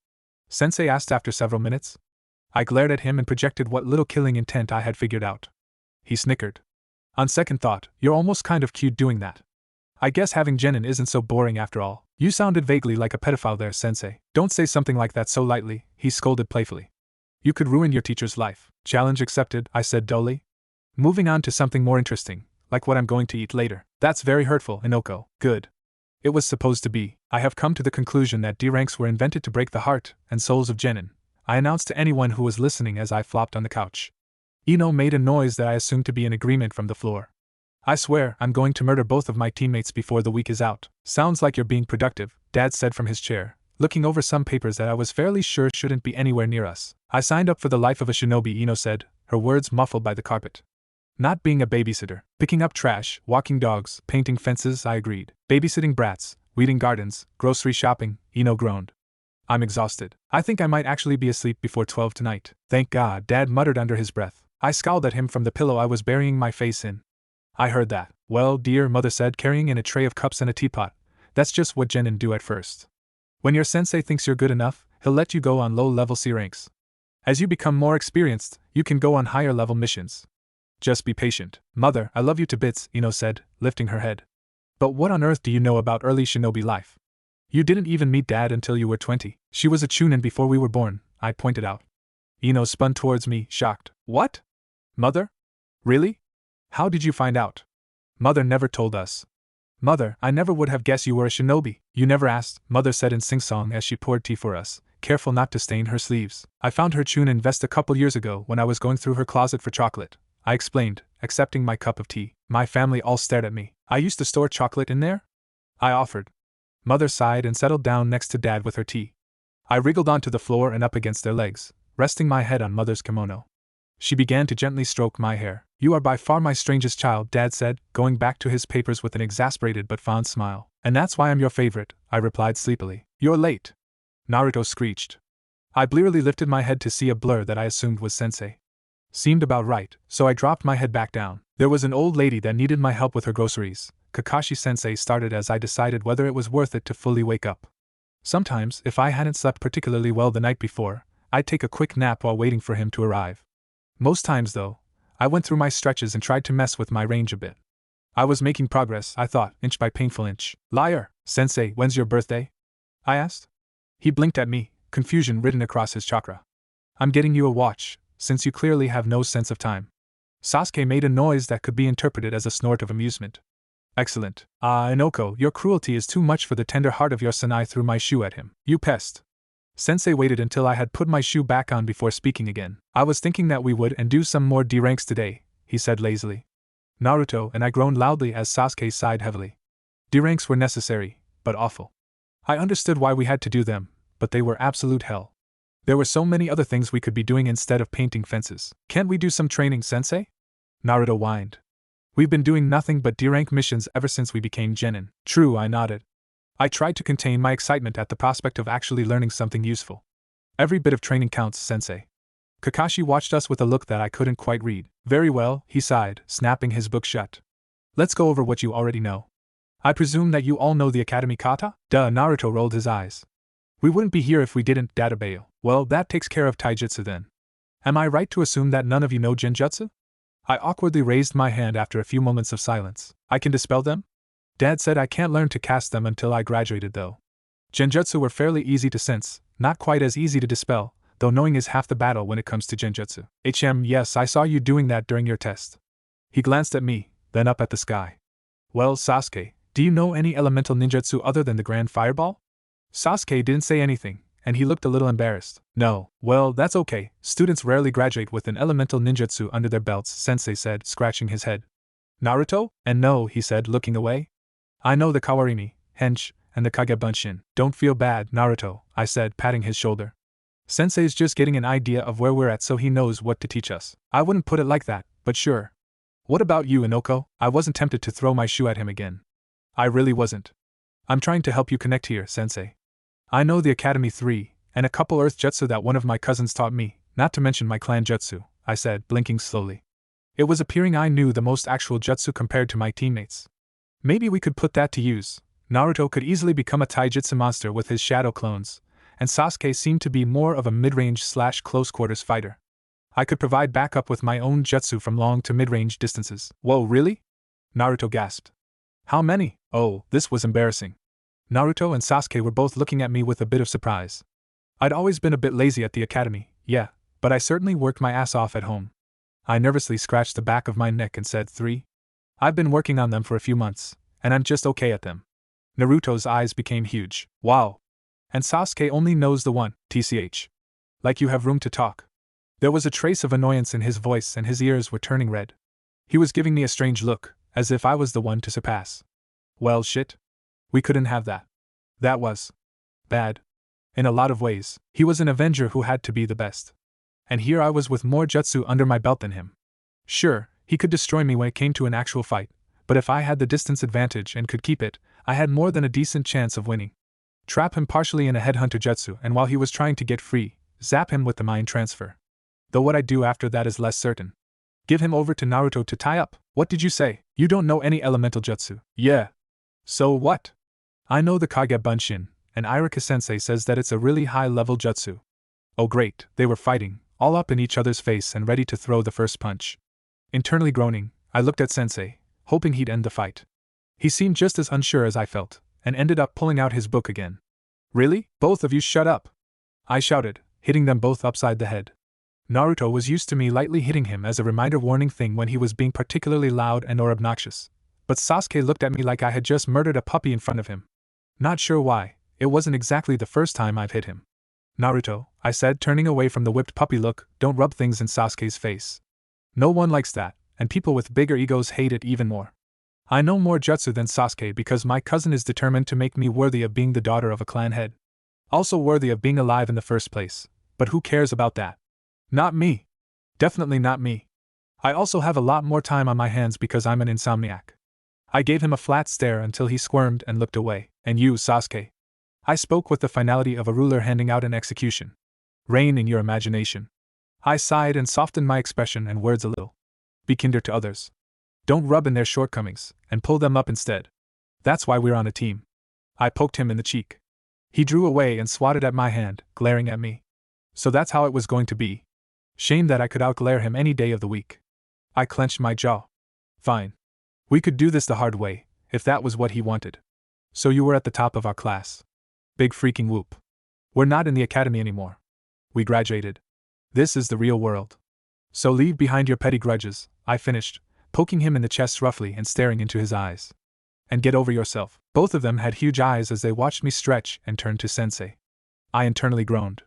Sensei asked after several minutes. I glared at him and projected what little killing intent I had figured out. He snickered. On second thought, you're almost kind of cute doing that. I guess having genin isn't so boring after all. You sounded vaguely like a pedophile there, Sensei. Don't say something like that so lightly, he scolded playfully. You could ruin your teacher's life. Challenge accepted, I said dully. Moving on to something more interesting, like what I'm going to eat later. That's very hurtful, Inoko. Good. It was supposed to be. I have come to the conclusion that D ranks were invented to break the heart and souls of genin, I announced to anyone who was listening as I flopped on the couch. Ino made a noise that I assumed to be an agreement from the floor. I swear, I'm going to murder both of my teammates before the week is out. Sounds like you're being productive, Dad said from his chair, looking over some papers that I was fairly sure shouldn't be anywhere near us. I signed up for the life of a shinobi, Ino said, her words muffled by the carpet. Not being a babysitter, picking up trash, walking dogs, painting fences, I agreed. Babysitting brats, weeding gardens, grocery shopping, Ino groaned. I'm exhausted. I think I might actually be asleep before 12 tonight. Thank God, Dad muttered under his breath. I scowled at him from the pillow I was burying my face in. I heard that. Well, dear, Mother said, carrying in a tray of cups and a teapot. That's just what genin do at first. When your sensei thinks you're good enough, he'll let you go on low-level C ranks. As you become more experienced, you can go on higher-level missions. Just be patient. Mother, I love you to bits, Ino said, lifting her head. But what on earth do you know about early shinobi life? You didn't even meet Dad until you were 20. She was a chunin before we were born, I pointed out. Ino spun towards me, shocked. What? Mother? Really? How did you find out? Mother never told us. Mother, I never would have guessed you were a shinobi. You never asked, Mother said in sing-song as she poured tea for us, careful not to stain her sleeves. I found her chunin vest a couple years ago when I was going through her closet for chocolate, I explained, accepting my cup of tea. My family all stared at me. I used to store chocolate in there? I offered. Mother sighed and settled down next to Dad with her tea. I wriggled onto the floor and up against their legs, resting my head on Mother's kimono. She began to gently stroke my hair. You are by far my strangest child, Dad said, going back to his papers with an exasperated but fond smile. And that's why I'm your favorite, I replied sleepily. You're late. Naruto screeched. I blearily lifted my head to see a blur that I assumed was Sensei. Seemed about right, so I dropped my head back down. There was an old lady that needed my help with her groceries. Kakashi-sensei started as I decided whether it was worth it to fully wake up. Sometimes, if I hadn't slept particularly well the night before, I'd take a quick nap while waiting for him to arrive. Most times, though, I went through my stretches and tried to mess with my range a bit. I was making progress, I thought, inch by painful inch. Liar! Sensei, when's your birthday? I asked. He blinked at me, confusion written across his chakra. I'm getting you a watch, since you clearly have no sense of time. Sasuke made a noise that could be interpreted as a snort of amusement. Excellent. Ah, Inoko, your cruelty is too much for the tender heart of your Sanai. Threw my shoe at him. You pest. Sensei waited until I had put my shoe back on before speaking again. I was thinking that we would and do some more D ranks today, he said lazily. Naruto and I groaned loudly as Sasuke sighed heavily. D ranks were necessary, but awful. I understood why we had to do them, but they were absolute hell. There were so many other things we could be doing instead of painting fences. Can't we do some training, Sensei? Naruto whined. We've been doing nothing but D-rank missions ever since we became genin. True, I nodded. I tried to contain my excitement at the prospect of actually learning something useful. Every bit of training counts, Sensei. Kakashi watched us with a look that I couldn't quite read. Very well, he sighed, snapping his book shut. Let's go over what you already know. I presume that you all know the Academy Kata? Duh, Naruto rolled his eyes. We wouldn't be here if we didn't, Databayo. Well, that takes care of taijutsu then. Am I right to assume that none of you know genjutsu? I awkwardly raised my hand after a few moments of silence. I can dispel them? Dad said I can't learn to cast them until I graduated though. Genjutsu were fairly easy to sense, not quite as easy to dispel, though knowing is half the battle when it comes to genjutsu. Yes, I saw you doing that during your test. He glanced at me, then up at the sky. Well, Sasuke, do you know any elemental ninjutsu other than the Grand Fireball? Sasuke didn't say anything, and he looked a little embarrassed. No, well, that's okay. Students rarely graduate with an elemental ninjutsu under their belts, Sensei said, scratching his head. Naruto? And no, he said, looking away. I know the Kawarimi, Hench, and the Kagebunshin. Don't feel bad, Naruto, I said, patting his shoulder. Sensei's just getting an idea of where we're at so he knows what to teach us. I wouldn't put it like that, but sure. What about you, Inoko? I wasn't tempted to throw my shoe at him again. I really wasn't. I'm trying to help you connect here, Sensei. I know the Academy 3, and a couple Earth Jutsu that one of my cousins taught me, not to mention my clan Jutsu, I said, blinking slowly. It was appearing I knew the most actual Jutsu compared to my teammates. Maybe we could put that to use. Naruto could easily become a taijutsu monster with his shadow clones, and Sasuke seemed to be more of a mid-range/close quarters fighter. I could provide backup with my own jutsu from long to mid-range distances. Whoa, really? Naruto gasped. How many? Oh, this was embarrassing. Naruto and Sasuke were both looking at me with a bit of surprise. I'd always been a bit lazy at the academy, yeah, but I certainly worked my ass off at home. I nervously scratched the back of my neck and said 3. I've been working on them for a few months, and I'm just okay at them. Naruto's eyes became huge. Wow. And Sasuke only knows the one, tch. Like you have room to talk. There was a trace of annoyance in his voice and his ears were turning red. He was giving me a strange look, as if I was the one to surpass. Well, shit. We couldn't have that. That was bad. In a lot of ways, he was an Avenger who had to be the best. And here I was with more jutsu under my belt than him. Sure, he could destroy me when it came to an actual fight, but if I had the distance advantage and could keep it, I had more than a decent chance of winning. Trap him partially in a headhunter jutsu, and while he was trying to get free, zap him with the mind transfer. Though what I do after that is less certain. Give him over to Naruto to tie up. What did you say? You don't know any elemental jutsu. Yeah. So what? I know the Kage Bunshin, and Irika-sensei says that it's a really high-level jutsu. Oh great, they were fighting, all up in each other's face and ready to throw the first punch. Internally groaning, I looked at Sensei, hoping he'd end the fight. He seemed just as unsure as I felt, and ended up pulling out his book again. Really? Both of you shut up! I shouted, hitting them both upside the head. Naruto was used to me lightly hitting him as a reminder warning thing when he was being particularly loud and or obnoxious, but Sasuke looked at me like I had just murdered a puppy in front of him. Not sure why, it wasn't exactly the first time I've hit him. Naruto, I said, turning away from the whipped puppy look, don't rub things in Sasuke's face. No one likes that, and people with bigger egos hate it even more. I know more jutsu than Sasuke because my cousin is determined to make me worthy of being the daughter of a clan head. Also worthy of being alive in the first place, but who cares about that? Not me. Definitely not me. I also have a lot more time on my hands because I'm an insomniac. I gave him a flat stare until he squirmed and looked away. And you, Sasuke? I spoke with the finality of a ruler handing out an execution. Reign in your imagination. I sighed and softened my expression and words a little. Be kinder to others. Don't rub in their shortcomings, and pull them up instead. That's why we're on a team. I poked him in the cheek. He drew away and swatted at my hand, glaring at me. So that's how it was going to be. Shame that I could outglare him any day of the week. I clenched my jaw. Fine. We could do this the hard way, if that was what he wanted. So you were at the top of our class. Big freaking whoop. We're not in the academy anymore. We graduated. This is the real world. So leave behind your petty grudges, I finished, poking him in the chest roughly and staring into his eyes. And get over yourself. Both of them had huge eyes as they watched me stretch and turn to Sensei. I internally groaned.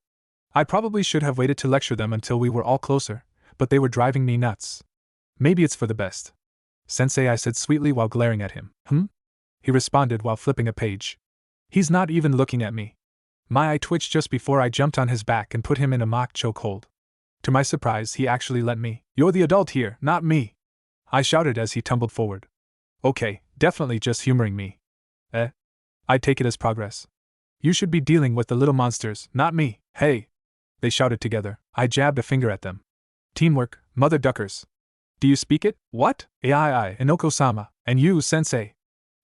I probably should have waited to lecture them until we were all closer, but they were driving me nuts. Maybe it's for the best. Sensei, I said sweetly while glaring at him. He responded while flipping a page. He's not even looking at me. My eye twitched just before I jumped on his back and put him in a mock chokehold. To my surprise, he actually let me. You're the adult here, not me. I shouted as he tumbled forward. Okay, definitely just humoring me. I take it as progress. You should be dealing with the little monsters, not me. Hey! They shouted together. I jabbed a finger at them. Teamwork, mother duckers. Do you speak it? What? Ai, Inoko-sama, and you, Sensei.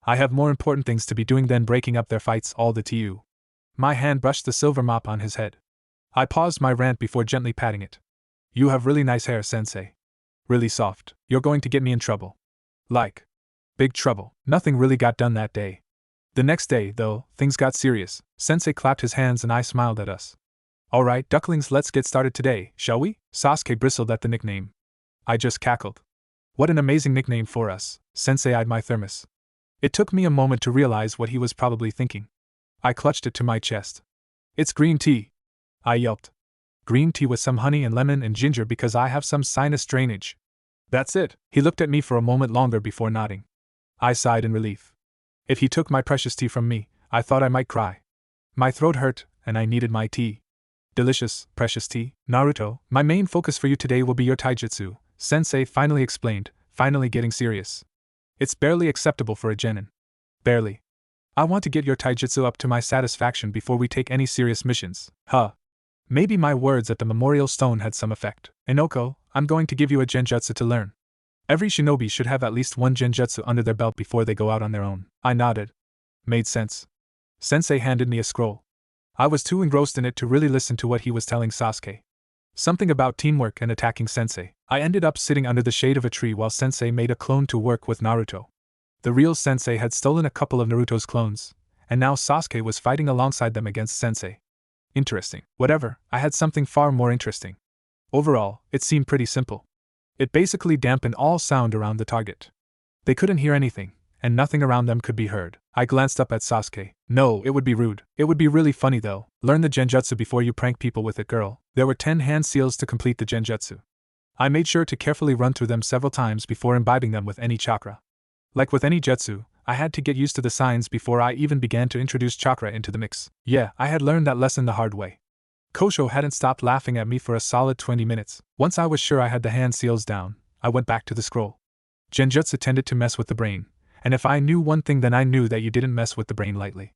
I have more important things to be doing than breaking up their fights all the to. My hand brushed the silver mop on his head. I paused my rant before gently patting it. You have really nice hair, Sensei. Really soft. You're going to get me in trouble. Like. Big trouble. Nothing really got done that day. The next day, though, things got serious. Sensei clapped his hands and I smiled at us. Alright, ducklings, let's get started today, shall we? Sasuke bristled at the nickname. I just cackled. What an amazing nickname for us. Sensei eyed my thermos. It took me a moment to realize what he was probably thinking. I clutched it to my chest. It's green tea. I yelped. Green tea with some honey and lemon and ginger because I have some sinus drainage. That's it. He looked at me for a moment longer before nodding. I sighed in relief. If he took my precious tea from me, I thought I might cry. My throat hurt, and I needed my tea. Delicious, precious tea. Naruto, my main focus for you today will be your taijutsu, Sensei finally explained, finally getting serious. It's barely acceptable for a genin. Barely. I want to get your taijutsu up to my satisfaction before we take any serious missions. Maybe my words at the memorial stone had some effect. Inoko, I'm going to give you a genjutsu to learn. Every shinobi should have at least one genjutsu under their belt before they go out on their own. I nodded. Made sense. Sensei handed me a scroll. I was too engrossed in it to really listen to what he was telling Sasuke. Something about teamwork and attacking Sensei. I ended up sitting under the shade of a tree while Sensei made a clone to work with Naruto. The real Sensei had stolen a couple of Naruto's clones, and now Sasuke was fighting alongside them against Sensei. Interesting. Whatever, I had something far more interesting. Overall, it seemed pretty simple. It basically dampened all sound around the target. They couldn't hear anything, and nothing around them could be heard. I glanced up at Sasuke. No, it would be rude. It would be really funny though. Learn the genjutsu before you prank people with it, girl. There were 10 hand seals to complete the genjutsu. I made sure to carefully run through them several times before imbibing them with any chakra. Like with any jutsu, I had to get used to the signs before I even began to introduce chakra into the mix. Yeah, I had learned that lesson the hard way. Kosho hadn't stopped laughing at me for a solid 20 minutes. Once I was sure I had the hand seals down, I went back to the scroll. Genjutsu tended to mess with the brain, and if I knew one thing then I knew that you didn't mess with the brain lightly.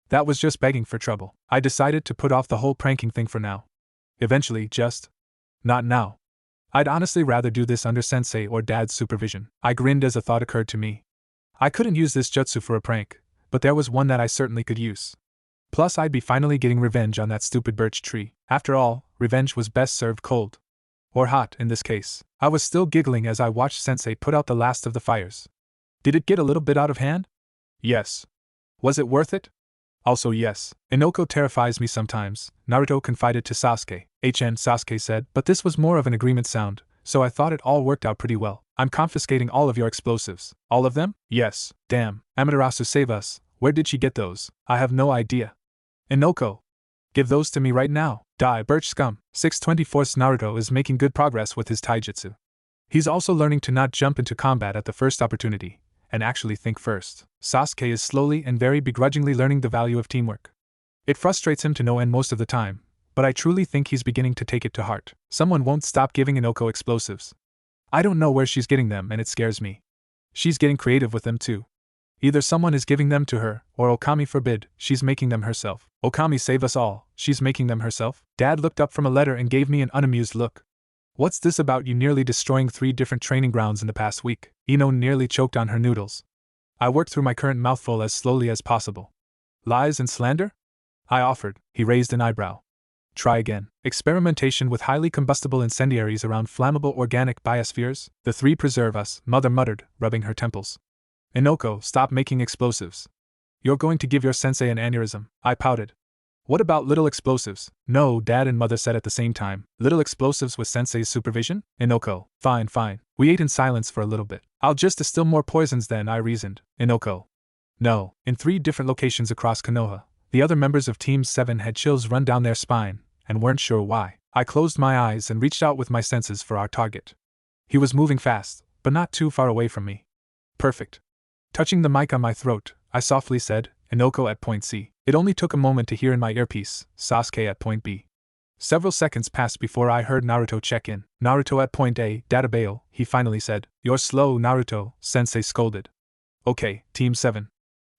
That was just begging for trouble. I decided to put off the whole pranking thing for now. Eventually, just not now. I'd honestly rather do this under sensei or dad's supervision. I grinned as a thought occurred to me. I couldn't use this jutsu for a prank, but there was one that I certainly could use. Plus I'd be finally getting revenge on that stupid birch tree. After all, revenge was best served cold. Or hot, in this case. I was still giggling as I watched Sensei put out the last of the fires. Did it get a little bit out of hand? Yes. Was it worth it? Also yes. Inoko terrifies me sometimes, Naruto confided to Sasuke. Sasuke said, but this was more of an agreement sound, so I thought it all worked out pretty well. I'm confiscating all of your explosives. All of them? Yes. Damn. Amaterasu, save us. Where did she get those? I have no idea. Inoko. Give those to me right now. Die, birch scum. 624's Naruto is making good progress with his taijutsu. He's also learning to not jump into combat at the first opportunity, and actually think first. Sasuke is slowly and very begrudgingly learning the value of teamwork. It frustrates him to no end most of the time, but I truly think he's beginning to take it to heart. Someone won't stop giving Inoko explosives. I don't know where she's getting them and it scares me. She's getting creative with them too. Either someone is giving them to her, or Okami forbid, she's making them herself. Okami save us all, she's making them herself? Dad looked up from a letter and gave me an unamused look. What's this about you nearly destroying 3 different training grounds in the past week? Ino nearly choked on her noodles. I worked through my current mouthful as slowly as possible. Lies and slander? I offered. He raised an eyebrow. Try again. Experimentation with highly combustible incendiaries around flammable organic biospheres? The 3 preserve us, Mother muttered, rubbing her temples. Inoko, stop making explosives. You're going to give your sensei an aneurysm. I pouted. What about little explosives? No, Dad and Mother said at the same time. Little explosives with sensei's supervision? Inoko. Fine. We ate in silence for a little bit. I'll just distill more poisons then, I reasoned. Inoko. No. In 3 different locations across Konoha, the other members of Team 7 had chills run down their spine, and weren't sure why. I closed my eyes and reached out with my senses for our target. He was moving fast, but not too far away from me. Perfect. Touching the mic on my throat, I softly said, Inoko at point C. It only took a moment to hear in my earpiece, Sasuke at point B. Several seconds passed before I heard Naruto check in. Naruto at point A, Databale, he finally said. You're slow, Naruto, Sensei scolded. Okay, Team 7.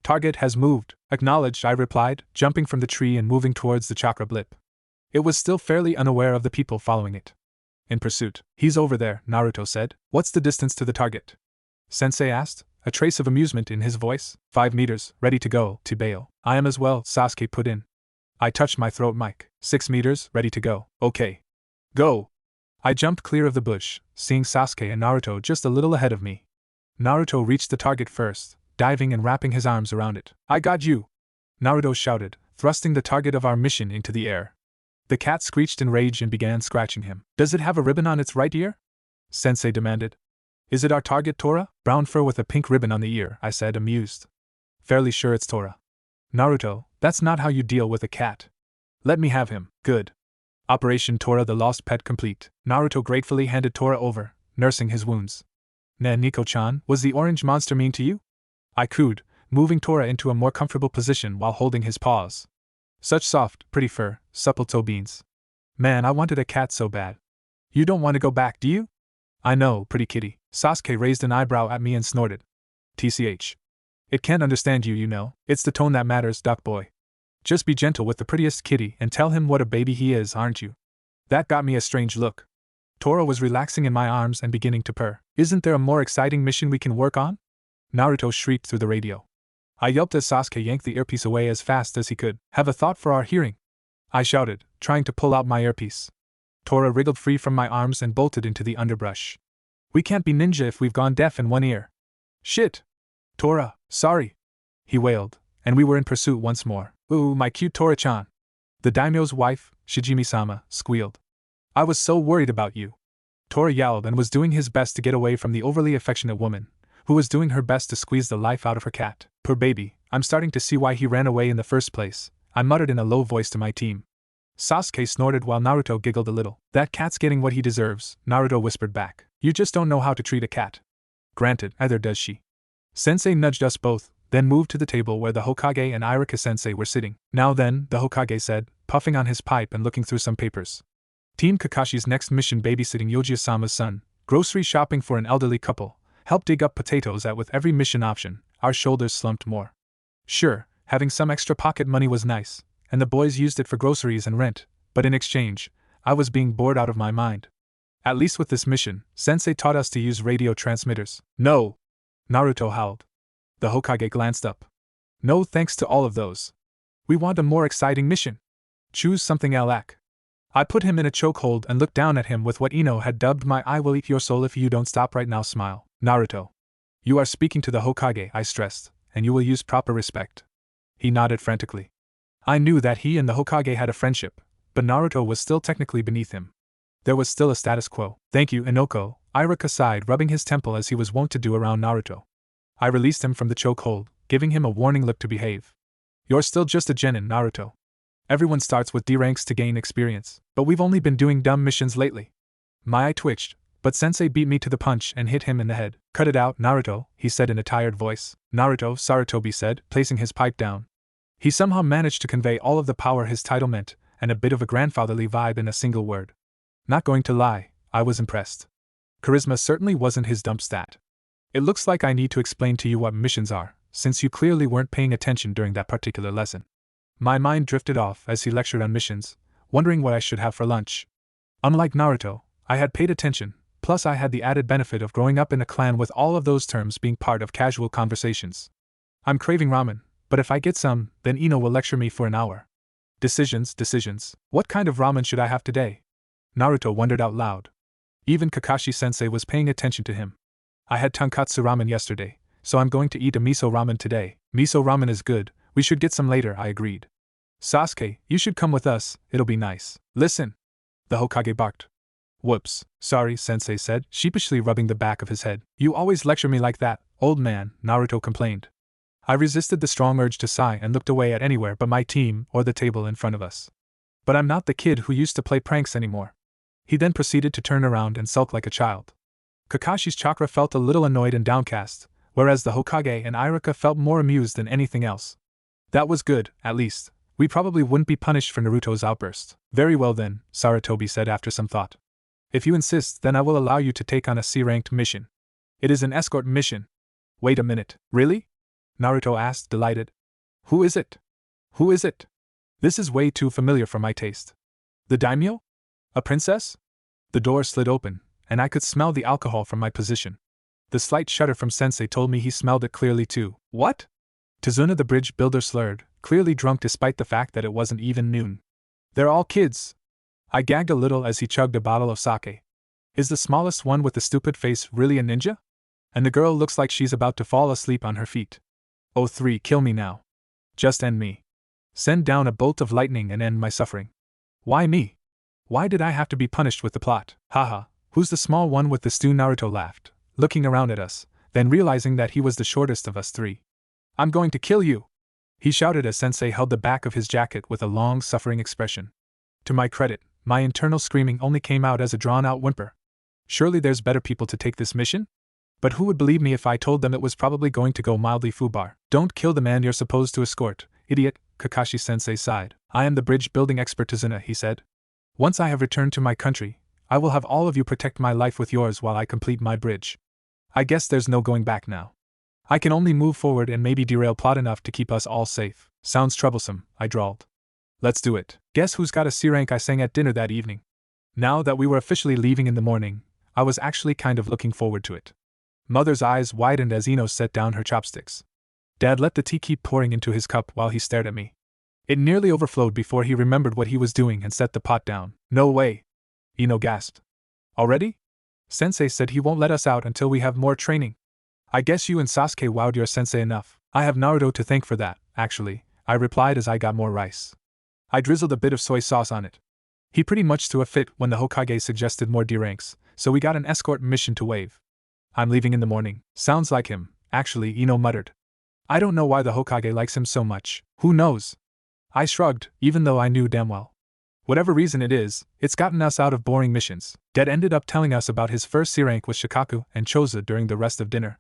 Target has moved. Acknowledged, I replied, jumping from the tree and moving towards the chakra blip. It was still fairly unaware of the people following it. In pursuit. He's over there, Naruto said. What's the distance to the target? Sensei asked, a trace of amusement in his voice. 5 meters, ready to go, Tibeo. I am as well, Sasuke put in. I touched my throat mic. 6 meters, ready to go. Okay. Go! I jumped clear of the bush, seeing Sasuke and Naruto just a little ahead of me. Naruto reached the target first, diving and wrapping his arms around it. I got you! Naruto shouted, thrusting the target of our mission into the air. The cat screeched in rage and began scratching him. Does it have a ribbon on its right ear? Sensei demanded. Is it our target, Tora? Brown fur with a pink ribbon on the ear, I said, amused. Fairly sure it's Tora. Naruto, that's not how you deal with a cat. Let me have him. Good. Operation Tora the Lost Pet complete. Naruto gratefully handed Tora over, nursing his wounds. Ne Nico-chan, was the orange monster mean to you? I cooed, moving Tora into a more comfortable position while holding his paws. Such soft, pretty fur, supple toe beans. Man, I wanted a cat so bad. You don't want to go back, do you? I know, pretty kitty. Sasuke raised an eyebrow at me and snorted. TCH. It can't understand you, you know. It's the tone that matters, duck boy. Just be gentle with the prettiest kitty and tell him what a baby he is, aren't you? That got me a strange look. Tora was relaxing in my arms and beginning to purr. Isn't there a more exciting mission we can work on? Naruto shrieked through the radio. I yelped as Sasuke yanked the earpiece away as fast as he could. Have a thought for our hearing, I shouted, trying to pull out my earpiece. Tora wriggled free from my arms and bolted into the underbrush. We can't be ninja if we've gone deaf in one ear. Shit! Tora, sorry! He wailed, and we were in pursuit once more. Ooh, my cute Tora-chan! The daimyo's wife, Shijimi-sama, squealed. I was so worried about you. Tora yelled and was doing his best to get away from the overly affectionate woman, who was doing her best to squeeze the life out of her cat. Poor baby, I'm starting to see why he ran away in the first place, I muttered in a low voice to my team. Sasuke snorted while Naruto giggled a little. That cat's getting what he deserves, Naruto whispered back. You just don't know how to treat a cat. Granted, either does she. Sensei nudged us both, then moved to the table where the Hokage and Iruka-sensei were sitting. Now then, the Hokage said, puffing on his pipe and looking through some papers. Team Kakashi's next mission: babysitting Yoji-sama's son, grocery shopping for an elderly couple, help dig up potatoes. With every mission option, our shoulders slumped more. Sure, having some extra pocket money was nice, and the boys used it for groceries and rent, but in exchange, I was being bored out of my mind. At least with this mission, Sensei taught us to use radio transmitters. No! Naruto howled. The Hokage glanced up. No thanks to all of those. We want a more exciting mission. Choose something, Alak. I put him in a chokehold and looked down at him with what Ino had dubbed my "I will eat your soul if you don't stop right now" smile. Naruto. You are speaking to the Hokage, I stressed, and you will use proper respect. He nodded frantically. I knew that he and the Hokage had a friendship, but Naruto was still technically beneath him. There was still a status quo. Thank you, Inoko, Iruka sighed, rubbing his temple as he was wont to do around Naruto. I released him from the chokehold, giving him a warning look to behave. You're still just a genin, Naruto. Everyone starts with D ranks to gain experience, but we've only been doing dumb missions lately. My eye twitched, but Sensei beat me to the punch and hit him in the head. Cut it out, Naruto, he said in a tired voice. Naruto, Sarutobi said, placing his pipe down. He somehow managed to convey all of the power his title meant, and a bit of a grandfatherly vibe in a single word. Not going to lie, I was impressed. Charisma certainly wasn't his dump stat. It looks like I need to explain to you what missions are, since you clearly weren't paying attention during that particular lesson. My mind drifted off as he lectured on missions, wondering what I should have for lunch. Unlike Naruto, I had paid attention, plus I had the added benefit of growing up in a clan with all of those terms being part of casual conversations. I'm craving ramen, but if I get some, then Ino will lecture me for an hour. Decisions. What kind of ramen should I have today? Naruto wondered out loud. Even Kakashi-sensei was paying attention to him. I had tonkatsu ramen yesterday, so I'm going to eat a miso ramen today. Miso ramen is good, we should get some later, I agreed. Sasuke, you should come with us, it'll be nice. Listen! The Hokage barked. Whoops, sorry, Sensei said, sheepishly rubbing the back of his head. You always lecture me like that, old man, Naruto complained. I resisted the strong urge to sigh and looked away at anywhere but my team or the table in front of us. But I'm not the kid who used to play pranks anymore. He then proceeded to turn around and sulk like a child. Kakashi's chakra felt a little annoyed and downcast, whereas the Hokage and Iruka felt more amused than anything else. That was good, at least. We probably wouldn't be punished for Naruto's outburst. Very well then, Sarutobi said after some thought. If you insist, then I will allow you to take on a C-ranked mission. It is an escort mission. Wait a minute, really? Naruto asked, delighted. Who is it? Who is it? This is way too familiar for my taste. The daimyo? A princess? The door slid open, and I could smell the alcohol from my position. The slight shudder from Sensei told me he smelled it clearly too. What? Tazuna the bridge builder slurred, clearly drunk despite the fact that it wasn't even noon. They're all kids. I gagged a little as he chugged a bottle of sake. Is the smallest one with the stupid face really a ninja? And the girl looks like she's about to fall asleep on her feet. Oh, 3, kill me now. Just end me. Send down a bolt of lightning and end my suffering. Why me? Why did I have to be punished with the plot? Haha, who's the small one with the stew? Naruto laughed, looking around at us, then realizing that he was the shortest of us 3. I'm going to kill you! He shouted as Sensei held the back of his jacket with a long, suffering expression. To my credit, my internal screaming only came out as a drawn-out whimper. Surely there's better people to take this mission? But who would believe me if I told them it was probably going to go mildly foobar? Don't kill the man you're supposed to escort, idiot, Kakashi-sensei sighed. I am the bridge-building expert Tazuna, he said. Once I have returned to my country, I will have all of you protect my life with yours while I complete my bridge. I guess there's no going back now. I can only move forward and maybe derail plot enough to keep us all safe. Sounds troublesome, I drawled. Let's do it. Guess who's got a C rank? I sang at dinner that evening. Now that we were officially leaving in the morning, I was actually kind of looking forward to it. Mother's eyes widened as Ino set down her chopsticks. Dad let the tea keep pouring into his cup while he stared at me. It nearly overflowed before he remembered what he was doing and set the pot down. No way! Ino gasped. Already? Sensei said he won't let us out until we have more training. I guess you and Sasuke wowed your sensei enough. I have Naruto to thank for that, actually, I replied as I got more rice. I drizzled a bit of soy sauce on it. He pretty much threw a fit when the Hokage suggested more D ranks, so we got an escort mission to wave. I'm leaving in the morning. Sounds like him, actually, Ino muttered. I don't know why the Hokage likes him so much. Who knows? I shrugged, even though I knew damn well. Whatever reason it is, it's gotten us out of boring missions. Dad ended up telling us about his first C rank with Shikaku and Choza during the rest of dinner.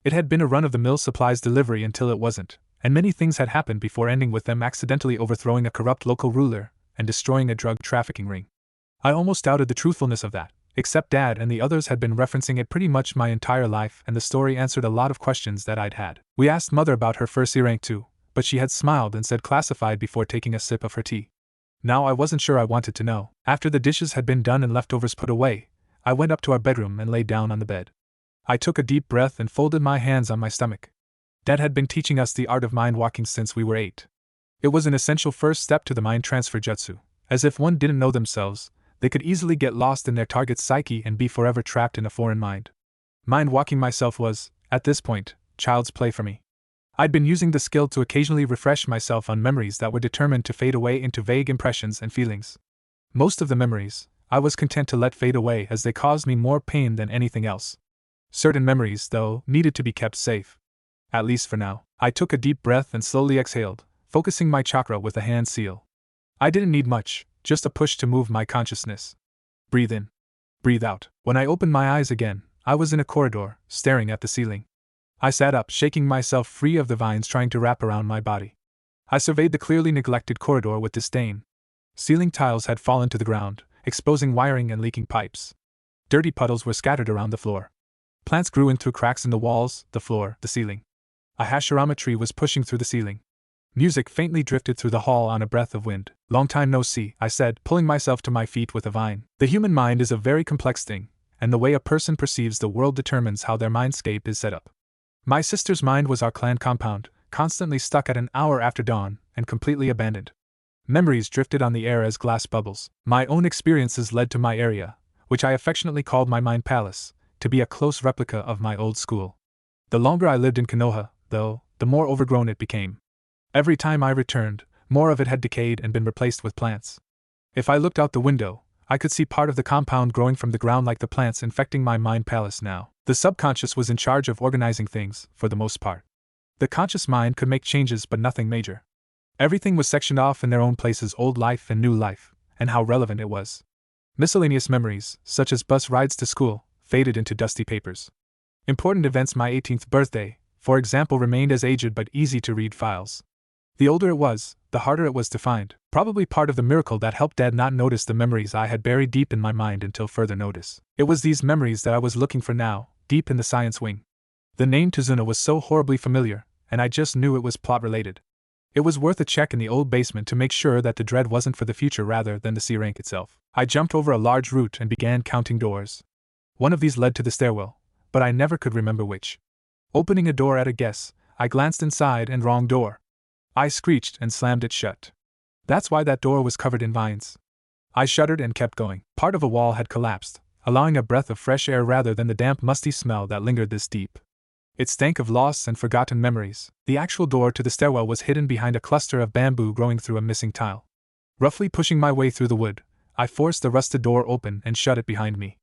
It had been a run-of-the-mill supplies delivery until it wasn't, and many things had happened before ending with them accidentally overthrowing a corrupt local ruler and destroying a drug trafficking ring. I almost doubted the truthfulness of that, except Dad and the others had been referencing it pretty much my entire life, and the story answered a lot of questions that I'd had. We asked Mother about her first C rank too, but she had smiled and said classified before taking a sip of her tea. Now I wasn't sure I wanted to know. After the dishes had been done and leftovers put away, I went up to our bedroom and laid down on the bed. I took a deep breath and folded my hands on my stomach. Dad had been teaching us the art of mind walking since we were 8. It was an essential first step to the mind transfer jutsu, as if one didn't know themselves, they could easily get lost in their target's psyche and be forever trapped in a foreign mind. Mind walking myself was, at this point, child's play for me. I'd been using the skill to occasionally refresh myself on memories that were determined to fade away into vague impressions and feelings. Most of the memories, I was content to let fade away as they caused me more pain than anything else. Certain memories, though, needed to be kept safe. At least for now. I took a deep breath and slowly exhaled, focusing my chakra with a hand seal. I didn't need much, just a push to move my consciousness. Breathe in. Breathe out. When I opened my eyes again, I was in a corridor, staring at the ceiling. I sat up, shaking myself free of the vines trying to wrap around my body. I surveyed the clearly neglected corridor with disdain. Ceiling tiles had fallen to the ground, exposing wiring and leaking pipes. Dirty puddles were scattered around the floor. Plants grew in through cracks in the walls, the floor, the ceiling. A hashirama tree was pushing through the ceiling. Music faintly drifted through the hall on a breath of wind. Long time no see, I said, pulling myself to my feet with a vine. The human mind is a very complex thing, and the way a person perceives the world determines how their mindscape is set up. My sister's mind was our clan compound, constantly stuck at an hour after dawn, and completely abandoned. Memories drifted on the air as glass bubbles. My own experiences led to my area, which I affectionately called my mind palace, to be a close replica of my old school. The longer I lived in Konoha, though, the more overgrown it became. Every time I returned, more of it had decayed and been replaced with plants. If I looked out the window, I could see part of the compound growing from the ground like the plants infecting my mind palace now. The subconscious was in charge of organizing things, for the most part. The conscious mind could make changes but nothing major. Everything was sectioned off in their own places, old life and new life, and how relevant it was. Miscellaneous memories, such as bus rides to school, faded into dusty papers. Important events, my 18th birthday, for example, remained as aged but easy-to-read files. The older it was, the harder it was to find, probably part of the miracle that helped Dad not notice the memories I had buried deep in my mind until further notice. It was these memories that I was looking for now, deep in the science wing. The name Tizuna was so horribly familiar, and I just knew it was plot-related. It was worth a check in the old basement to make sure that the dread wasn't for the future rather than the C rank itself. I jumped over a large root and began counting doors. One of these led to the stairwell, but I never could remember which. Opening a door at a guess, I glanced inside and wrong door. I screeched and slammed it shut. That's why that door was covered in vines. I shuddered and kept going. Part of a wall had collapsed, allowing a breath of fresh air rather than the damp, musty smell that lingered this deep. It stank of lost and forgotten memories. The actual door to the stairwell was hidden behind a cluster of bamboo growing through a missing tile. Roughly pushing my way through the wood, I forced the rusted door open and shut it behind me.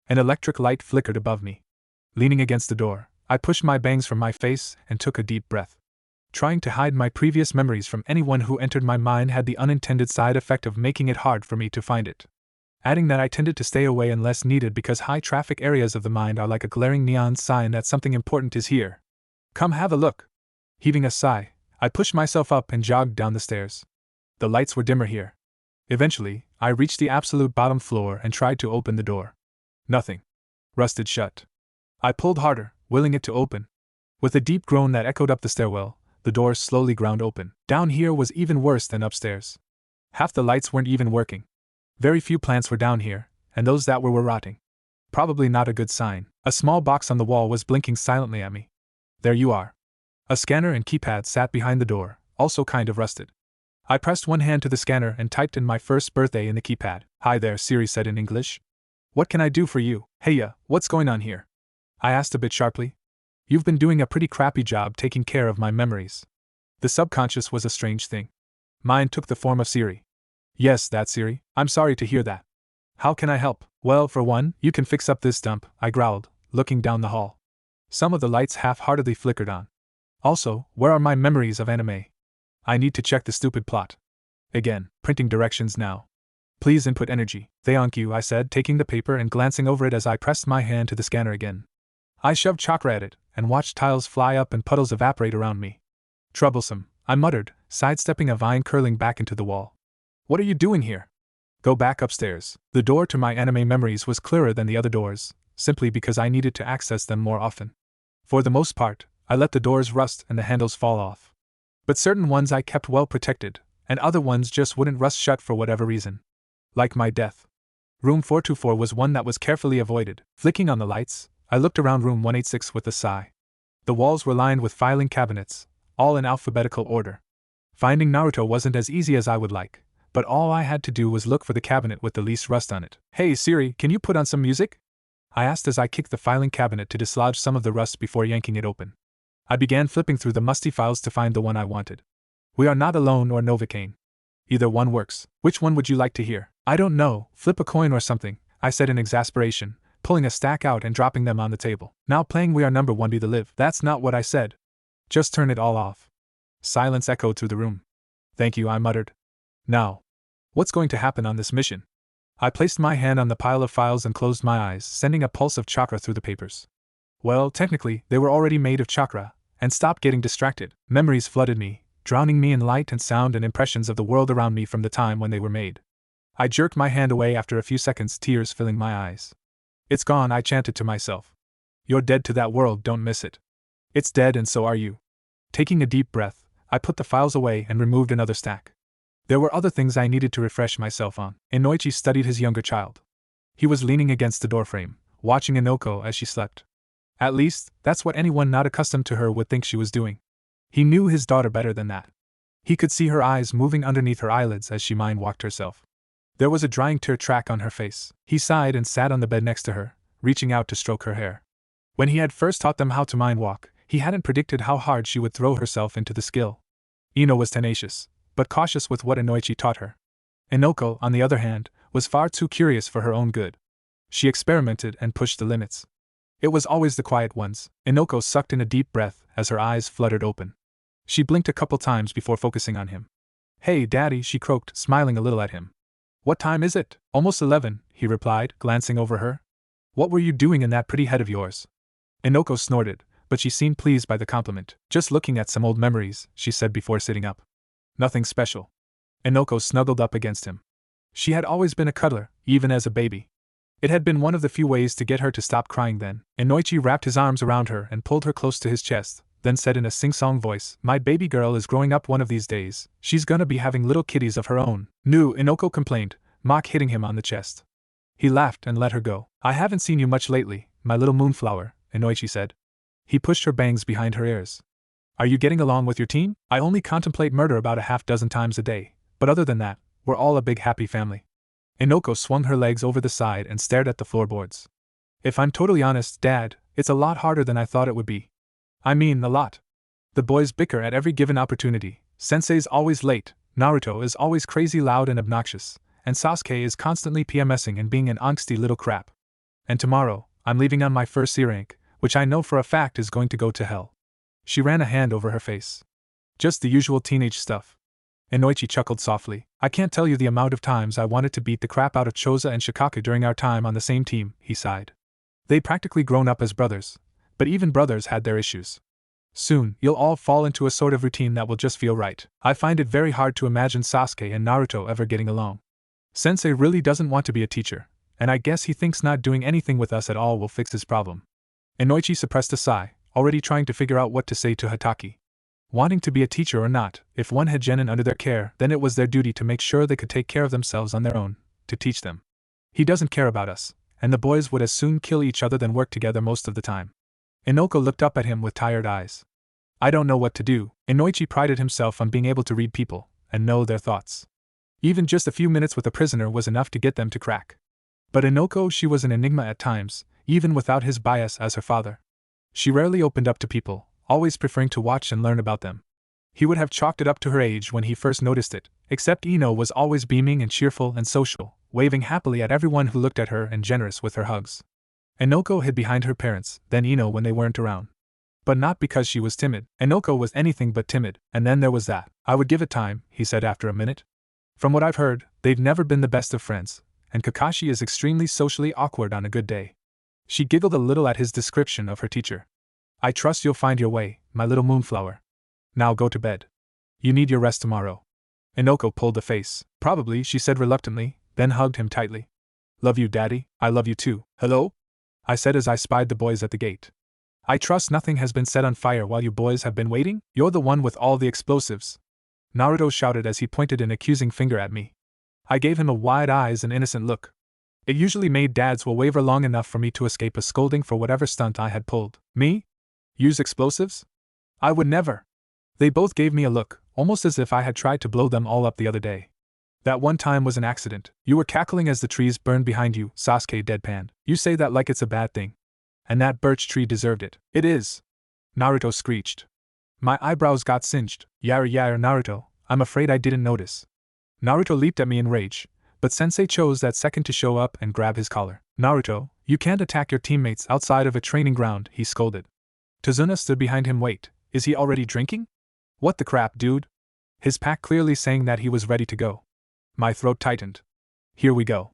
An electric light flickered above me. Leaning against the door, I pushed my bangs from my face and took a deep breath. Trying to hide my previous memories from anyone who entered my mind had the unintended side effect of making it hard for me to find it. Adding that I tended to stay away unless needed because high-traffic areas of the mind are like a glaring neon sign that something important is here. Come have a look. Heaving a sigh, I pushed myself up and jogged down the stairs. The lights were dimmer here. Eventually, I reached the absolute bottom floor and tried to open the door. Nothing. Rusted shut. I pulled harder, willing it to open. With a deep groan that echoed up the stairwell, the door slowly ground open. Down here was even worse than upstairs. Half the lights weren't even working. Very few plants were down here, and those that were rotting. Probably not a good sign. A small box on the wall was blinking silently at me. There you are. A scanner and keypad sat behind the door, also kind of rusted. I pressed one hand to the scanner and typed in my first birthday in the keypad. Hi there, Siri said in English. What can I do for you? Heya, what's going on here? I asked a bit sharply. You've been doing a pretty crappy job taking care of my memories. The subconscious was a strange thing. Mine took the form of Siri. Yes, that's Siri. I'm sorry to hear that. How can I help? Well, for one, you can fix up this dump, I growled, looking down the hall. Some of the lights half-heartedly flickered on. Also, where are my memories of anime? I need to check the stupid plot. Again, printing directions now. Please input energy. Thank you, I said, taking the paper and glancing over it as I pressed my hand to the scanner again. I shoved chakra at it, and watched tiles fly up and puddles evaporate around me. Troublesome, I muttered, sidestepping a vine curling back into the wall. What are you doing here? Go back upstairs. The door to my anime memories was clearer than the other doors, simply because I needed to access them more often. For the most part, I let the doors rust and the handles fall off. But certain ones I kept well protected, and other ones just wouldn't rust shut for whatever reason. Like my death. Room 424 was one that was carefully avoided. Flicking on the lights, I looked around room 186 with a sigh. The walls were lined with filing cabinets, all in alphabetical order. Finding Naruto wasn't as easy as I would like, but all I had to do was look for the cabinet with the least rust on it. Hey Siri, can you put on some music? I asked as I kicked the filing cabinet to dislodge some of the rust before yanking it open. I began flipping through the musty files to find the one I wanted. We Are Not Alone or Novocaine. Either one works. Which one would you like to hear? I don't know, flip a coin or something, I said in exasperation, pulling a stack out and dropping them on the table. Now playing We Are Number One Be the Live. That's not what I said. Just turn it all off. Silence echoed through the room. Thank you, I muttered. Now, what's going to happen on this mission? I placed my hand on the pile of files and closed my eyes, sending a pulse of chakra through the papers. Well, technically, they were already made of chakra, and stopped getting distracted. Memories flooded me, drowning me in light and sound and impressions of the world around me from the time when they were made. I jerked my hand away after a few seconds, tears filling my eyes. It's gone, I chanted to myself. You're dead to that world, don't miss it. It's dead and so are you. Taking a deep breath, I put the files away and removed another stack. There were other things I needed to refresh myself on. Inoichi studied his younger child. He was leaning against the doorframe, watching Inoko as she slept. At least, that's what anyone not accustomed to her would think she was doing. He knew his daughter better than that. He could see her eyes moving underneath her eyelids as she mind-walked herself. There was a drying tear track on her face. He sighed and sat on the bed next to her, reaching out to stroke her hair. When he had first taught them how to mind-walk, he hadn't predicted how hard she would throw herself into the skill. Ino was tenacious, but cautious with what Inoichi taught her. Inoko, on the other hand, was far too curious for her own good. She experimented and pushed the limits. It was always the quiet ones. Inoko sucked in a deep breath as her eyes fluttered open. She blinked a couple times before focusing on him. Hey, Daddy, she croaked, smiling a little at him. What time is it? Almost 11, he replied, glancing over her. What were you doing in that pretty head of yours? Inoko snorted, but she seemed pleased by the compliment. Just looking at some old memories, she said before sitting up. Nothing special. Inoko snuggled up against him. She had always been a cuddler, even as a baby. It had been one of the few ways to get her to stop crying then. Inoichi wrapped his arms around her and pulled her close to his chest, then said in a sing-song voice, My baby girl is growing up one of these days. She's gonna be having little kitties of her own. No, Inoko complained, mock hitting him on the chest. He laughed and let her go. I haven't seen you much lately, my little moonflower, Inoichi said. He pushed her bangs behind her ears. Are you getting along with your team? I only contemplate murder about a half-dozen times a day, but other than that, we're all a big happy family. Inoko swung her legs over the side and stared at the floorboards. If I'm totally honest, Dad, it's a lot harder than I thought it would be. I mean, a lot. The boys bicker at every given opportunity, Sensei's always late, Naruto is always crazy loud and obnoxious, and Sasuke is constantly PMSing and being an angsty little crap. And tomorrow, I'm leaving on my first C rank, which I know for a fact is going to go to hell. She ran a hand over her face. Just the usual teenage stuff. Inoichi chuckled softly. I can't tell you the amount of times I wanted to beat the crap out of Choza and Shikaku during our time on the same team, he sighed. They'd practically grown up as brothers, but even brothers had their issues. Soon, you'll all fall into a sort of routine that will just feel right. I find it very hard to imagine Sasuke and Naruto ever getting along. Sensei really doesn't want to be a teacher, and I guess he thinks not doing anything with us at all will fix his problem. Inoichi suppressed a sigh, already trying to figure out what to say to Hataki. Wanting to be a teacher or not, if one had genin under their care, then it was their duty to make sure they could take care of themselves on their own, to teach them. He doesn't care about us, and the boys would as soon kill each other than work together most of the time. Inoko looked up at him with tired eyes. I don't know what to do. Inoichi prided himself on being able to read people and know their thoughts. Even just a few minutes with a prisoner was enough to get them to crack. But Inoko, she was an enigma at times, even without his bias as her father. She rarely opened up to people, always preferring to watch and learn about them. He would have chalked it up to her age when he first noticed it, except Ino was always beaming and cheerful and social, waving happily at everyone who looked at her and generous with her hugs. Inoko hid behind her parents, then Ino when they weren't around. But not because she was timid. Inoko was anything but timid, and then there was that. I would give it time, he said after a minute. From what I've heard, they've never been the best of friends, and Kakashi is extremely socially awkward on a good day. She giggled a little at his description of her teacher. I trust you'll find your way, my little moonflower. Now go to bed. You need your rest tomorrow. Inoko pulled a face. Probably, she said reluctantly, then hugged him tightly. Love you, Daddy, I love you too. Hello? I said as I spied the boys at the gate. I trust nothing has been set on fire while you boys have been waiting? You're the one with all the explosives. Naruto shouted as he pointed an accusing finger at me. I gave him a wide eyes and innocent look. It usually made dads will waver long enough for me to escape a scolding for whatever stunt I had pulled. Me? Use explosives? I would never. They both gave me a look, almost as if I had tried to blow them all up the other day. That one time was an accident. You were cackling as the trees burned behind you, Sasuke deadpanned. You say that like it's a bad thing. And that birch tree deserved it. It is. Naruto screeched. My eyebrows got singed. Yar Naruto, I'm afraid I didn't notice. Naruto leaped at me in rage, but Sensei chose that second to show up and grab his collar. Naruto, you can't attack your teammates outside of a training ground, he scolded. Tazuna stood behind him. Wait, is he already drinking? What the crap, dude? His pack clearly saying that he was ready to go. My throat tightened. Here we go.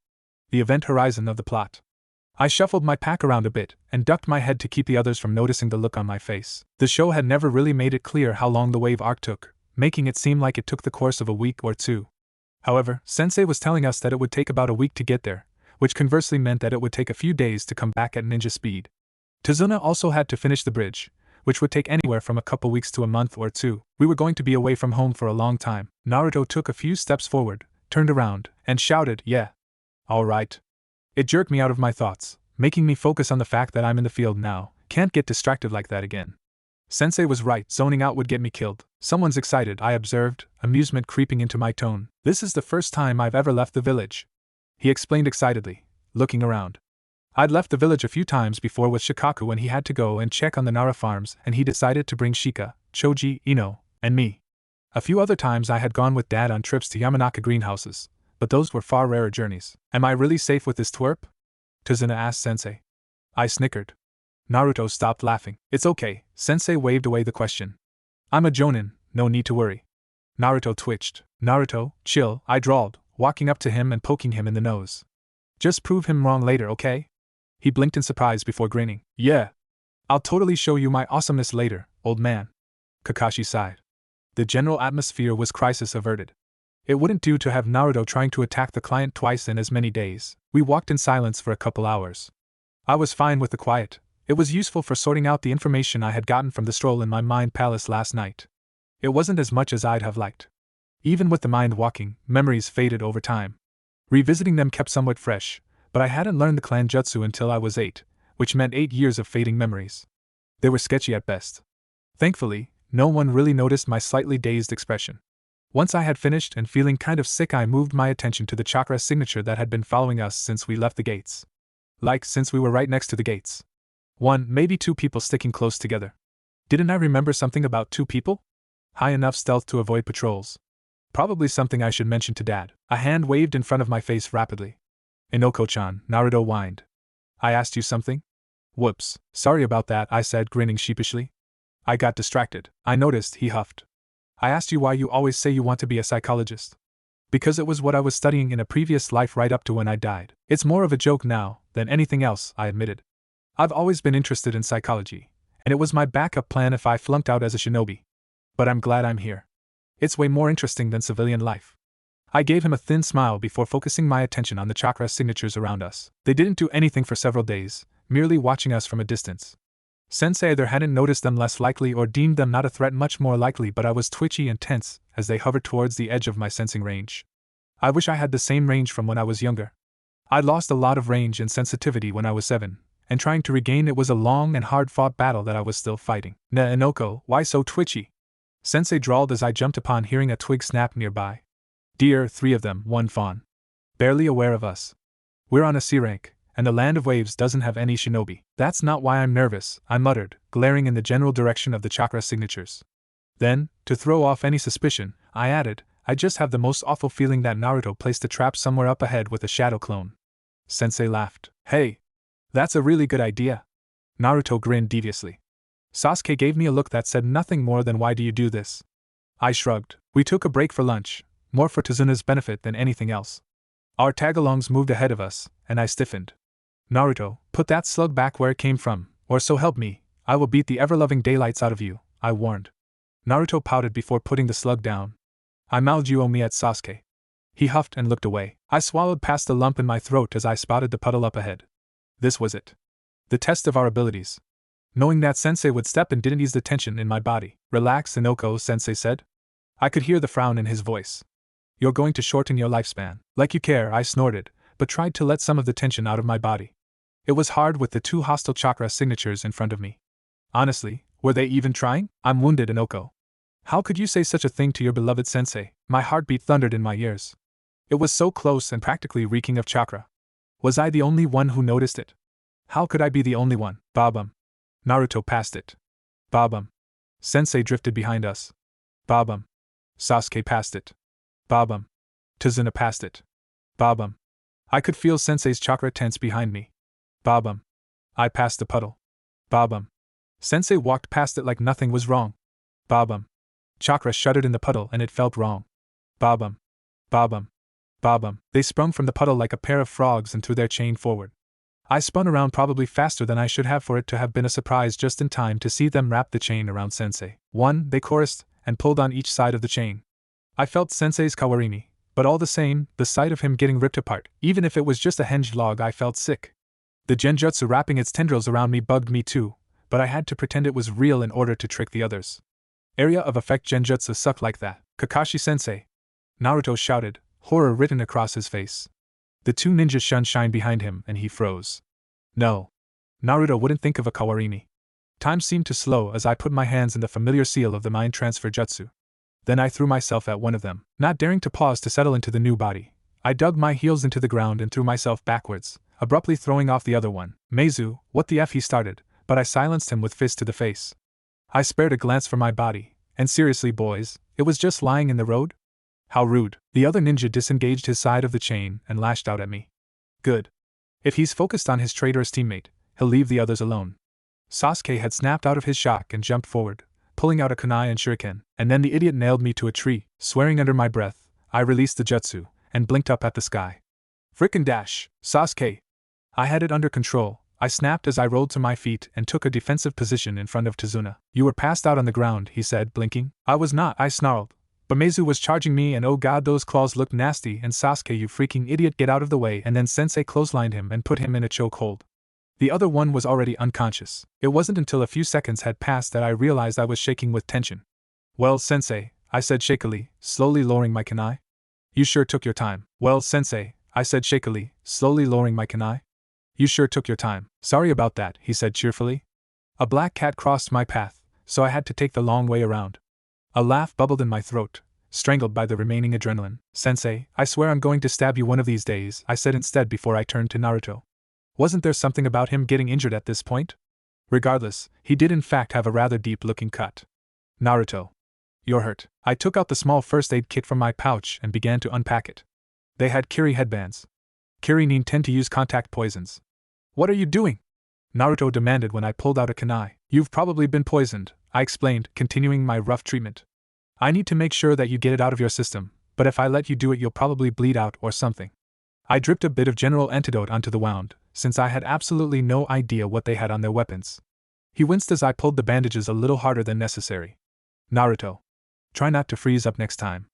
The event horizon of the plot. I shuffled my pack around a bit and ducked my head to keep the others from noticing the look on my face. The show had never really made it clear how long the wave arc took, making it seem like it took the course of a week or two. However, Sensei was telling us that it would take about a week to get there, which conversely meant that it would take a few days to come back at ninja speed. Tazuna also had to finish the bridge, which would take anywhere from a couple weeks to a month or two. We were going to be away from home for a long time. Naruto took a few steps forward, turned around, and shouted, yeah. All right. It jerked me out of my thoughts, making me focus on the fact that I'm in the field now. Can't get distracted like that again. Sensei was right, zoning out would get me killed. Someone's excited, I observed, amusement creeping into my tone. This is the first time I've ever left the village. He explained excitedly, looking around. I'd left the village a few times before with Shikaku when he had to go and check on the Nara farms, and he decided to bring Shika, Choji, Ino, and me. A few other times I had gone with Dad on trips to Yamanaka greenhouses, but those were far rarer journeys. Am I really safe with this twerp? Tazuna asked Sensei. I snickered. Naruto stopped laughing. It's okay, Sensei waved away the question. I'm a jonin, no need to worry. Naruto twitched. Naruto, chill, I drawled, walking up to him and poking him in the nose. Just prove him wrong later, okay? He blinked in surprise before grinning. Yeah. I'll totally show you my awesomeness later, old man. Kakashi sighed. The general atmosphere was crisis averted. It wouldn't do to have Naruto trying to attack the client twice in as many days. We walked in silence for a couple hours. I was fine with the quiet. It was useful for sorting out the information I had gotten from the stroll in my mind palace last night. It wasn't as much as I'd have liked. Even with the mind walking, memories faded over time. Revisiting them kept somewhat fresh, but I hadn't learned the clan jutsu until I was 8, which meant 8 years of fading memories. They were sketchy at best. Thankfully, no one really noticed my slightly dazed expression. Once I had finished and feeling kind of sick, I moved my attention to the chakra signature that had been following us since we left the gates. Since we were right next to the gates. 1, maybe 2 people sticking close together. Didn't I remember something about 2 people? High enough stealth to avoid patrols. Probably something I should mention to Dad. A hand waved in front of my face rapidly. Inoko-chan, Naruto whined. I asked you something? Whoops, sorry about that, I said, grinning sheepishly. I got distracted. I noticed, he huffed. I asked you why you always say you want to be a psychologist. Because it was what I was studying in a previous life right up to when I died. It's more of a joke now than anything else, I admitted. I've always been interested in psychology, and it was my backup plan if I flunked out as a shinobi. But I'm glad I'm here. It's way more interesting than civilian life. I gave him a thin smile before focusing my attention on the chakra signatures around us. They didn't do anything for several days, merely watching us from a distance. Sensei either hadn't noticed them less likely or deemed them not a threat much more likely, but I was twitchy and tense as they hovered towards the edge of my sensing range. I wish I had the same range from when I was younger. I'd lost a lot of range and sensitivity when I was 7, and trying to regain it was a long and hard-fought battle that I was still fighting. Inoko, why so twitchy? Sensei drawled as I jumped upon hearing a twig snap nearby. Dear, 3 of them, one fawn. Barely aware of us. We're on a C rank, and the Land of Waves doesn't have any shinobi. That's not why I'm nervous, I muttered, glaring in the general direction of the chakra signatures. Then, to throw off any suspicion, I added, I just have the most awful feeling that Naruto placed a trap somewhere up ahead with a shadow clone. Sensei laughed. Hey! That's a really good idea. Naruto grinned deviously. Sasuke gave me a look that said nothing more than why do you do this? I shrugged. We took a break for lunch, more for Tazuna's benefit than anything else. Our tagalongs moved ahead of us, and I stiffened. Naruto, put that slug back where it came from, or so help me, I will beat the ever-loving daylights out of you, I warned. Naruto pouted before putting the slug down. I mouthed you owe me at Sasuke. He huffed and looked away. I swallowed past the lump in my throat as I spotted the puddle up ahead. This was it. The test of our abilities. Knowing that Sensei would step in didn't ease the tension in my body. Relax, Inoko, Sensei said. I could hear the frown in his voice. You're going to shorten your lifespan. Like you care, I snorted, but tried to let some of the tension out of my body. It was hard with the 2 hostile chakra signatures in front of me. Honestly, were they even trying? I'm wounded, Inoko. How could you say such a thing to your beloved Sensei? My heartbeat thundered in my ears. It was so close and practically reeking of chakra. Was I the only one who noticed it? How could I be the only one? Babum. Naruto passed it. Babum. Sensei drifted behind us. Babum. Sasuke passed it. Babum. Tazuna passed it. Babum. I could feel Sensei's chakra tense behind me. Babum. I passed the puddle. Babum. Sensei walked past it like nothing was wrong. Babum. Chakra shuddered in the puddle and it felt wrong. Babum. Babum. Babum. They sprung from the puddle like a pair of frogs and threw their chain forward. I spun around probably faster than I should have for it to have been a surprise just in time to see them wrap the chain around Sensei. One, they chorused, and pulled on each side of the chain. I felt Sensei's kawarini, but all the same, the sight of him getting ripped apart, even if it was just a hinged log, I felt sick. The genjutsu wrapping its tendrils around me bugged me too, but I had to pretend it was real in order to trick the others. Area of effect genjutsu sucked like that. Kakashi-sensei! Naruto shouted, horror written across his face. The 2 ninjas shine behind him and he froze. No. Naruto wouldn't think of a kawarini. Time seemed to slow as I put my hands in the familiar seal of the mind transfer jutsu. Then I threw myself at one of them. Not daring to pause to settle into the new body, I dug my heels into the ground and threw myself backwards, abruptly throwing off the other one. Meizu, what the F, he started, but I silenced him with fist to the face. I spared a glance for my body, and seriously boys, it was just lying in the road? How rude. The other ninja disengaged his side of the chain and lashed out at me. Good. If he's focused on his traitorous teammate, he'll leave the others alone. Sasuke had snapped out of his shock and jumped forward, pulling out a kunai and shuriken, and then the idiot nailed me to a tree. Swearing under my breath, I released the jutsu, and blinked up at the sky. Frickin' dash, Sasuke! I had it under control. I snapped as I rolled to my feet and took a defensive position in front of Tazuna. You were passed out on the ground, he said, blinking. I was not, I snarled. But Meizu was charging me and oh god those claws looked nasty and Sasuke you freaking idiot get out of the way and then Sensei clotheslined him and put him in a chokehold. The other one was already unconscious. It wasn't until a few seconds had passed that I realized I was shaking with tension. Well, Sensei, I said shakily, slowly lowering my kunai. You sure took your time. Well, Sensei, I said shakily, slowly lowering my kunai. You sure took your time. Sorry about that, he said cheerfully. A black cat crossed my path, so I had to take the long way around. A laugh bubbled in my throat, strangled by the remaining adrenaline. Sensei, I swear I'm going to stab you one of these days, I said instead before I turned to Naruto. Wasn't there something about him getting injured at this point? Regardless, he did in fact have a rather deep-looking cut. Naruto. You're hurt. I took out the small first aid kit from my pouch and began to unpack it. They had Kiri headbands. Kiri tend to use contact poisons. What are you doing? Naruto demanded when I pulled out a kunai. You've probably been poisoned, I explained, continuing my rough treatment. I need to make sure that you get it out of your system, but if I let you do it you'll probably bleed out or something. I dripped a bit of general antidote onto the wound, since I had absolutely no idea what they had on their weapons. He winced as I pulled the bandages a little harder than necessary. Naruto. Try not to freeze up next time.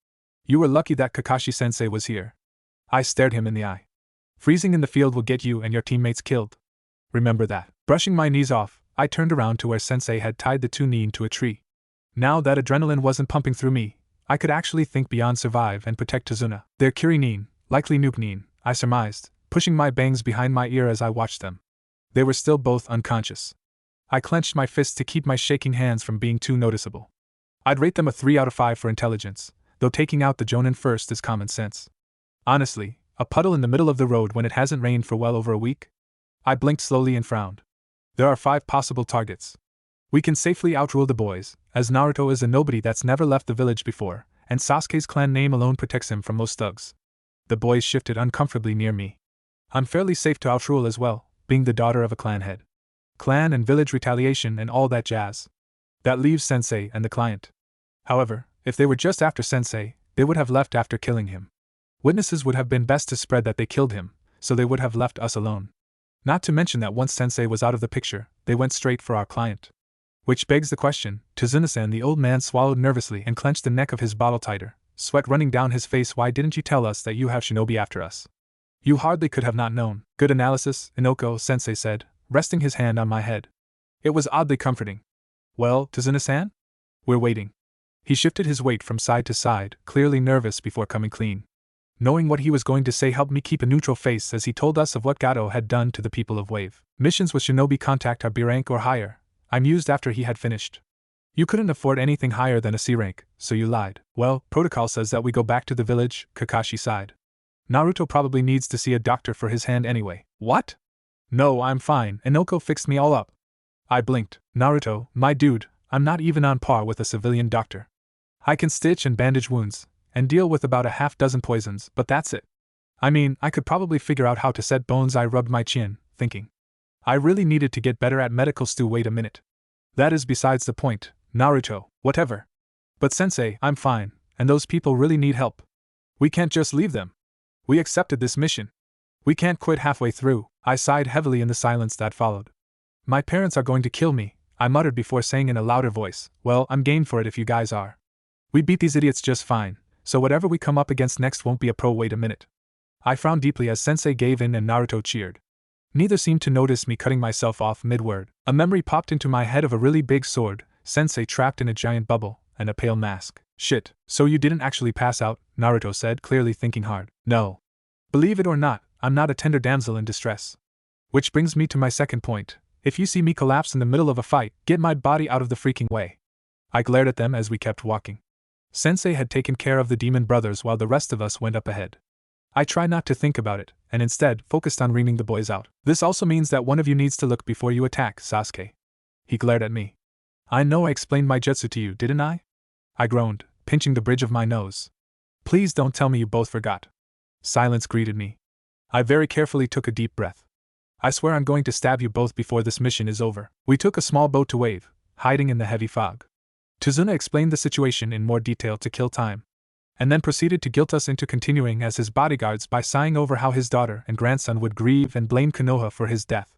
You were lucky that Kakashi-sensei was here. I stared him in the eye. Freezing in the field will get you and your teammates killed. Remember that. Brushing my knees off, I turned around to where Sensei had tied the 2 nin to a tree. Now that adrenaline wasn't pumping through me, I could actually think beyond survive and protect Tazuna. Their Kiri nin, likely nuke nin, I surmised, pushing my bangs behind my ear as I watched them. They were still both unconscious. I clenched my fists to keep my shaking hands from being too noticeable. I'd rate them a 3 out of 5 for intelligence, though taking out the Jonin first is common sense. Honestly, a puddle in the middle of the road when it hasn't rained for well over a week? I blinked slowly and frowned. There are 5 possible targets. We can safely outrule the boys, as Naruto is a nobody that's never left the village before, and Sasuke's clan name alone protects him from most thugs. The boys shifted uncomfortably near me. I'm fairly safe to outrule as well, being the daughter of a clan head. Clan and village retaliation and all that jazz. That leaves Sensei and the client. However, if they were just after Sensei, they would have left after killing him. Witnesses would have been best to spread that they killed him, so they would have left us alone. Not to mention that once Sensei was out of the picture, they went straight for our client. Which begs the question, Tazuna-san. The old man swallowed nervously and clenched the neck of his bottle tighter, sweat running down his face. Why didn't you tell us that you have shinobi after us? You hardly could have not known. Good analysis, Inoko-sensei said, resting his hand on my head. It was oddly comforting. Well, Tazuna-san? We're waiting. He shifted his weight from side to side, clearly nervous before coming clean. Knowing what he was going to say helped me keep a neutral face as he told us of what Gato had done to the people of Wave. Missions with shinobi contact are B rank or higher, I mused after he had finished. You couldn't afford anything higher than a C rank, so you lied. Well, protocol says that we go back to the village, Kakashi sighed. Naruto probably needs to see a doctor for his hand anyway. What? No, I'm fine, Inoko fixed me all up. I blinked. Naruto, my dude, I'm not even on par with a civilian doctor. I can stitch and bandage wounds, and deal with about a half-dozen poisons, but that's it. I mean, I could probably figure out how to set bones. I rubbed my chin, thinking. I really needed to get better at medical stew. Wait a minute. That is besides the point, Naruto, whatever. But Sensei, I'm fine, and those people really need help. We can't just leave them. We accepted this mission. We can't quit halfway through. I sighed heavily in the silence that followed. My parents are going to kill me, I muttered before saying in a louder voice, well, I'm game for it if you guys are. We beat these idiots just fine, so whatever we come up against next won't be a pro. Wait a minute. I frowned deeply as Sensei gave in and Naruto cheered. Neither seemed to notice me cutting myself off mid-word. A memory popped into my head of a really big sword, Sensei trapped in a giant bubble, and a pale mask. Shit, so you didn't actually pass out, Naruto said, clearly thinking hard. No. Believe it or not, I'm not a tender damsel in distress. Which brings me to my second point. If you see me collapse in the middle of a fight, get my body out of the freaking way. I glared at them as we kept walking. Sensei had taken care of the demon brothers while the rest of us went up ahead. I tried not to think about it, and instead focused on reaming the boys out. This also means that one of you needs to look before you attack, Sasuke. He glared at me. I know I explained my jutsu to you, didn't I? I groaned, pinching the bridge of my nose. Please don't tell me you both forgot. Silence greeted me. I very carefully took a deep breath. I swear I'm going to stab you both before this mission is over. We took a small boat to Wave, hiding in the heavy fog. Tazuna explained the situation in more detail to kill time, and then proceeded to guilt us into continuing as his bodyguards by sighing over how his daughter and grandson would grieve and blame Konoha for his death.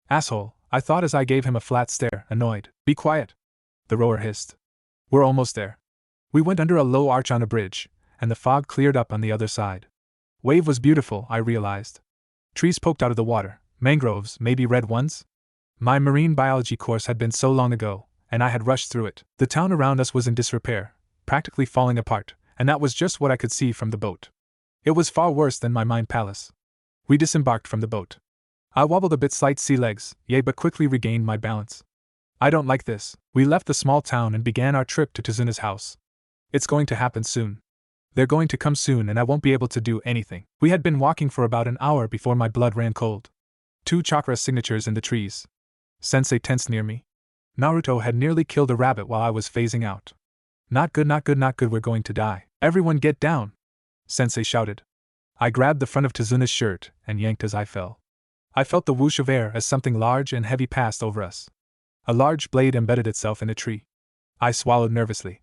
Asshole, I thought as I gave him a flat stare, annoyed. Be quiet. The rower hissed. We're almost there. We went under a low arch on a bridge, and the fog cleared up on the other side. Wave was beautiful, I realized. Trees poked out of the water, mangroves, maybe red ones? My marine biology course had been so long ago, and I had rushed through it. The town around us was in disrepair, practically falling apart, and that was just what I could see from the boat. It was far worse than my mind palace. We disembarked from the boat. I wobbled a bit, slight sea legs, but quickly regained my balance. I don't like this. We left the small town and began our trip to Tazuna's house. It's going to happen soon. They're going to come soon and I won't be able to do anything. We had been walking for about an hour before my blood ran cold. 2 chakra signatures in the trees. Sensei tensed near me. Naruto had nearly killed a rabbit while I was phasing out. Not good, not good, not good, we're going to die. Everyone get down! Sensei shouted. I grabbed the front of Tazuna's shirt and yanked as I fell. I felt the whoosh of air as something large and heavy passed over us. A large blade embedded itself in a tree. I swallowed nervously.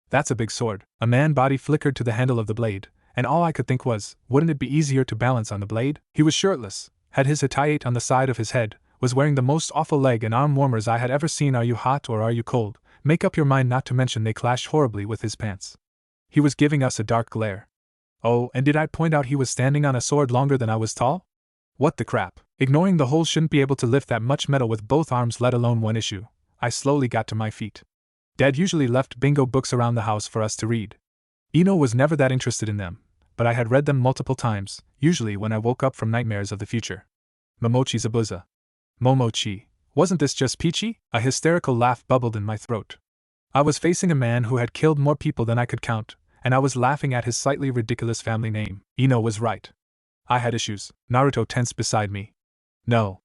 That's a big sword. A man body flickered to the handle of the blade, and all I could think was, wouldn't it be easier to balance on the blade? He was shirtless, had his hitayate on the side of his head, was wearing the most awful leg and arm warmers I had ever seen. Are you hot or are you cold? Make up your mind, not to mention they clashed horribly with his pants. He was giving us a dark glare. Oh, and did I point out he was standing on a sword longer than I was tall? What the crap? Ignoring the hole, shouldn't be able to lift that much metal with both arms, let alone one issue. I slowly got to my feet. Dad usually left bingo books around the house for us to read. Ino was never that interested in them, but I had read them multiple times, usually when I woke up from nightmares of the future. Momochi Zabuza. Momochi. Wasn't this just peachy? A hysterical laugh bubbled in my throat. I was facing a man who had killed more people than I could count, and I was laughing at his slightly ridiculous family name. Ino was right. I had issues. Naruto tensed beside me. No.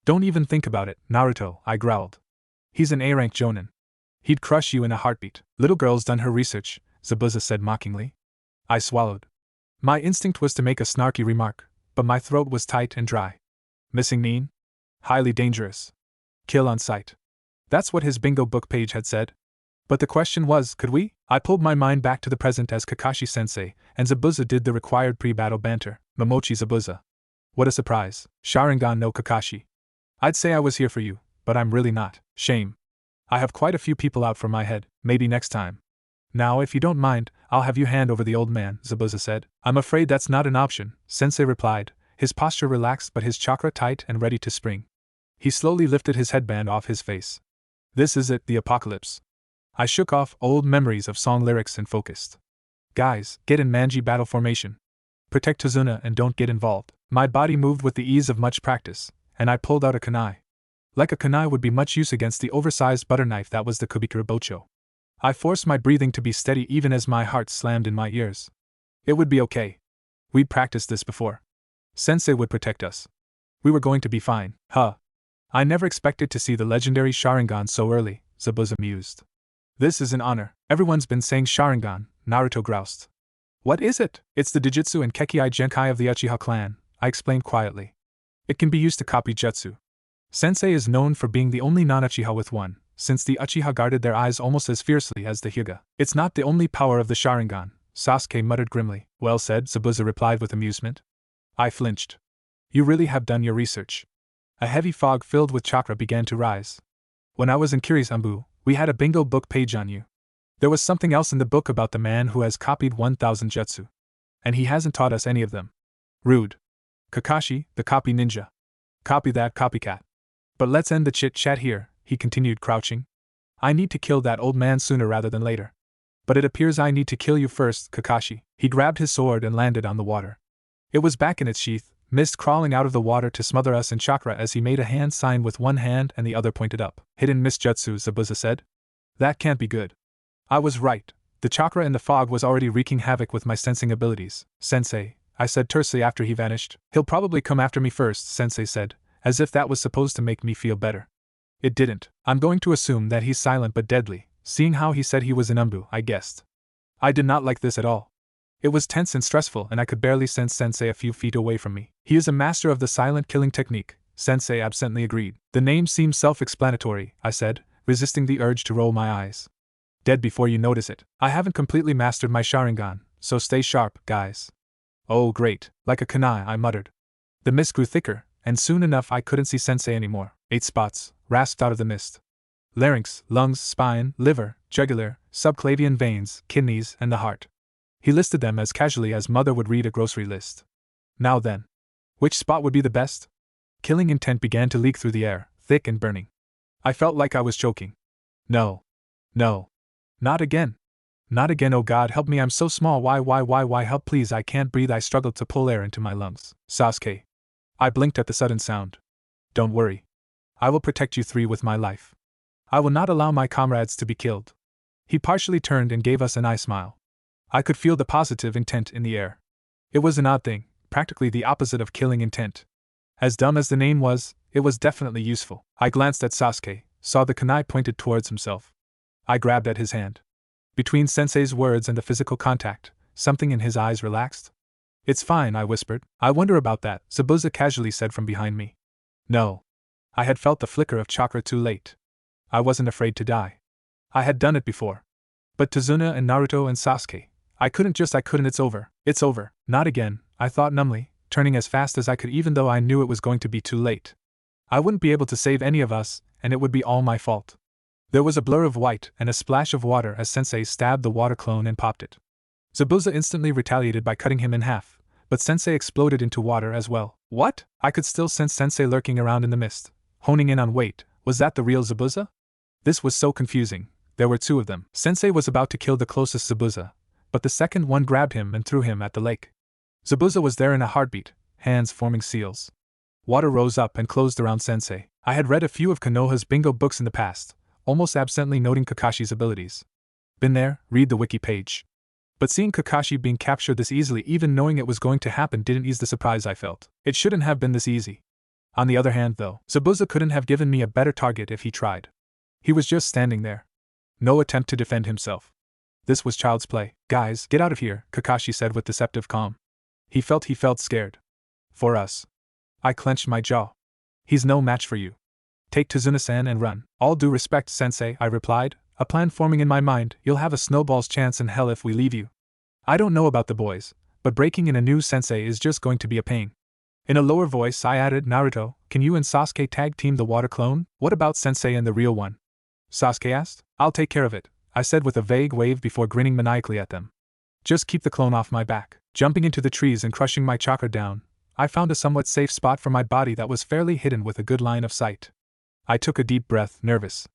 Don't even think about it, Naruto, I growled. He's an A-rank jonin. He'd crush you in a heartbeat. Little girl's done her research, Zabuza said mockingly. I swallowed. My instinct was to make a snarky remark, but my throat was tight and dry. Missing Nin? Highly dangerous. Kill on sight. That's what his bingo book page had said. But the question was, could we? I pulled my mind back to the present as Kakashi-sensei, and Zabuza did the required pre-battle banter. Momochi Zabuza. What a surprise. Sharingan no Kakashi. I'd say I was here for you, but I'm really not. Shame. I have quite a few people out for my head, maybe next time. Now, if you don't mind, I'll have you hand over the old man, Zabuza said. I'm afraid that's not an option, Sensei replied, his posture relaxed but his chakra tight and ready to spring. He slowly lifted his headband off his face. This is it, the apocalypse. I shook off old memories of song lyrics and focused. Guys, get in Manji battle formation. Protect Tazuna and don't get involved. My body moved with the ease of much practice, and I pulled out a kunai. Like a kunai would be much use against the oversized butter knife that was the Kubikura Bocho. I forced my breathing to be steady even as my heart slammed in my ears. It would be okay. We'd practiced this before. Sensei would protect us. We were going to be fine. Huh. I never expected to see the legendary Sharingan so early, Zabuza mused. This is an honor. Everyone's been saying Sharingan, Naruto groused. What is it? It's the Dijutsu and Kekkei Genkai of the Uchiha clan, I explained quietly. It can be used to copy jutsu. Sensei is known for being the only non-Uchiha with one, since the Uchiha guarded their eyes almost as fiercely as the Hyuga. It's not the only power of the Sharingan, Sasuke muttered grimly. Well said, Zabuza replied with amusement. I flinched. You really have done your research. A heavy fog filled with chakra began to rise. When I was in Kirisambu, we had a bingo book page on you. There was something else in the book about the man who has copied 1,000 jutsu. And he hasn't taught us any of them. Rude. Kakashi, the copy ninja. Copy that copycat. But let's end the chit-chat here, he continued, crouching. I need to kill that old man sooner rather than later. But it appears I need to kill you first, Kakashi. He grabbed his sword and landed on the water. It was back in its sheath, mist crawling out of the water to smother us in chakra as he made a hand sign with one hand and the other pointed up. Hidden mist jutsu, Zabuza said. That can't be good. I was right. The chakra in the fog was already wreaking havoc with my sensing abilities. Sensei, I said tersely after he vanished. He'll probably come after me first, Sensei said, as if that was supposed to make me feel better. It didn't. I'm going to assume that he's silent but deadly, seeing how he said he was in Umbu, I guessed. I did not like this at all. It was tense and stressful and I could barely sense Sensei a few feet away from me. He is a master of the silent killing technique, Sensei absently agreed. The name seems self-explanatory, I said, resisting the urge to roll my eyes. Dead before you notice it. I haven't completely mastered my Sharingan, so stay sharp, guys. Oh great, like a kunai, I muttered. The mist grew thicker, and soon enough I couldn't see Sensei anymore. 8 spots, rasped out of the mist. Larynx, lungs, spine, liver, jugular, subclavian veins, kidneys, and the heart. He listed them as casually as mother would read a grocery list. Now then. Which spot would be the best? Killing intent began to leak through the air, thick and burning. I felt like I was choking. No. No. Not again. Not again, oh God help me, I'm so small, why help please, I can't breathe, I struggled to pull air into my lungs. Sasuke. I blinked at the sudden sound. Don't worry. I will protect you three with my life. I will not allow my comrades to be killed. He partially turned and gave us an eye smile. I could feel the positive intent in the air. It was an odd thing, practically the opposite of killing intent. As dumb as the name was, it was definitely useful. I glanced at Sasuke, saw the kunai pointed towards himself. I grabbed at his hand. Between Sensei's words and the physical contact, something in his eyes relaxed. It's fine, I whispered. I wonder about that, Zabuza casually said from behind me. No. I had felt the flicker of chakra too late. I wasn't afraid to die. I had done it before. But Tazuna and Naruto and Sasuke, I couldn't, it's over. It's over. Not again, I thought numbly, turning as fast as I could even though I knew it was going to be too late. I wouldn't be able to save any of us, and it would be all my fault. There was a blur of white and a splash of water as Sensei stabbed the water clone and popped it. Zabuza instantly retaliated by cutting him in half, but Sensei exploded into water as well. What? I could still sense Sensei lurking around in the mist, honing in on wait, was that the real Zabuza? This was so confusing. There were two of them. Sensei was about to kill the closest Zabuza, but the second one grabbed him and threw him at the lake. Zabuza was there in a heartbeat, hands forming seals. Water rose up and closed around Sensei. I had read a few of Konoha's bingo books in the past, almost absently noting Kakashi's abilities. Been there, read the wiki page. But seeing Kakashi being captured this easily, even knowing it was going to happen, didn't ease the surprise I felt. It shouldn't have been this easy. On the other hand, though, Zabuza couldn't have given me a better target if he tried. He was just standing there. No attempt to defend himself. This was child's play. Guys, get out of here, Kakashi said with deceptive calm. He felt scared. For us. I clenched my jaw. He's no match for you. Take Tazuna-san and run. All due respect, Sensei, I replied, a plan forming in my mind. You'll have a snowball's chance in hell if we leave you. I don't know about the boys, but breaking in a new sensei is just going to be a pain. In a lower voice, I added, Naruto, can you and Sasuke tag team the water clone? What about Sensei and the real one? Sasuke asked. I'll take care of it, I said with a vague wave before grinning maniacally at them. Just keep the clone off my back. Jumping into the trees and crushing my chakra down, I found a somewhat safe spot for my body that was fairly hidden with a good line of sight. I took a deep breath, nervous.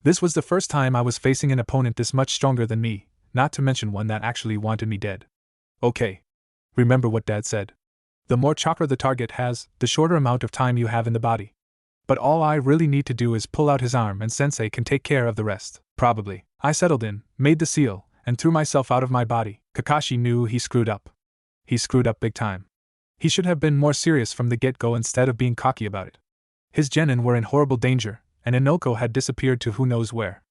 This was the first time I was facing an opponent this much stronger than me, not to mention one that actually wanted me dead. Okay. Remember what Dad said. The more chakra the target has, the shorter amount of time you have in the body. But all I really need to do is pull out his arm and Sensei can take care of the rest. Probably. I settled in, made the seal, and threw myself out of my body. Kakashi knew he screwed up. He screwed up big time. He should have been more serious from the get-go instead of being cocky about it. His genin were in horrible danger, and Inoko had disappeared to who knows where.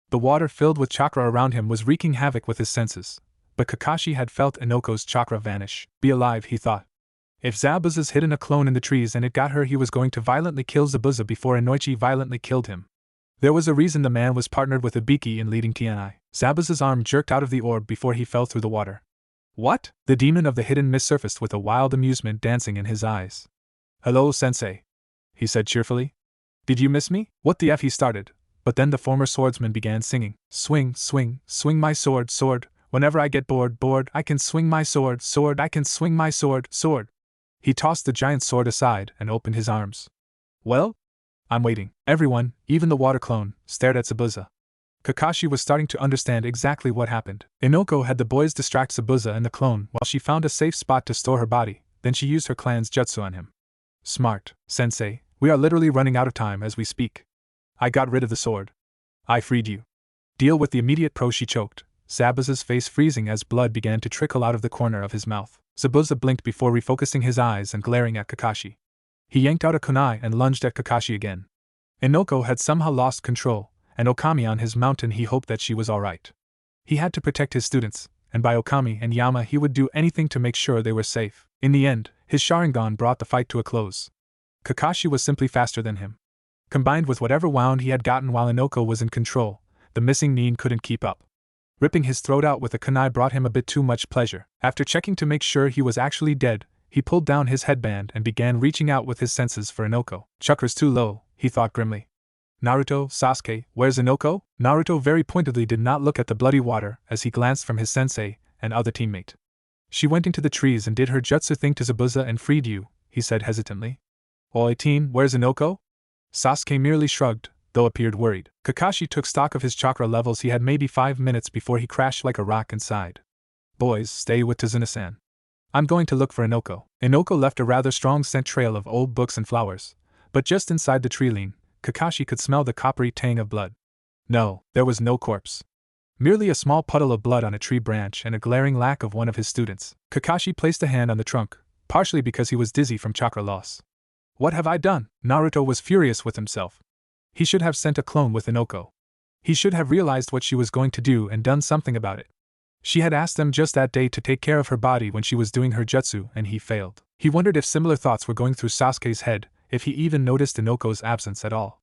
The water filled with chakra around him was wreaking havoc with his senses, but Kakashi had felt Inoko's chakra vanish. Be alive, he thought. If Zabuza's hidden a clone in the trees and it got her, he was going to violently kill Zabuza before Inoichi violently killed him. There was a reason the man was partnered with Ibiki in leading TNI. Zabuza's arm jerked out of the orb before he fell through the water. What? The demon of the hidden mist surfaced with a wild amusement dancing in his eyes. Hello, Sensei, he said cheerfully. Did you miss me? What the F, he started, but then the former swordsman began singing. Swing, swing, swing my sword, sword. Whenever I get bored, I can swing my sword, sword. I can swing my sword, sword. He tossed the giant sword aside and opened his arms. Well? I'm waiting. Everyone, even the water clone, stared at Zabuza. Kakashi was starting to understand exactly what happened. Inoko had the boys distract Zabuza and the clone while she found a safe spot to store her body, then she used her clan's jutsu on him. Smart, Sensei, we are literally running out of time as we speak. I got rid of the sword. I freed you. Deal with the immediate pro, she choked, Zabuza's face freezing as blood began to trickle out of the corner of his mouth. Zabuza blinked before refocusing his eyes and glaring at Kakashi. He yanked out a kunai and lunged at Kakashi again. Inoko had somehow lost control, and Okami on his mountain, he hoped that she was alright. He had to protect his students, and by Okami and Yama he would do anything to make sure they were safe. In the end, his Sharingan brought the fight to a close. Kakashi was simply faster than him. Combined with whatever wound he had gotten while Inoko was in control, the missing nin couldn't keep up. Ripping his throat out with a kunai brought him a bit too much pleasure. After checking to make sure he was actually dead, he pulled down his headband and began reaching out with his senses for Inoko. Chakra's too low, he thought grimly. Naruto, Sasuke, where's Inoko? Naruto very pointedly did not look at the bloody water as he glanced from his sensei and other teammate. She went into the trees and did her jutsu thing to Zabuza and freed you, he said hesitantly. Oi team, where's Inoko? Sasuke merely shrugged, though appeared worried. Kakashi took stock of his chakra levels. He had maybe 5 minutes before he crashed like a rock and sighed. Boys, stay with Tazuna-san. I'm going to look for Inoko. Inoko left a rather strong scent trail of old books and flowers, but just inside the tree line, Kakashi could smell the coppery tang of blood. No, there was no corpse. Merely a small puddle of blood on a tree branch and a glaring lack of one of his students. Kakashi placed a hand on the trunk, partially because he was dizzy from chakra loss. What have I done? Naruto was furious with himself. He should have sent a clone with Inoko. He should have realized what she was going to do and done something about it. She had asked them just that day to take care of her body when she was doing her jutsu, and he failed. He wondered if similar thoughts were going through Sasuke's head, if he even noticed Inoko's absence at all.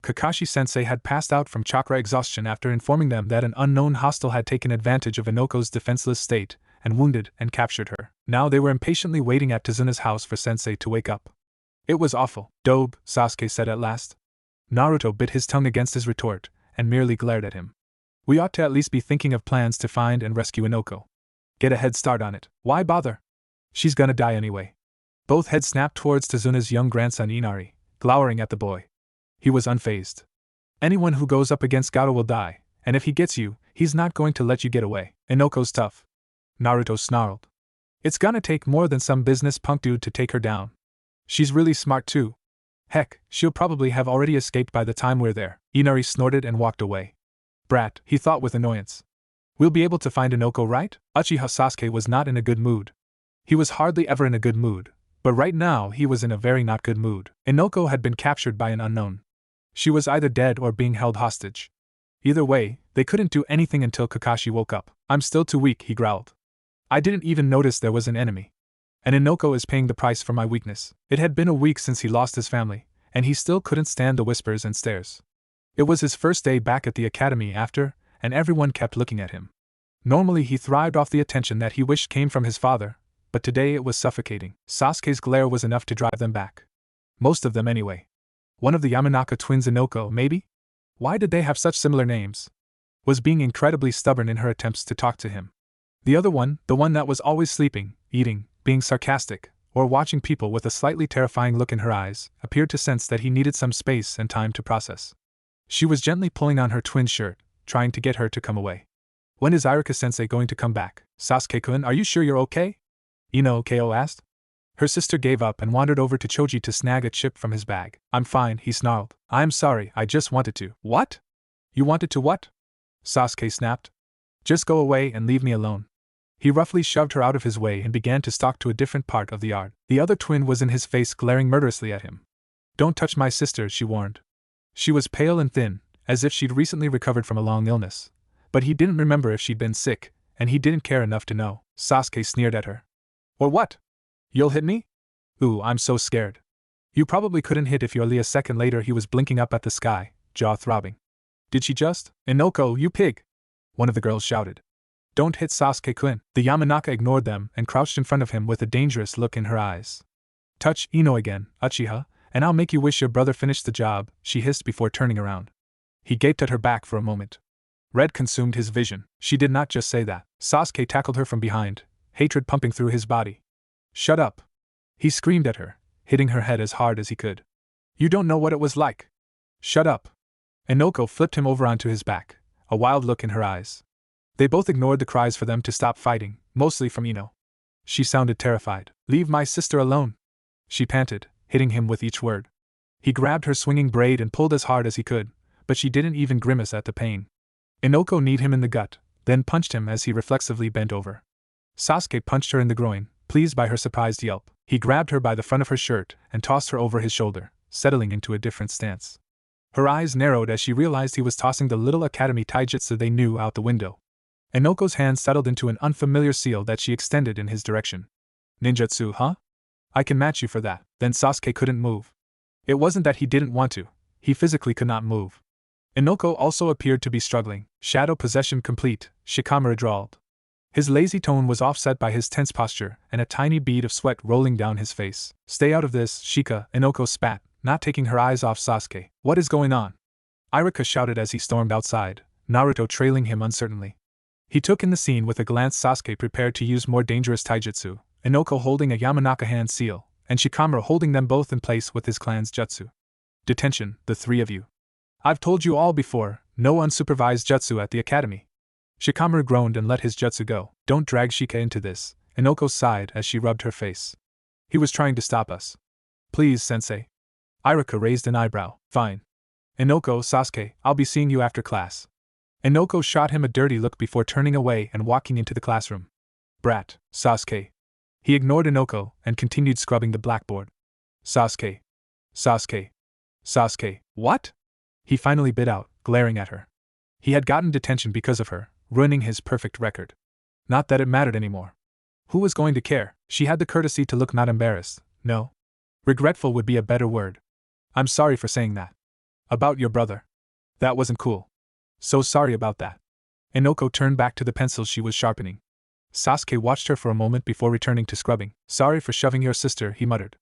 Kakashi-sensei had passed out from chakra exhaustion after informing them that an unknown hostile had taken advantage of Inoko's defenseless state, and wounded and captured her. Now they were impatiently waiting at Tazuna's house for sensei to wake up. It was awful. Dobe, Sasuke said at last. Naruto bit his tongue against his retort, and merely glared at him. We ought to at least be thinking of plans to find and rescue Inoko. Get a head start on it. Why bother? She's gonna die anyway. Both heads snapped towards Tazuna's young grandson Inari, glowering at the boy. He was unfazed. Anyone who goes up against Gato will die, and if he gets you, he's not going to let you get away. Inoko's tough. Naruto snarled. It's gonna take more than some business punk dude to take her down. She's really smart too. Heck, she'll probably have already escaped by the time we're there. Inari snorted and walked away. Brat, he thought with annoyance. We'll be able to find Inoko, right? Uchiha Sasuke was not in a good mood. He was hardly ever in a good mood, but right now he was in a very not good mood. Inoko had been captured by an unknown. She was either dead or being held hostage. Either way, they couldn't do anything until Kakashi woke up. I'm still too weak, he growled. I didn't even notice there was an enemy. And Inoko is paying the price for my weakness. It had been a week since he lost his family, and he still couldn't stand the whispers and stares. It was his first day back at the academy after, and everyone kept looking at him. Normally he thrived off the attention that he wished came from his father, but today it was suffocating. Sasuke's glare was enough to drive them back. Most of them anyway. One of the Yamanaka twins, Inoko, maybe? Why did they have such similar names? Was being incredibly stubborn in her attempts to talk to him. The other one, the one that was always sleeping, eating, being sarcastic, or watching people with a slightly terrifying look in her eyes, appeared to sense that he needed some space and time to process. She was gently pulling on her twin's shirt, trying to get her to come away. When is Iruka-sensei going to come back? Sasuke-kun, are you sure you're okay? Ko asked. Her sister gave up and wandered over to Choji to snag a chip from his bag. I'm fine, he snarled. I'm sorry, I just wanted to. What? You wanted to what? Sasuke snapped. Just go away and leave me alone. He roughly shoved her out of his way and began to stalk to a different part of the yard. The other twin was in his face, glaring murderously at him. Don't touch my sister, she warned. She was pale and thin, as if she'd recently recovered from a long illness. But he didn't remember if she'd been sick, and he didn't care enough to know. Sasuke sneered at her. Or what? You'll hit me? Ooh, I'm so scared. You probably couldn't hit if a second later he was blinking up at the sky, jaw throbbing. Did she just? Inoko, you pig! One of the girls shouted. Don't hit Sasuke-kun. The Yamanaka ignored them and crouched in front of him with a dangerous look in her eyes. Touch Ino again, Uchiha, and I'll make you wish your brother finished the job, she hissed before turning around. He gaped at her back for a moment. Red consumed his vision. She did not just say that. Sasuke tackled her from behind, hatred pumping through his body. Shut up! He screamed at her, hitting her head as hard as he could. You don't know what it was like. Shut up! Inoko flipped him over onto his back, a wild look in her eyes. They both ignored the cries for them to stop fighting, mostly from Ino. She sounded terrified. Leave my sister alone! She panted, hitting him with each word. He grabbed her swinging braid and pulled as hard as he could, but she didn't even grimace at the pain. Inoko kneed him in the gut, then punched him as he reflexively bent over. Sasuke punched her in the groin, pleased by her surprised yelp. He grabbed her by the front of her shirt and tossed her over his shoulder, settling into a different stance. Her eyes narrowed as she realized he was tossing the little academy taijutsu they knew out the window. Inoko's hand settled into an unfamiliar seal that she extended in his direction. Ninjutsu, huh? I can match you for that. Then Sasuke couldn't move. It wasn't that he didn't want to, he physically could not move. Inoko also appeared to be struggling. Shadow possession complete, Shikamaru drawled. His lazy tone was offset by his tense posture and a tiny bead of sweat rolling down his face. Stay out of this, Shika, Inoko spat, not taking her eyes off Sasuke. What is going on? Iruka shouted as he stormed outside, Naruto trailing him uncertainly. He took in the scene with a glance. Sasuke prepared to use more dangerous taijutsu, Inoko holding a Yamanaka hand seal, and Shikamaru holding them both in place with his clan's jutsu. Detention, the three of you. I've told you all before, no unsupervised jutsu at the academy. Shikamaru groaned and let his jutsu go. Don't drag Shika into this, Inoko sighed as she rubbed her face. He was trying to stop us. Please, sensei. Iruka raised an eyebrow. Fine. Inoko, Sasuke, I'll be seeing you after class. Inoko shot him a dirty look before turning away and walking into the classroom. Brat, Sasuke. He ignored Inoko and continued scrubbing the blackboard. Sasuke. Sasuke. Sasuke. What? He finally bit out, glaring at her. He had gotten detention because of her, ruining his perfect record. Not that it mattered anymore. Who was going to care? She had the courtesy to look not embarrassed, no. Regretful would be a better word. I'm sorry for saying that. About your brother. That wasn't cool. So sorry about that. Inoko turned back to the pencil she was sharpening. Sasuke watched her for a moment before returning to scrubbing. Sorry for shoving your sister, he muttered.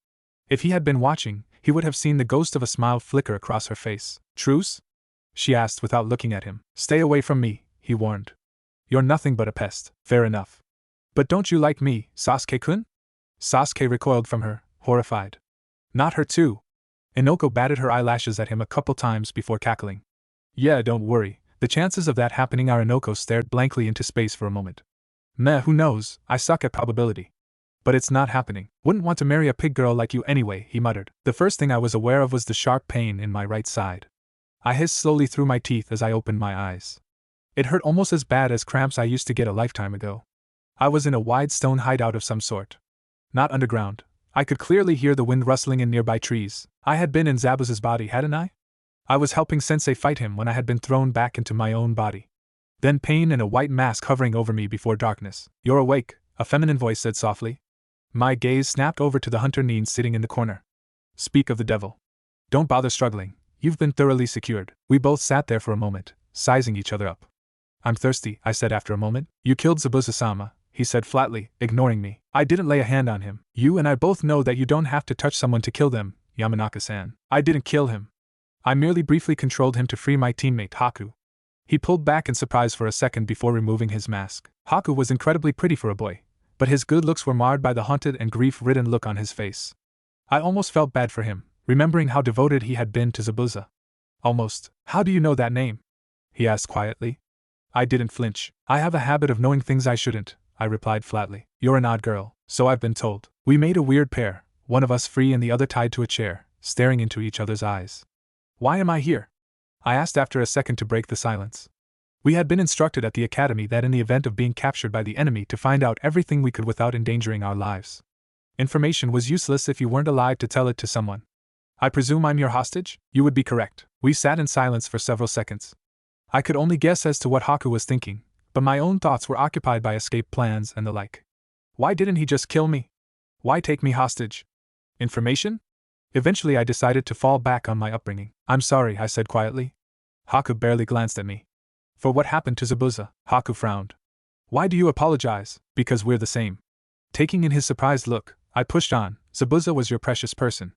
If he had been watching, he would have seen the ghost of a smile flicker across her face. Truce? She asked without looking at him. Stay away from me, he warned. You're nothing but a pest. Fair enough. But don't you like me, Sasuke-kun? Sasuke recoiled from her, horrified. Not her too. Inoko batted her eyelashes at him a couple times before cackling. Yeah, don't worry. The chances of that happening are. Inoko stared blankly into space for a moment. Meh, who knows, I suck at probability. But it's not happening. Wouldn't want to marry a pig girl like you anyway, he muttered. The first thing I was aware of was the sharp pain in my right side. I hissed slowly through my teeth as I opened my eyes. It hurt almost as bad as cramps I used to get a lifetime ago. I was in a wide stone hideout of some sort. Not underground. I could clearly hear the wind rustling in nearby trees. I had been in Zabuza's body, hadn't I? I was helping Sensei fight him when I had been thrown back into my own body. Then pain and a white mask hovering over me before darkness. You're awake, a feminine voice said softly. My gaze snapped over to the hunter Neen sitting in the corner. Speak of the devil. Don't bother struggling, you've been thoroughly secured. We both sat there for a moment, sizing each other up. I'm thirsty, I said after a moment. You killed Zabuza-sama, he said flatly, ignoring me. I didn't lay a hand on him. You and I both know that you don't have to touch someone to kill them, Yamanaka-san. I didn't kill him. I merely briefly controlled him to free my teammate Haku. He pulled back in surprise for a second before removing his mask. Haku was incredibly pretty for a boy, but his good looks were marred by the haunted and grief-ridden look on his face. I almost felt bad for him, remembering how devoted he had been to Zabuza. Almost. How do you know that name? He asked quietly. I didn't flinch. I have a habit of knowing things I shouldn't, I replied flatly. You're an odd girl, so I've been told. We made a weird pair, one of us free and the other tied to a chair, staring into each other's eyes. Why am I here? I asked after a second to break the silence. We had been instructed at the academy that in the event of being captured by the enemy to find out everything we could without endangering our lives. Information was useless if you weren't alive to tell it to someone. I presume I'm your hostage? You would be correct. We sat in silence for several seconds. I could only guess as to what Haku was thinking, but my own thoughts were occupied by escape plans and the like. Why didn't he just kill me? Why take me hostage? Information? Eventually I decided to fall back on my upbringing. I'm sorry, I said quietly. Haku barely glanced at me. For what happened to Zabuza? Haku frowned. Why do you apologize? Because we're the same. Taking in his surprised look, I pushed on. Zabuza was your precious person.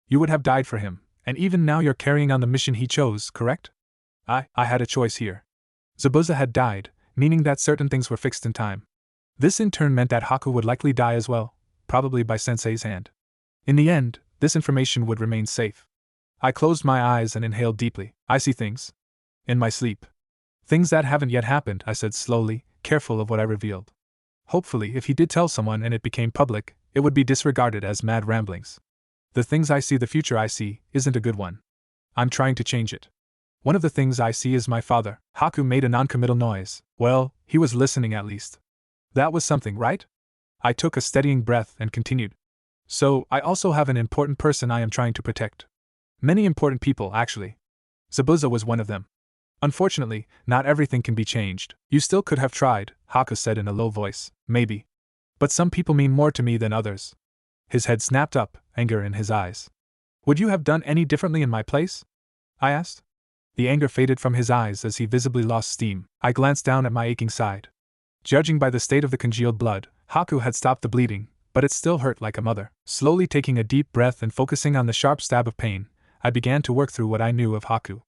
You would have died for him, and even now you're carrying on the mission he chose, correct? I had a choice here. Zabuza had died, meaning that certain things were fixed in time. This in turn meant that Haku would likely die as well, probably by Sensei's hand. In the end, this information would remain safe. I closed my eyes and inhaled deeply. I see things. In my sleep. Things that haven't yet happened, I said slowly, careful of what I revealed. Hopefully, if he did tell someone and it became public, it would be disregarded as mad ramblings. The things I see, the future I see, isn't a good one. I'm trying to change it. One of the things I see is my father. Haku made a non-committal noise. Well, he was listening at least. That was something, right? I took a steadying breath and continued. So, I also have an important person I am trying to protect. Many important people, actually. Zabuza was one of them. Unfortunately, not everything can be changed. You still could have tried, Haku said in a low voice. Maybe. But some people mean more to me than others. His head snapped up, anger in his eyes. Would you have done any differently in my place? I asked. The anger faded from his eyes as he visibly lost steam. I glanced down at my aching side. Judging by the state of the congealed blood, Haku had stopped the bleeding, but it still hurt like a mother. Slowly taking a deep breath and focusing on the sharp stab of pain, I began to work through what I knew of Haku.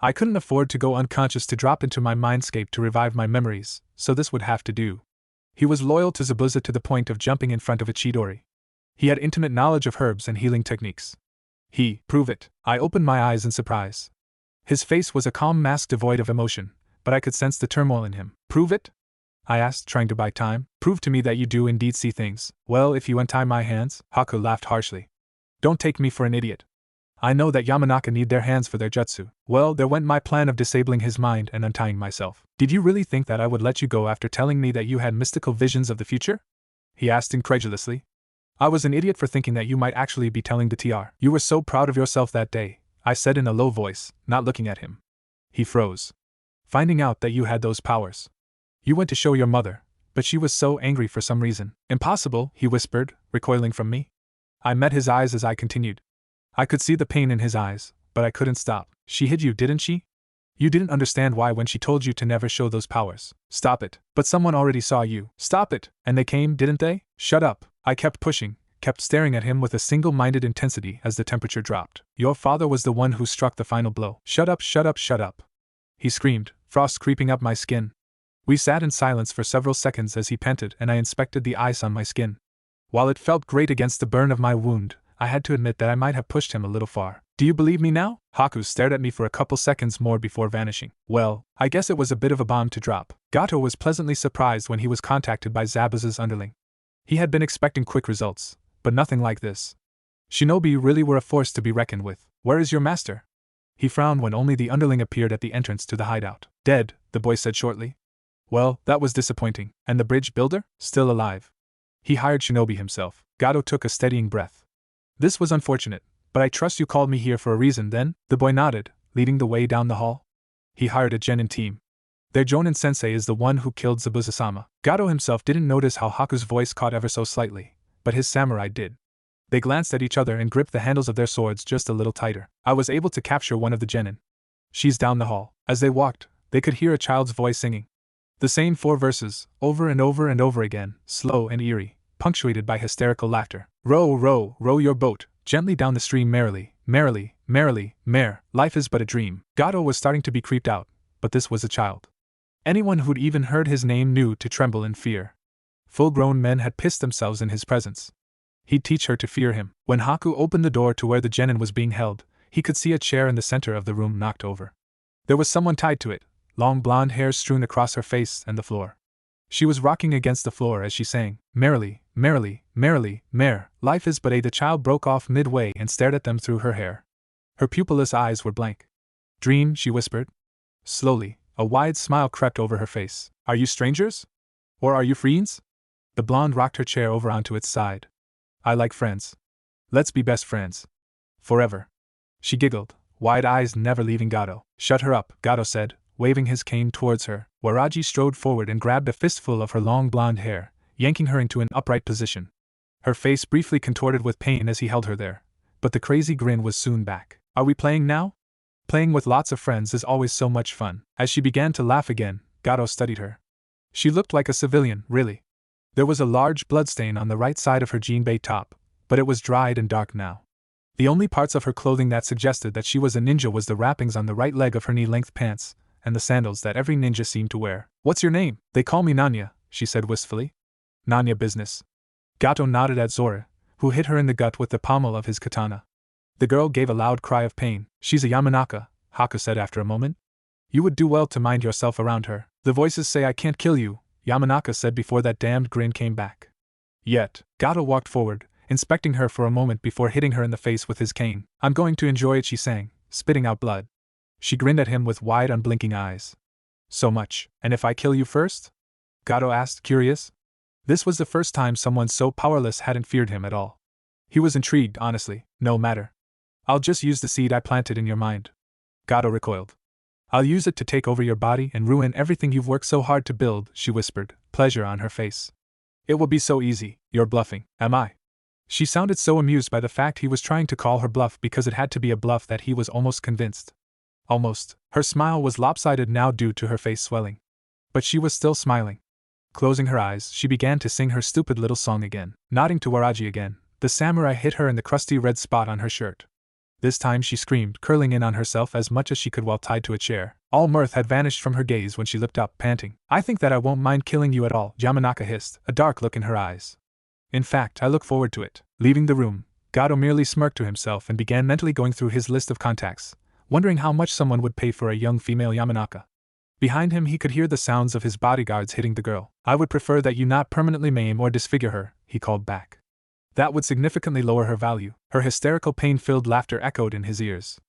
I couldn't afford to go unconscious to drop into my mindscape to revive my memories, so this would have to do. He was loyal to Zabuza to the point of jumping in front of a Chidori. He had intimate knowledge of herbs and healing techniques. Prove it. I opened my eyes in surprise. His face was a calm mask devoid of emotion, but I could sense the turmoil in him. Prove it? I asked, trying to buy time. Prove to me that you do indeed see things. Well, if you untie my hands, Haku laughed harshly. Don't take me for an idiot. I know that Yamanaka need their hands for their jutsu. Well, there went my plan of disabling his mind and untying myself. Did you really think that I would let you go after telling me that you had mystical visions of the future? He asked incredulously. I was an idiot for thinking that you might actually be telling the TR. You were so proud of yourself that day, I said in a low voice, not looking at him. He froze. Finding out that you had those powers. You went to show your mother, but she was so angry for some reason. Impossible, he whispered, recoiling from me. I met his eyes as I continued. I could see the pain in his eyes, but I couldn't stop. She hid you, didn't she? You didn't understand why when she told you to never show those powers. Stop it. But someone already saw you. Stop it. And they came, didn't they? Shut up. I kept pushing, kept staring at him with a single-minded intensity as the temperature dropped. Your father was the one who struck the final blow. Shut up, shut up, shut up. He screamed, frost creeping up my skin. We sat in silence for several seconds as he panted and I inspected the ice on my skin. While it felt great against the burn of my wound, I had to admit that I might have pushed him a little far. Do you believe me now? Haku stared at me for a couple seconds more before vanishing. Well, I guess it was a bit of a bomb to drop. Gato was pleasantly surprised when he was contacted by Zabuza's underling. He had been expecting quick results, but nothing like this. Shinobi really were a force to be reckoned with. Where is your master? He frowned when only the underling appeared at the entrance to the hideout. Dead, the boy said shortly. Well, that was disappointing. And the bridge builder? Still alive. He hired Shinobi himself. Gato took a steadying breath. This was unfortunate, but I trust you called me here for a reason then? The boy nodded, leading the way down the hall. He hired a genin team. Their Jonin sensei is the one who killed Zabuza-sama. Gato himself didn't notice how Haku's voice caught ever so slightly, but his samurai did. They glanced at each other and gripped the handles of their swords just a little tighter. I was able to capture one of the genin. She's down the hall. As they walked, they could hear a child's voice singing. The same 4 verses, over and over and over again, slow and eerie, punctuated by hysterical laughter. Row, row, row your boat, gently down the stream merrily, merrily, merrily, life is but a dream. Gato was starting to be creeped out, but this was a child. Anyone who'd even heard his name knew to tremble in fear. Full-grown men had pissed themselves in his presence. He'd teach her to fear him. When Haku opened the door to where the genin was being held, he could see a chair in the center of the room knocked over. There was someone tied to it, long blonde hair strewn across her face and the floor. She was rocking against the floor as she sang, merrily, merrily, merrily, life is but a. The child broke off midway and stared at them through her hair. Her pupilless eyes were blank. Dream, she whispered. Slowly, a wide smile crept over her face. Are you strangers? Or are you friends? The blonde rocked her chair over onto its side. I like friends. Let's be best friends. Forever. She giggled, wide eyes never leaving Gato. Shut her up, Gato said, waving his cane towards her. Waraji strode forward and grabbed a fistful of her long blonde hair, yanking her into an upright position. Her face briefly contorted with pain as he held her there, but the crazy grin was soon back. Are we playing now? Playing with lots of friends is always so much fun. As she began to laugh again, Gato studied her. She looked like a civilian, really. There was a large bloodstain on the right side of her jinbei top, but it was dried and dark now. The only parts of her clothing that suggested that she was a ninja was the wrappings on the right leg of her knee-length pants, and the sandals that every ninja seemed to wear. What's your name? They call me Nanya, she said wistfully. Nanya business. Gato nodded at Zora, who hit her in the gut with the pommel of his katana. The girl gave a loud cry of pain. She's a Yamanaka, Haku said after a moment. You would do well to mind yourself around her. The voices say I can't kill you, Yamanaka said before that damned grin came back. Yet, Gato walked forward, inspecting her for a moment before hitting her in the face with his cane. I'm going to enjoy it, she sang, spitting out blood. She grinned at him with wide, unblinking eyes. So much. And if I kill you first? Gato asked, curious. This was the first time someone so powerless hadn't feared him at all. He was intrigued, honestly. No matter. I'll just use the seed I planted in your mind. Gato recoiled. I'll use it to take over your body and ruin everything you've worked so hard to build, she whispered, pleasure on her face. It will be so easy. You're bluffing, am I? She sounded so amused by the fact he was trying to call her bluff because it had to be a bluff that he was almost convinced. Almost. Her smile was lopsided now due to her face swelling. But she was still smiling. Closing her eyes, she began to sing her stupid little song again. Nodding to Waraji again, the samurai hit her in the crusty red spot on her shirt. This time she screamed, curling in on herself as much as she could while tied to a chair. All mirth had vanished from her gaze when she looked up, panting. I think that I won't mind killing you at all, Yamanaka hissed, a dark look in her eyes. In fact, I look forward to it. Leaving the room, Gato merely smirked to himself and began mentally going through his list of contacts, wondering how much someone would pay for a young female Yamanaka. Behind him he could hear the sounds of his bodyguards hitting the girl. I would prefer that you not permanently maim or disfigure her, he called back. That would significantly lower her value. Her hysterical pain-filled laughter echoed in his ears.